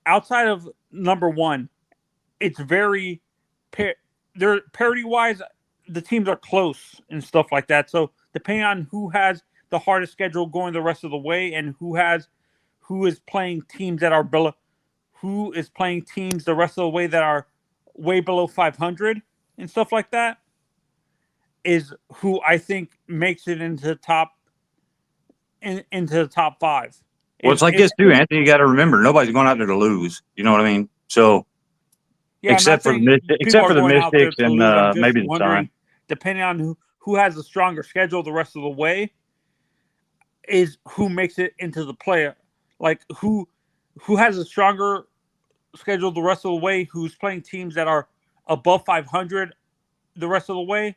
Speaker 4: outside of number 1, it's very they're parity wise. The teams are close and stuff like that. So depending on who has the hardest schedule going the rest of the way, and who is playing teams that are below, who is playing teams the rest of the way that are way below 500 and stuff like that, is who I think makes it into the top 5.
Speaker 3: Well, it's like this too, Anthony. You got to remember, nobody's going out there to lose. You know what I mean? So,
Speaker 4: yeah,
Speaker 3: except for the Mystics and maybe the Sun.
Speaker 4: Depending on who has a stronger schedule the rest of the way, is who makes it into the play. Like who has a stronger schedule the rest of the way, who's playing teams that are above 500 the rest of the way,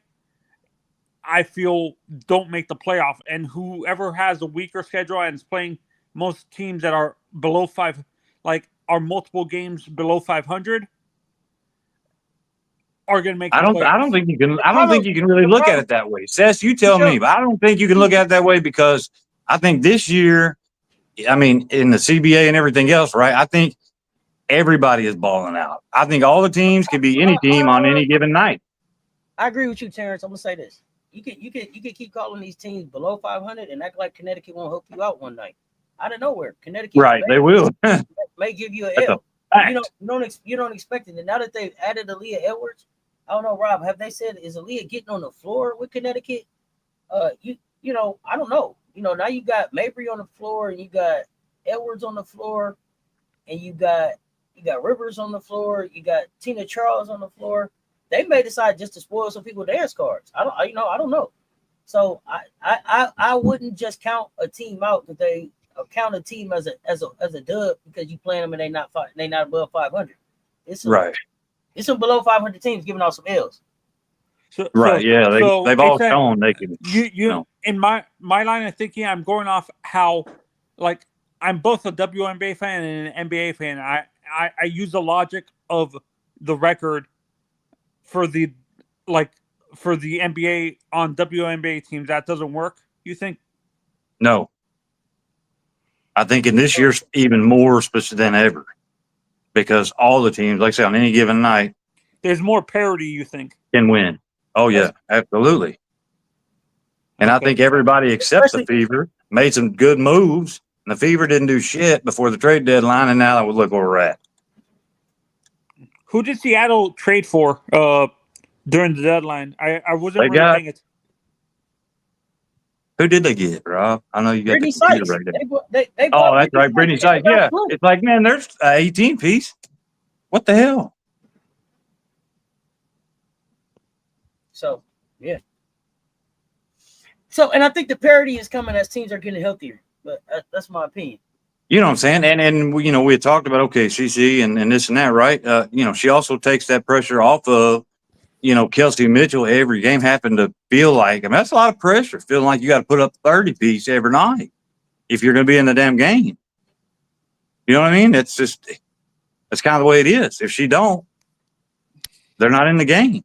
Speaker 4: I feel don't make the playoff. And whoever has a weaker schedule and is playing most teams that are below 5, like are multiple games below 500, are going to make. I
Speaker 3: don't think you can. I don't think you can really look at it that way. Cess, you tell me, but I don't think you can look at it that way, because I think this year, I mean, in the CBA and everything else, right? I think everybody is balling out. I think all the teams can be any team on any given night.
Speaker 1: I agree with you, Terrence. I'm gonna say this: you can keep calling these teams below 500 and act like Connecticut won't help you out one night. out of nowhere. Connecticut
Speaker 3: Right, they will.
Speaker 1: may give you an
Speaker 3: That's a
Speaker 1: L.
Speaker 3: fact.
Speaker 1: You don't expect it. And now that they've added Aaliyah Edwards, I don't know, Rob, have they said is Aaliyah getting on the floor with Connecticut? You know, I don't know. You know, now you got Mabry on the floor and you got Edwards on the floor and you got Rivers on the floor, you got Tina Charles on the floor. They may decide just to spoil some people dance cards. I don't know. So I wouldn't just count a team out that they count a team as a dub because you playing them and they not above 500. It's some below 500 teams giving out some L's.
Speaker 3: Yeah, they've all shown they can.
Speaker 4: You know. In my line of thinking, I'm going off how, like, I'm both a WNBA fan and an NBA fan. I use the logic of the record for the NBA on WNBA teams. That doesn't work, you think?
Speaker 3: No. I think in this year's even more specific than ever because all the teams, like I say, on any given night,
Speaker 4: there's more parity, you think?
Speaker 3: Can win. Oh, yeah, absolutely. And I think everybody except the Fever made some good moves, and the Fever didn't do shit before the trade deadline, and now look where we're at.
Speaker 4: Who did Seattle trade for during the deadline? I wasn't really paying it.
Speaker 3: Who did they get, Rob? I know you got
Speaker 1: Brittany
Speaker 3: the computer
Speaker 1: Sykes.
Speaker 3: right there. That's right, Brittany Sykes. Yeah, it's like, man, there's an 18 piece. What the hell?
Speaker 1: So, yeah. So, and I think the parity is coming as teams are getting healthier. But that's my opinion.
Speaker 3: You know what I'm saying? And we, we had talked about, CC and this and that, right? She also takes that pressure off of, Kelsey Mitchell every game happened to feel like, that's a lot of pressure, feeling like you got to put up 30 piece every night if you're going to be in the damn game. You know what I mean? It's just, that's kind of the way it is. If she don't, they're not in the game.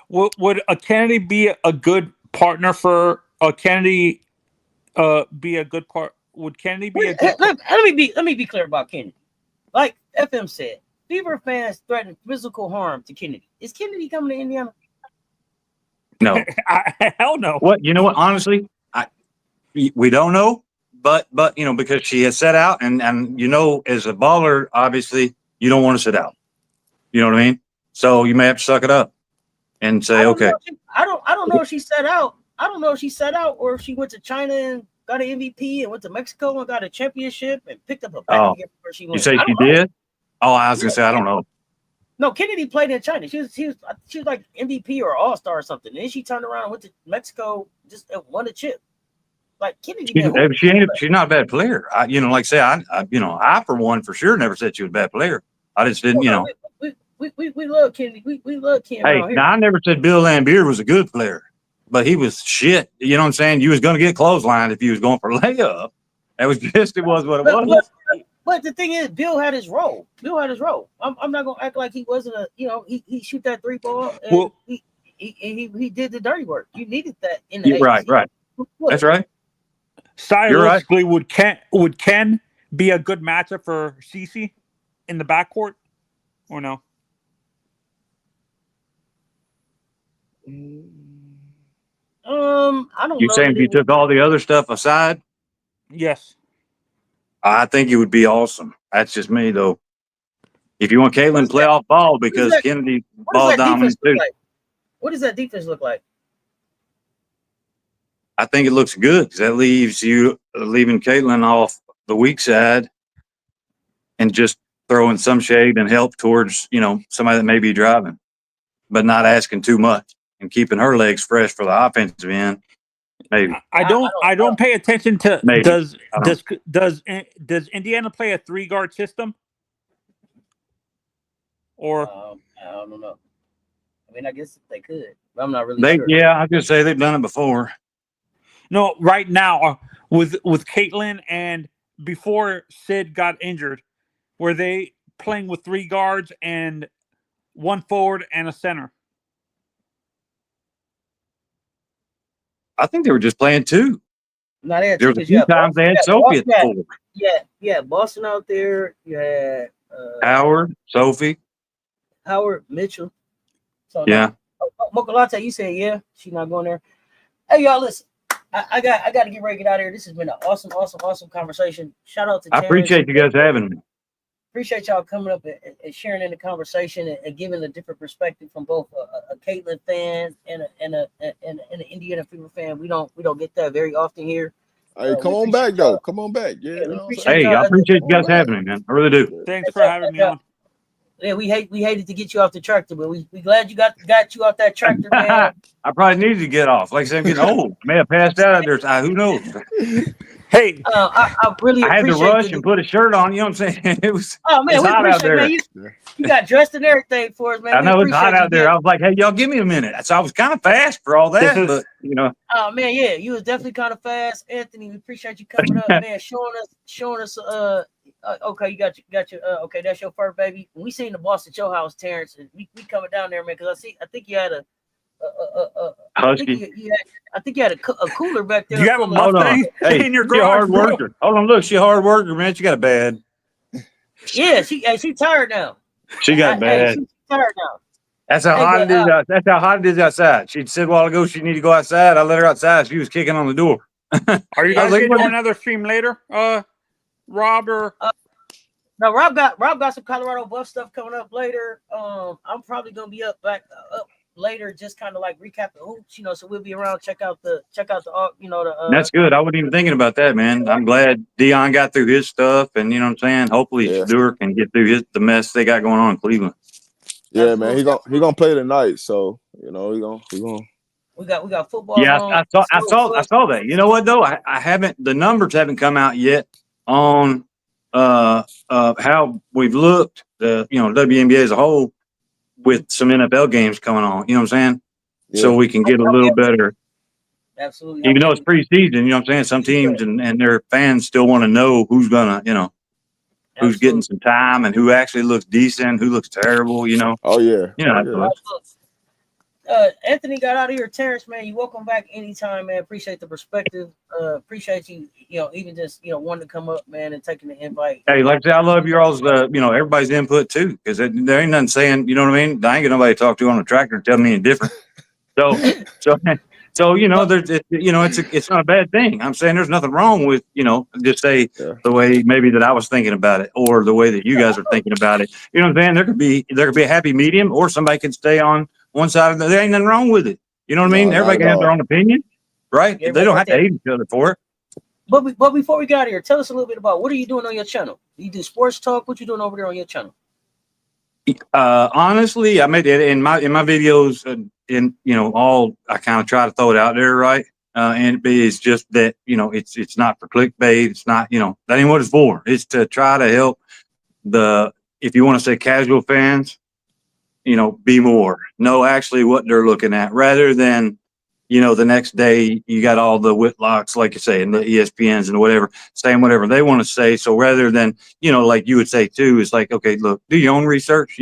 Speaker 4: Would a Kennedy be a good partner for a Kennedy? Be a good part? Would Kennedy be a good?
Speaker 1: Let me be clear about Kennedy. Like FM said, Fever fans threaten physical harm to Kennedy. Is Kennedy coming to Indiana?
Speaker 3: No.
Speaker 4: Hell no.
Speaker 3: What? You know what? Honestly, we don't know. But because she has set out, and as a baller, obviously you don't want to sit out. You know what I mean? So you may have to suck it up and say, okay.
Speaker 1: I don't know if she set out. I don't know if she set out or if she went to China and got an MVP and went to Mexico and got a championship and picked up a bag where she went.
Speaker 3: You say she did? Oh, I was gonna say I don't know.
Speaker 1: No, Kennedy played in China. She was like MVP or All-Star or something. And then she turned around and went to Mexico, just won a chip. Like Kennedy,
Speaker 3: she's not a bad player. Like I say, I for one for sure never said she was a bad player. I just didn't,
Speaker 1: We love Kennedy. We love Ken.
Speaker 3: Hey, now I never said Bill Lambier was a good player, but he was shit. You know what I'm saying? You was going to get clotheslined if you was going for layup. That was just it was what it was.
Speaker 1: But the thing is, Bill had his role. I'm not gonna act like he wasn't he shoot that 3 ball and he did the dirty work. You needed that in the
Speaker 3: right. That's right.
Speaker 4: Stylistically, would Ken be a good matchup for CC in the backcourt or no?
Speaker 1: I don't know.
Speaker 3: You saying if you took all the other stuff aside?
Speaker 4: Yes.
Speaker 3: I think it would be awesome. That's just me, though. If you want Caitlin playoff ball, because Kennedy ball dominant too.
Speaker 1: What does that defense look like?
Speaker 3: I think it looks good because that leaves you leaving Caitlin off the weak side and just throwing some shade and help towards, somebody that may be driving, but not asking too much and keeping her legs fresh for the offensive end. Maybe
Speaker 4: I don't pay attention to
Speaker 3: maybe.
Speaker 4: Does Indiana play a 3-guard system? Or
Speaker 1: I don't know. I mean, I guess they could, but I'm not really sure.
Speaker 3: Yeah, I was gonna say they've done it before.
Speaker 4: No, right now with Caitlin and before Sid got injured, were they playing with 3 guards and 1 forward and a center?
Speaker 3: I think they were just playing 2.
Speaker 1: No, they had
Speaker 3: there was a few times they had Sophie at the 4.
Speaker 1: Yeah, Boston out there. You had
Speaker 3: Howard, Sophie,
Speaker 1: Howard, Mitchell. So
Speaker 3: yeah.
Speaker 1: Mocha Latte, you said she's not going there. Hey, y'all, listen. I got to get ready to get out of here. This has been an awesome conversation. Shout out to
Speaker 3: I
Speaker 1: Terrence.
Speaker 3: appreciate you guys having me.
Speaker 1: Appreciate y'all coming up and sharing in the conversation and giving a different perspective from both a Caitlin fan and an Indiana Fever fan. We don't get that very often here.
Speaker 2: Hey, come on back though. Come on back. Yeah,
Speaker 1: we
Speaker 2: you know what I'm
Speaker 1: appreciate
Speaker 2: saying?
Speaker 3: Hey, I appreciate you guys having me, man. I really do.
Speaker 4: Thanks for having me on.
Speaker 1: Yeah, we hated to get you off the tractor, but we glad you got you off that tractor, man.
Speaker 3: I probably needed to get off. Like I said, I'm getting old. May have passed out there. Who knows?
Speaker 4: Hey,
Speaker 1: I really
Speaker 3: I had to
Speaker 1: appreciate
Speaker 3: rush and put a shirt on. You know what I'm saying? It was.
Speaker 1: Oh man,
Speaker 3: it's
Speaker 1: we
Speaker 3: hot out
Speaker 1: appreciate,
Speaker 3: there.
Speaker 1: man. You got dressed and everything for us, man.
Speaker 3: I
Speaker 1: We
Speaker 3: know it's hot
Speaker 1: appreciate
Speaker 3: out there. I was like, hey, y'all, give me a minute. So I was kind of fast for all that, but you know.
Speaker 1: Oh man, yeah, you was definitely kind of fast, Anthony. We appreciate you coming up, man. Showing us. Okay, you got your. Okay, that's your fur baby. We seen the boss at your house, Terrence, and we coming down there, man. Because I think you had a.
Speaker 3: Husky.
Speaker 1: I think you had a cooler back there.
Speaker 4: You have a Mustang
Speaker 3: hey,
Speaker 4: in your
Speaker 3: she
Speaker 4: garage,
Speaker 3: a hard
Speaker 4: bro.
Speaker 3: worker. Hold on, look, she a hard worker, man. She got a bad.
Speaker 1: Yeah, she tired now.
Speaker 3: She got bad.
Speaker 1: She's tired now.
Speaker 3: That's how hot it is. That's how hot it is outside. She said a while ago she needed to go outside. I let her outside. She was kicking on the door.
Speaker 4: Are you guys going to do another stream later, Rob? Or
Speaker 1: no, Rob got some Colorado Buff stuff coming up later. I'm probably gonna be up later, just kind of like recap the hoops, so we'll be around. Check out the
Speaker 3: That's good. I wasn't even thinking about that, man. I'm glad Dion got through his stuff, and you know what I'm saying. Hopefully, Stewart can get through the mess they got going on in Cleveland.
Speaker 2: Yeah, man, he gonna play tonight, so he gonna.
Speaker 1: We got football.
Speaker 3: Yeah, I saw that. You know what though? I haven't. The numbers haven't come out yet on how we've looked. WNBA as a whole with some NFL games coming on. You know what I'm saying? Yeah. So we can get a little better.
Speaker 1: Absolutely.
Speaker 3: Even though it's preseason, you know what I'm saying? Some teams and their fans still want to know who's gonna, who's getting some time and who actually looks decent, who looks terrible.
Speaker 2: Oh yeah.
Speaker 1: Anthony got out of here. Terrence, man, you welcome back anytime, man. Appreciate the perspective. Appreciate you, even just wanting to come up, man, and taking the invite.
Speaker 3: Hey, like I said, I love your all's everybody's input too, because there ain't nothing saying, you know what I mean? I ain't got nobody to talk to on the tractor and tell me any different. So there's it's not a bad thing. I'm saying there's nothing wrong with just say the way maybe that I was thinking about it or the way that you guys are thinking about it. You know what I'm saying? There could be a happy medium, or somebody can stay on one side of there ain't nothing wrong with it. You know what I mean? Everybody can have their own opinion, right? They don't have to hate each other for it.
Speaker 1: But before we got here, tell us a little bit about what are you doing on your channel? You do sports talk. What you doing over there on your channel?
Speaker 3: Honestly, I made it in my videos. I kind of try to throw it out there, right? And it's just that it's not for clickbait. It's not that ain't what it's for. It's to try to help if you want to say casual fans, be more know actually what they're looking at, rather than the next day you got all the Whitlocks, like you say, and the ESPNs and whatever saying whatever they want to say. So rather than like you would say too, it's like, okay, look, do your own research.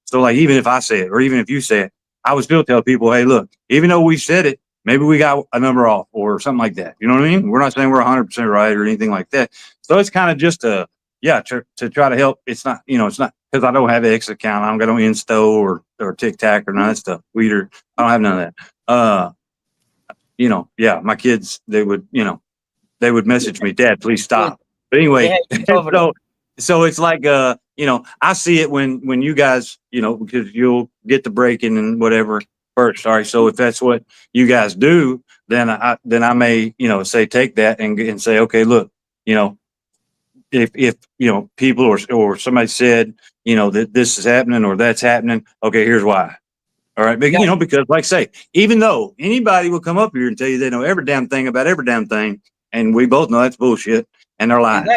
Speaker 3: So like even if I say it or even if you say it, I would still tell people, hey, look, even though we said it, maybe we got a number off or something like that. You know what I mean? We're not saying we're 100% right or anything like that. So it's kind of just to try to help. It's not, it's not because I don't have an X account. I don't got no Insto or TikTok or none of that stuff. Weeder. I don't have none of that. My kids, they would message me, Dad, please stop. But anyway, so it's like, I see it when you guys, because you'll get the breaking and whatever first. All right. So if that's what you guys do, then I may, say, take that and say, okay, look, if people or somebody said, that this is happening or that's happening. Okay, here's why. All right. But, because like I say, even though anybody will come up here and tell you they know every damn thing about every damn thing, and we both know that's bullshit and they're lying.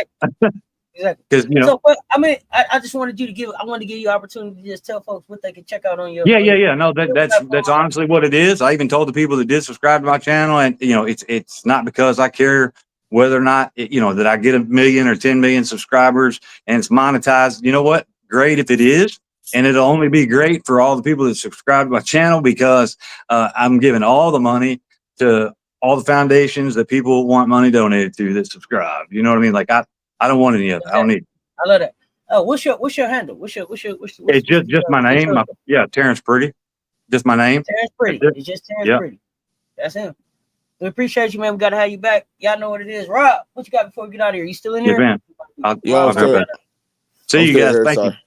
Speaker 1: Exactly.
Speaker 3: Because,
Speaker 1: So, but, I just wanted you to give you opportunity to just tell folks what they can check out on your.
Speaker 3: Yeah. No, that's honestly what it is. I even told the people that did subscribe to my channel, and, it's not because I care whether or not, that I get 1 million or 10 million subscribers and it's monetized. You know what? Great if it is. And it'll only be great for all the people that subscribe to my channel, because I'm giving all the money to all the foundations that people want money donated to that subscribe. You know what I mean? Like I don't want any of it. I don't need it.
Speaker 1: I love that. What's your handle?
Speaker 3: It's just my name. Terrence Pretty. Just my name.
Speaker 1: Terrence Pretty. It's just Terrence Pretty. That's him. We appreciate you, man. We got to have you back. Y'all know what it is. Rob, what you got before we get out of here? You still in
Speaker 3: Yeah,
Speaker 1: here?
Speaker 3: man.
Speaker 2: Yeah, I'm still,
Speaker 3: See
Speaker 2: I'm
Speaker 3: you
Speaker 2: still
Speaker 3: guys.
Speaker 2: here.
Speaker 3: Thank you.
Speaker 2: Sorry.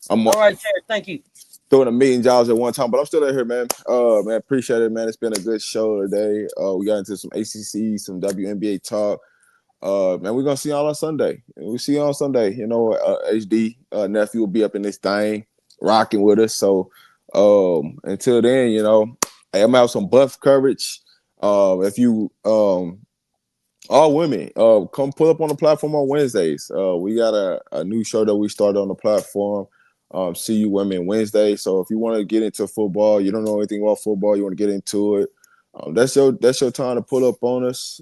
Speaker 2: I'm
Speaker 1: All right, Terry. Thank you.
Speaker 2: doing a million jobs at one time, but I'm still in here, man. Man, appreciate it, man. It's been a good show today. We got into some ACC, some WNBA talk. Man, we're gonna see y'all on Sunday. We'll see you on Sunday. You know, HD nephew will be up in this thing, rocking with us. So until then, you know, hey, I'm gonna have some buff coverage. If you all women, come pull up on the platform on Wednesdays. We got a new show that we started on the platform. See You Women Wednesday. So if you want to get into football, you don't know anything about football, you want to get into it. That's your time to pull up on us.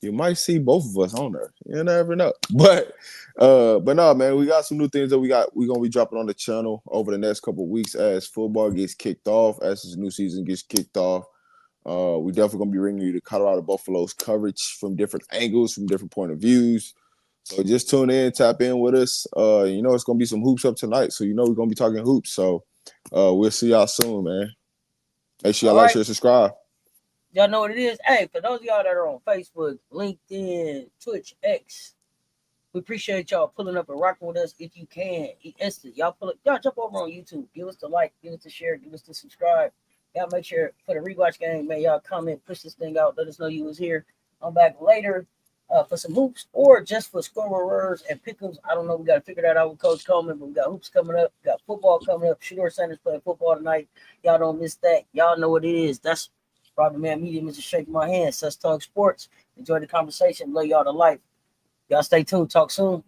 Speaker 2: You might see both of us on there. You never know. But no, man, we got some new things that we're gonna be dropping on the channel over the next couple of weeks as football gets kicked off, as this new season gets kicked off. We definitely gonna be bringing you the Colorado Buffaloes coverage from different angles, from different point of views. So just tune in, tap in with us. You know it's gonna be some hoops up tonight, so you know we're gonna be talking hoops. So we'll see y'all soon, man. Make sure y'all like, share, subscribe.
Speaker 1: Y'all know what it is. Hey, for those of y'all that are on Facebook, LinkedIn, Twitch, X, we appreciate y'all pulling up and rocking with us. If you can, instant, y'all pull up, y'all jump over on YouTube. Give us the like, give us the share, give us the subscribe. Y'all make sure for the rewatch game, man, y'all comment, push this thing out, let us know you was here. I'm back later for some hoops or just for scorers and pick'ems. I don't know. We got to figure that out with Coach Coleman, but we got hoops coming up. We got football coming up. Shador Sanders playing football tonight. Y'all don't miss that. Y'all know what it is. That's Robbie Man Media, Mr. Shaking My Hand. Cess Talk Sports. Enjoy the conversation. Love y'all to life. Y'all stay tuned. Talk soon.